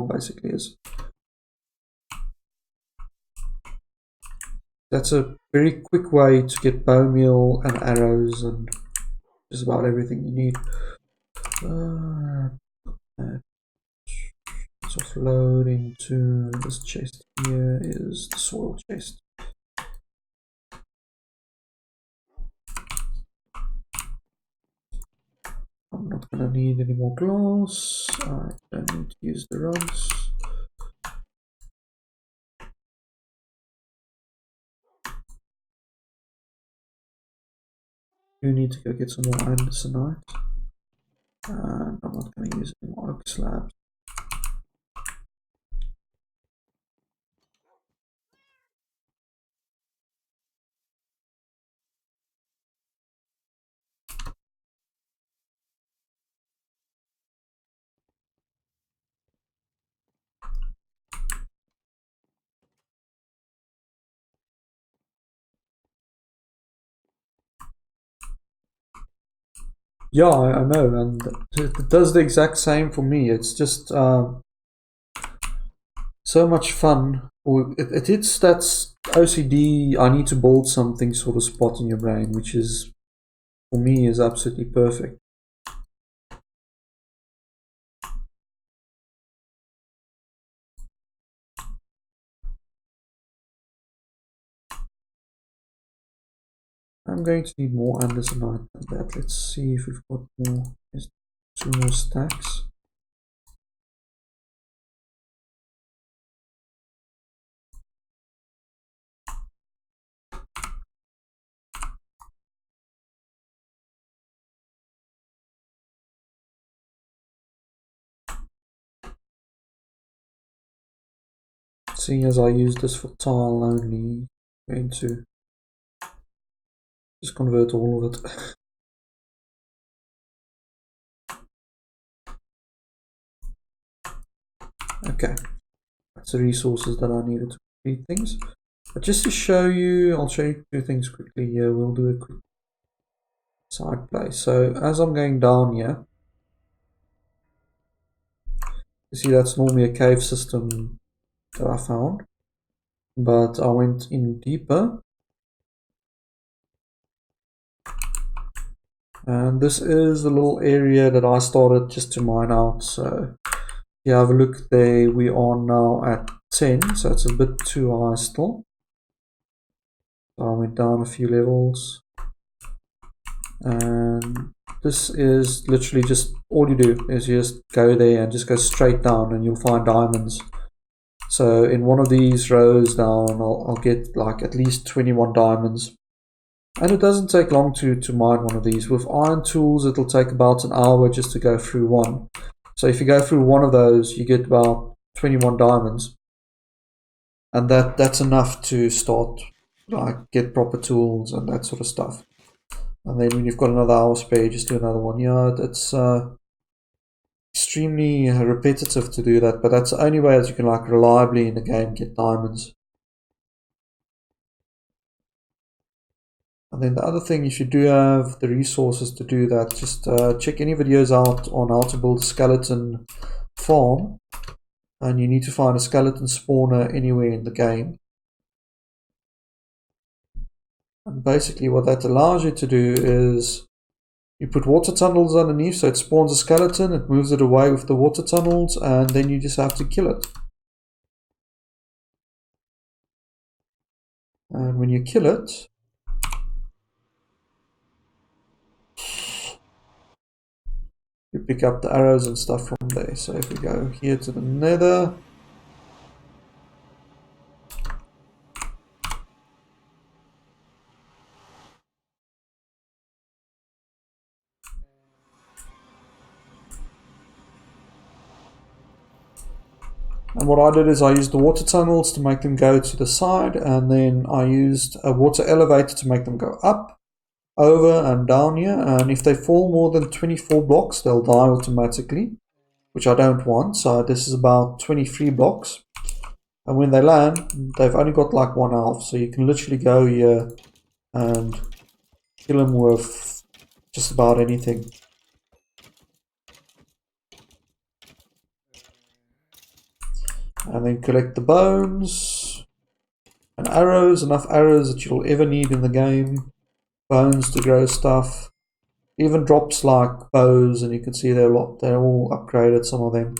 basically is. That's a very quick way to get bone meal and arrows and just about everything you need. Let's offload into this chest here is the soil chest. I'm not going to need any more glass. I don't need to use the rods. You need to go get some more andesite. And I'm not going to use any more oak slabs. Yeah, I know, and it does the exact same for me. It's just so much fun. It hits that OCD, I need to build something sort of spot in your brain, which is, for me, is absolutely perfect. I'm going to need more andesite than that. Let's see if we've got more. There's 2 more stacks. seeing as I use this for tile only, I'm going to just convert all of it. Okay, that's the resources that I needed to complete things. But just to show you, I'll show you two things quickly here. We'll do a quick side play. So as I'm going down here, you see that's normally a cave system that I found, but I went in deeper, and this is the little area that I started just to mine out. So you have a look there, we are now at 10, so it's a bit too high still. So I went down a few levels, and this is literally just, all you do is you just go there and just go straight down and you'll find diamonds. So in one of these rows down, I'll get like at least 21 diamonds. And it doesn't take long to mine one of these. With iron tools, it'll take about an hour just to go through one. So if you go through one of those, you get about 21 diamonds. And that's enough to start, like, get proper tools and that sort of stuff. And then when you've got another hour spare, just do another one. Yeah, it's extremely repetitive to do that, but that's the only way that you can, like, reliably in the game get diamonds. And then the other thing, if you do have the resources to do that, just check any videos out on how to build a skeleton farm. And you need to find a skeleton spawner anywhere in the game. And basically what that allows you to do is you put water tunnels underneath, so it spawns a skeleton, it moves it away with the water tunnels, and then you just have to kill it. And when you kill it, you pick up the arrows and stuff from there. So if we go here to the nether, and what I did is I used the water tunnels to make them go to the side, and then I used a water elevator to make them go up, over and down here, and if they fall more than 24 blocks, they'll die automatically, which I don't want. So this is about 23 blocks. And when they land, they've only got like 1 health, so you can literally go here and kill them with just about anything. And then collect the bones and arrows, enough arrows that you'll ever need in the game. Bones to grow stuff. Even drops like bows, and you can see they're all upgraded, some of them.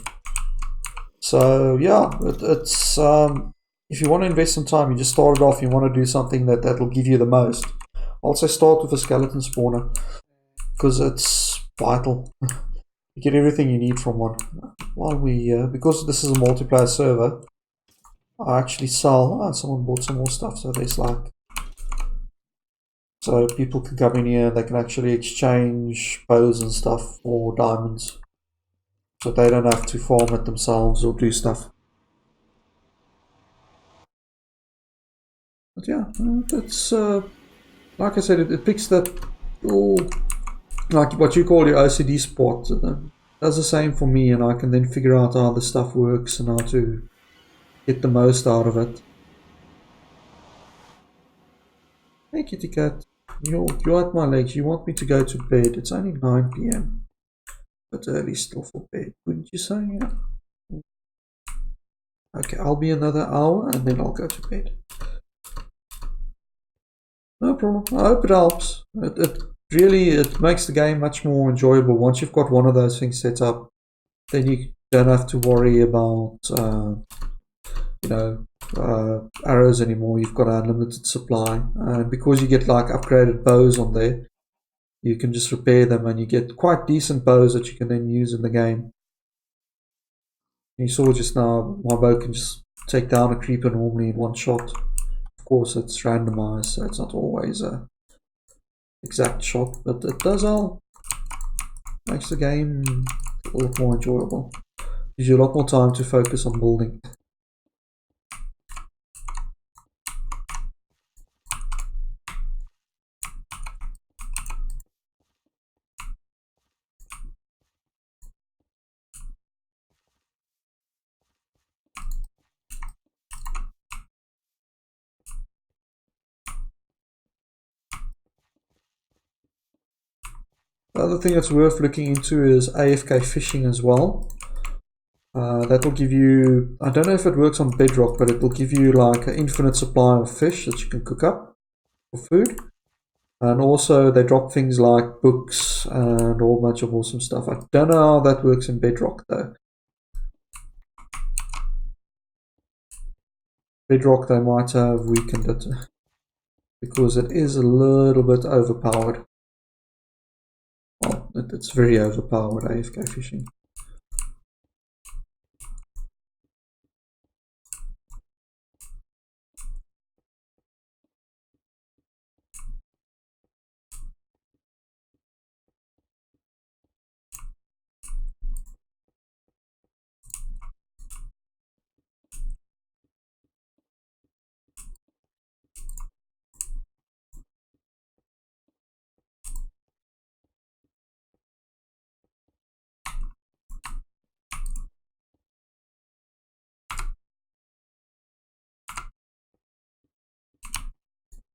So yeah, it's if you want to invest some time, you just start it off, you want to do something that'll give you the most. Also start with a skeleton spawner, because it's vital. You get everything you need from one. While because this is a multiplayer server, I actually sell, someone bought some more stuff, so there's like, so people can come in here, they can actually exchange bows and stuff for diamonds. So they don't have to farm it themselves or do stuff. But yeah, it's like I said, it picks that all, like what you call your OCD spot. It does the same for me, and I can then figure out how the stuff works and how to get the most out of it. Hey kitty cat, you're at my legs. You want me to go to bed. It's only 9 PM. But early still for bed, wouldn't you say? Yeah. Okay, I'll be another hour and then I'll go to bed. No problem. I hope it helps. It really makes the game much more enjoyable. Once you've got one of those things set up, then you don't have to worry about arrows anymore. You've got an unlimited supply, and because you get like upgraded bows on there, you can just repair them and you get quite decent bows that you can then use in the game. You saw just now, my bow can just take down a creeper normally in one shot. Of course, it's randomized, so it's not always a exact shot, but it does help. Makes the game a lot more enjoyable. Gives you a lot more time to focus on building. The other thing that's worth looking into is AFK fishing as well. That will give you, I don't know if it works on bedrock, but it will give you like an infinite supply of fish that you can cook up for food. And also they drop things like books and a whole bunch of awesome stuff. I don't know how that works in bedrock though. Bedrock they might have weakened it because it is a little bit overpowered. Well, it's very overpowered, AFK fishing.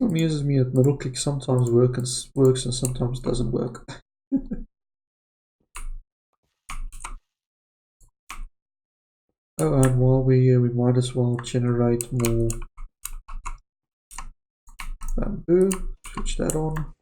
It amuses me that middle click sometimes works and sometimes doesn't work. Oh, and while we're here, we might as well generate more bamboo. Switch that on.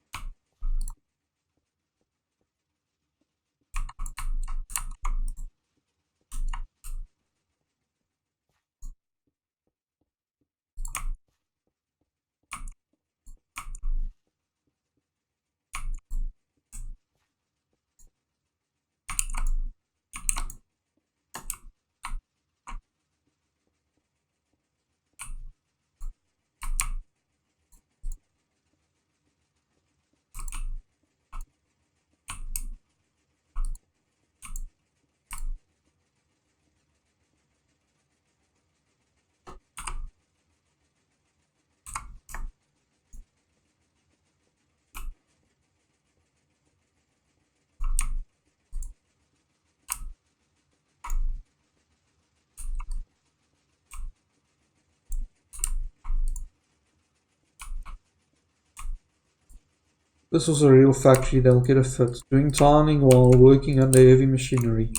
This was a real factory, they'll get a fit. Doing tiling while working under heavy machinery.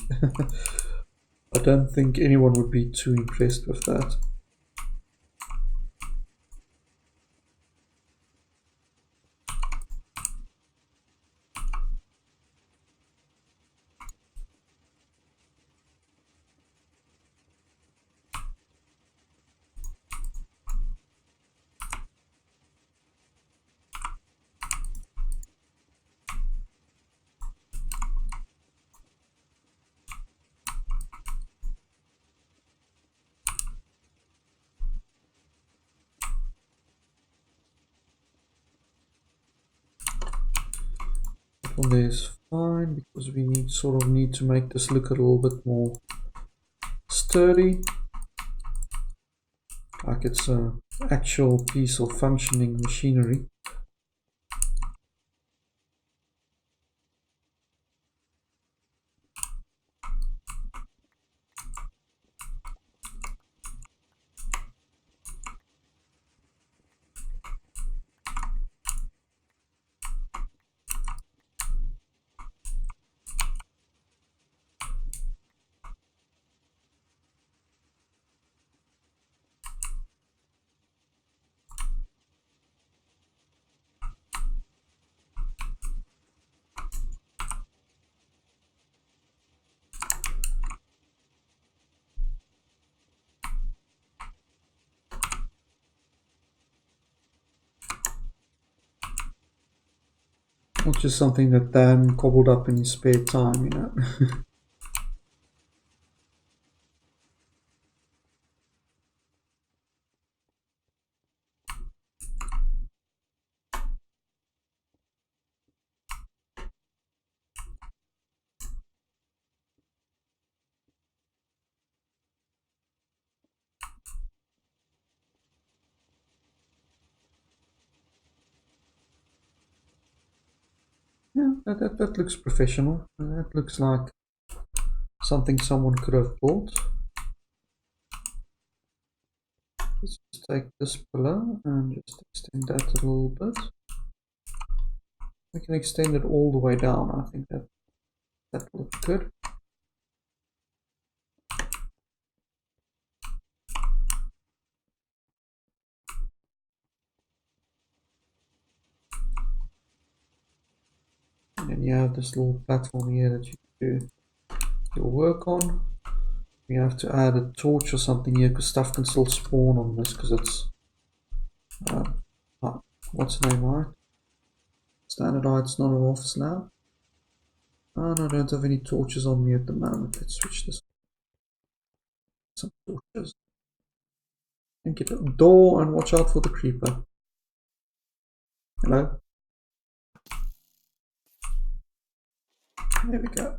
I don't think anyone would be too impressed with that. That one there is fine because we need to make this look a little bit more sturdy, like it's an actual piece of functioning machinery. Not just something that Dan cobbled up in his spare time, you know. Yeah, that looks professional. That looks like something someone could have built. Let's just take this pillar and just extend that a little bit. We can extend it all the way down. I think that looks good. And then you have this little platform here that you can do your work on. You have to add a torch or something here because stuff can still spawn on this because it's what's the name, right? Standard heights, not an office now. Oh, no, I don't have any torches on me at the moment. Let's switch this. Some torches. And get a door and watch out for the creeper. Hello? There we go.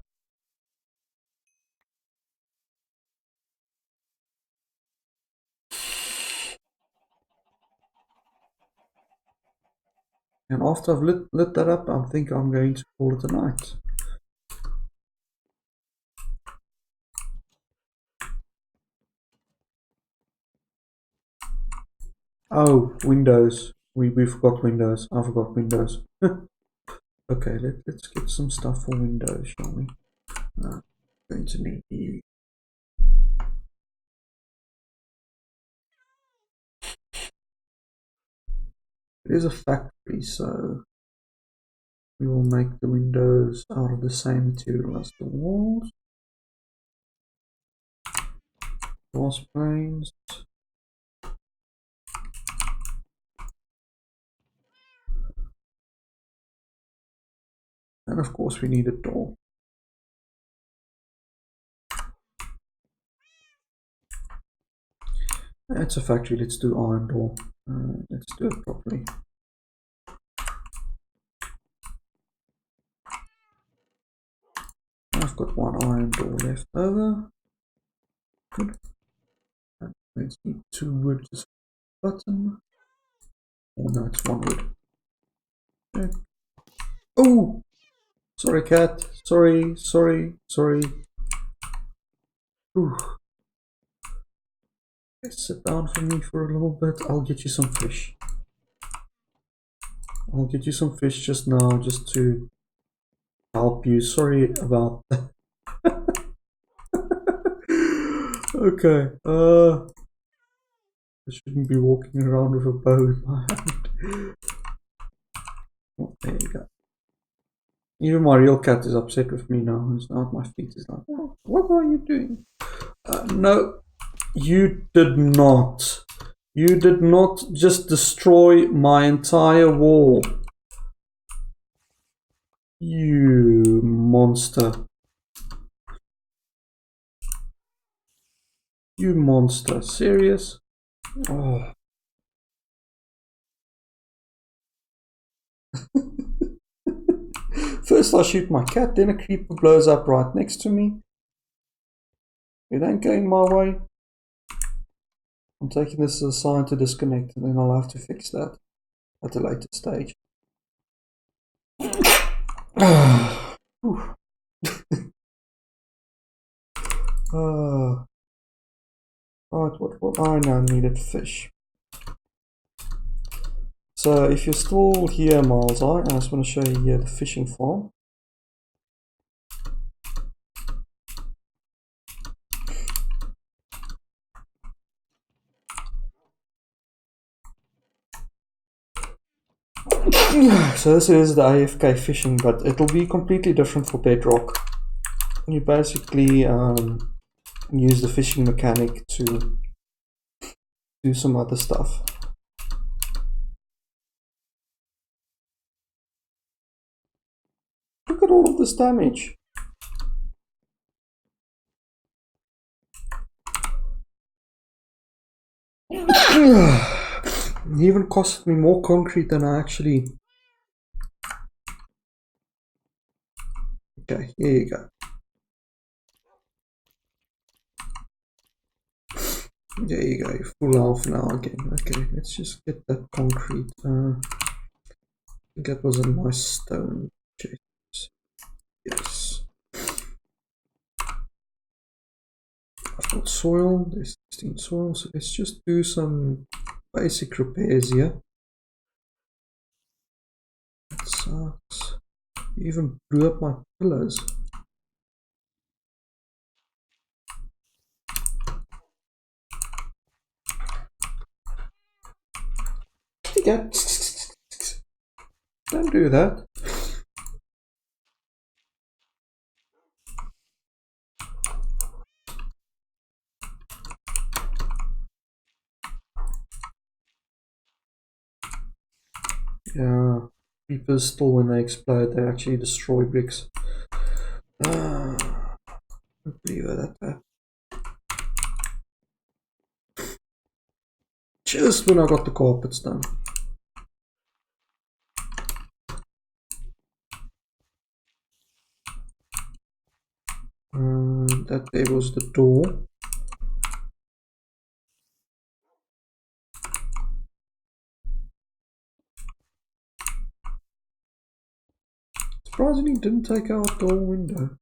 And after I've lit that up, I think I'm going to call it a night. Oh, windows. We forgot windows. I forgot windows. Okay, let's get some stuff for windows, shall we? Going to need. It is a factory, so we will make the windows out of the same material as the walls. Glass planes. And of course we need a door. It's a factory, let's do iron door. Let's do it properly. I've got one iron door left over. Good. And let's need 2 wood just for the button. Oh no, it's 1 wood. Okay. Oh! Sorry, cat. Sorry. Ooh. Sit down for me for a little bit. I'll get you some fish. I'll get you some fish just now, just to help you. Sorry about that. Okay. I shouldn't be walking around with a bow in my hand. Oh, there you go. Even my real cat is upset with me now. It's not my feet. It's like, oh, what are you doing? No, you did not. You did not just destroy my entire wall. You monster. You monster. Serious? Oh. First I shoot my cat, then a creeper blows up right next to me. It ain't going my way. I'm taking this as a sign to disconnect, and then I'll have to fix that at a later stage. Right, what I now needed fish. So if you're still here, Miles, I just want to show you here the fishing farm. So this is the AFK fishing, but it'll be completely different for Bedrock. You basically use the fishing mechanic to do some other stuff. Look at all of this damage. It even cost me more concrete than I actually... Okay, here you go. There you go, full health now again. Okay, let's just get that concrete. I think that was a nice stone chest. Yes. I've got soil, there's 16 soil, so let's just do some basic repairs here. Sucks. You even blew up my pillows. Don't do that. Yeah, creepers still, when they explode, they actually destroy bricks. I can't believe that. Just when I got the carpets done. That there was the door. Surprisingly, didn't take out the whole window.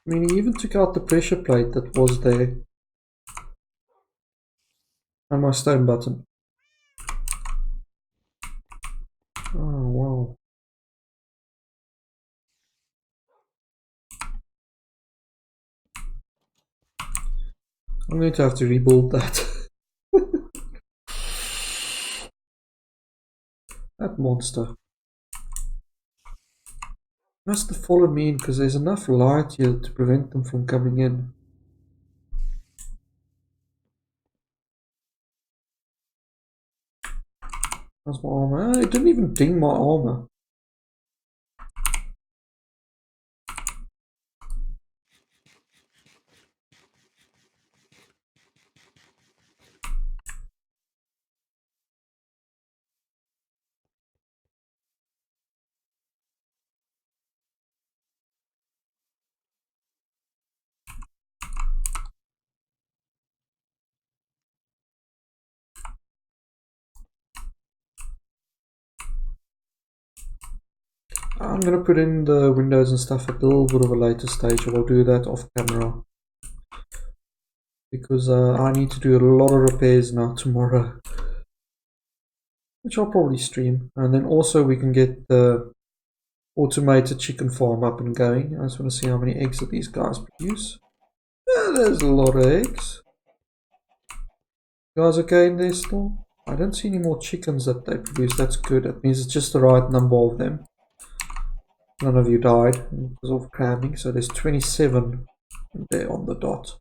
I mean, he even took out the pressure plate that was there. And my stone button. Oh, wow. I'm going to have to rebuild that. That monster. Must have followed me in because there's enough light here to prevent them from coming in. That's my armor. It didn't even ding my armor. I'm gonna put in the windows and stuff at a little bit of a later stage. I'll do that off camera. Because I need to do a lot of repairs now tomorrow. Which I'll probably stream. And then also we can get the automated chicken farm up and going. I just want to see how many eggs that these guys produce. Yeah, there's a lot of eggs. You guys okay in there still? I don't see any more chickens that they produce. That's good. That means it's just the right number of them. None of you died because of cramming. So there's 27 there on the dot.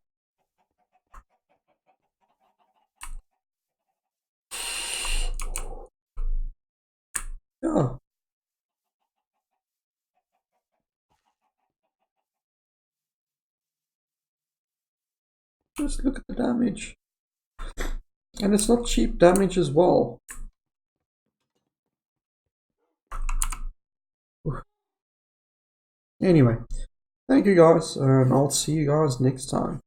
Yeah. Just look at the damage. And it's not cheap damage as well. Anyway, thank you guys, and I'll see you guys next time.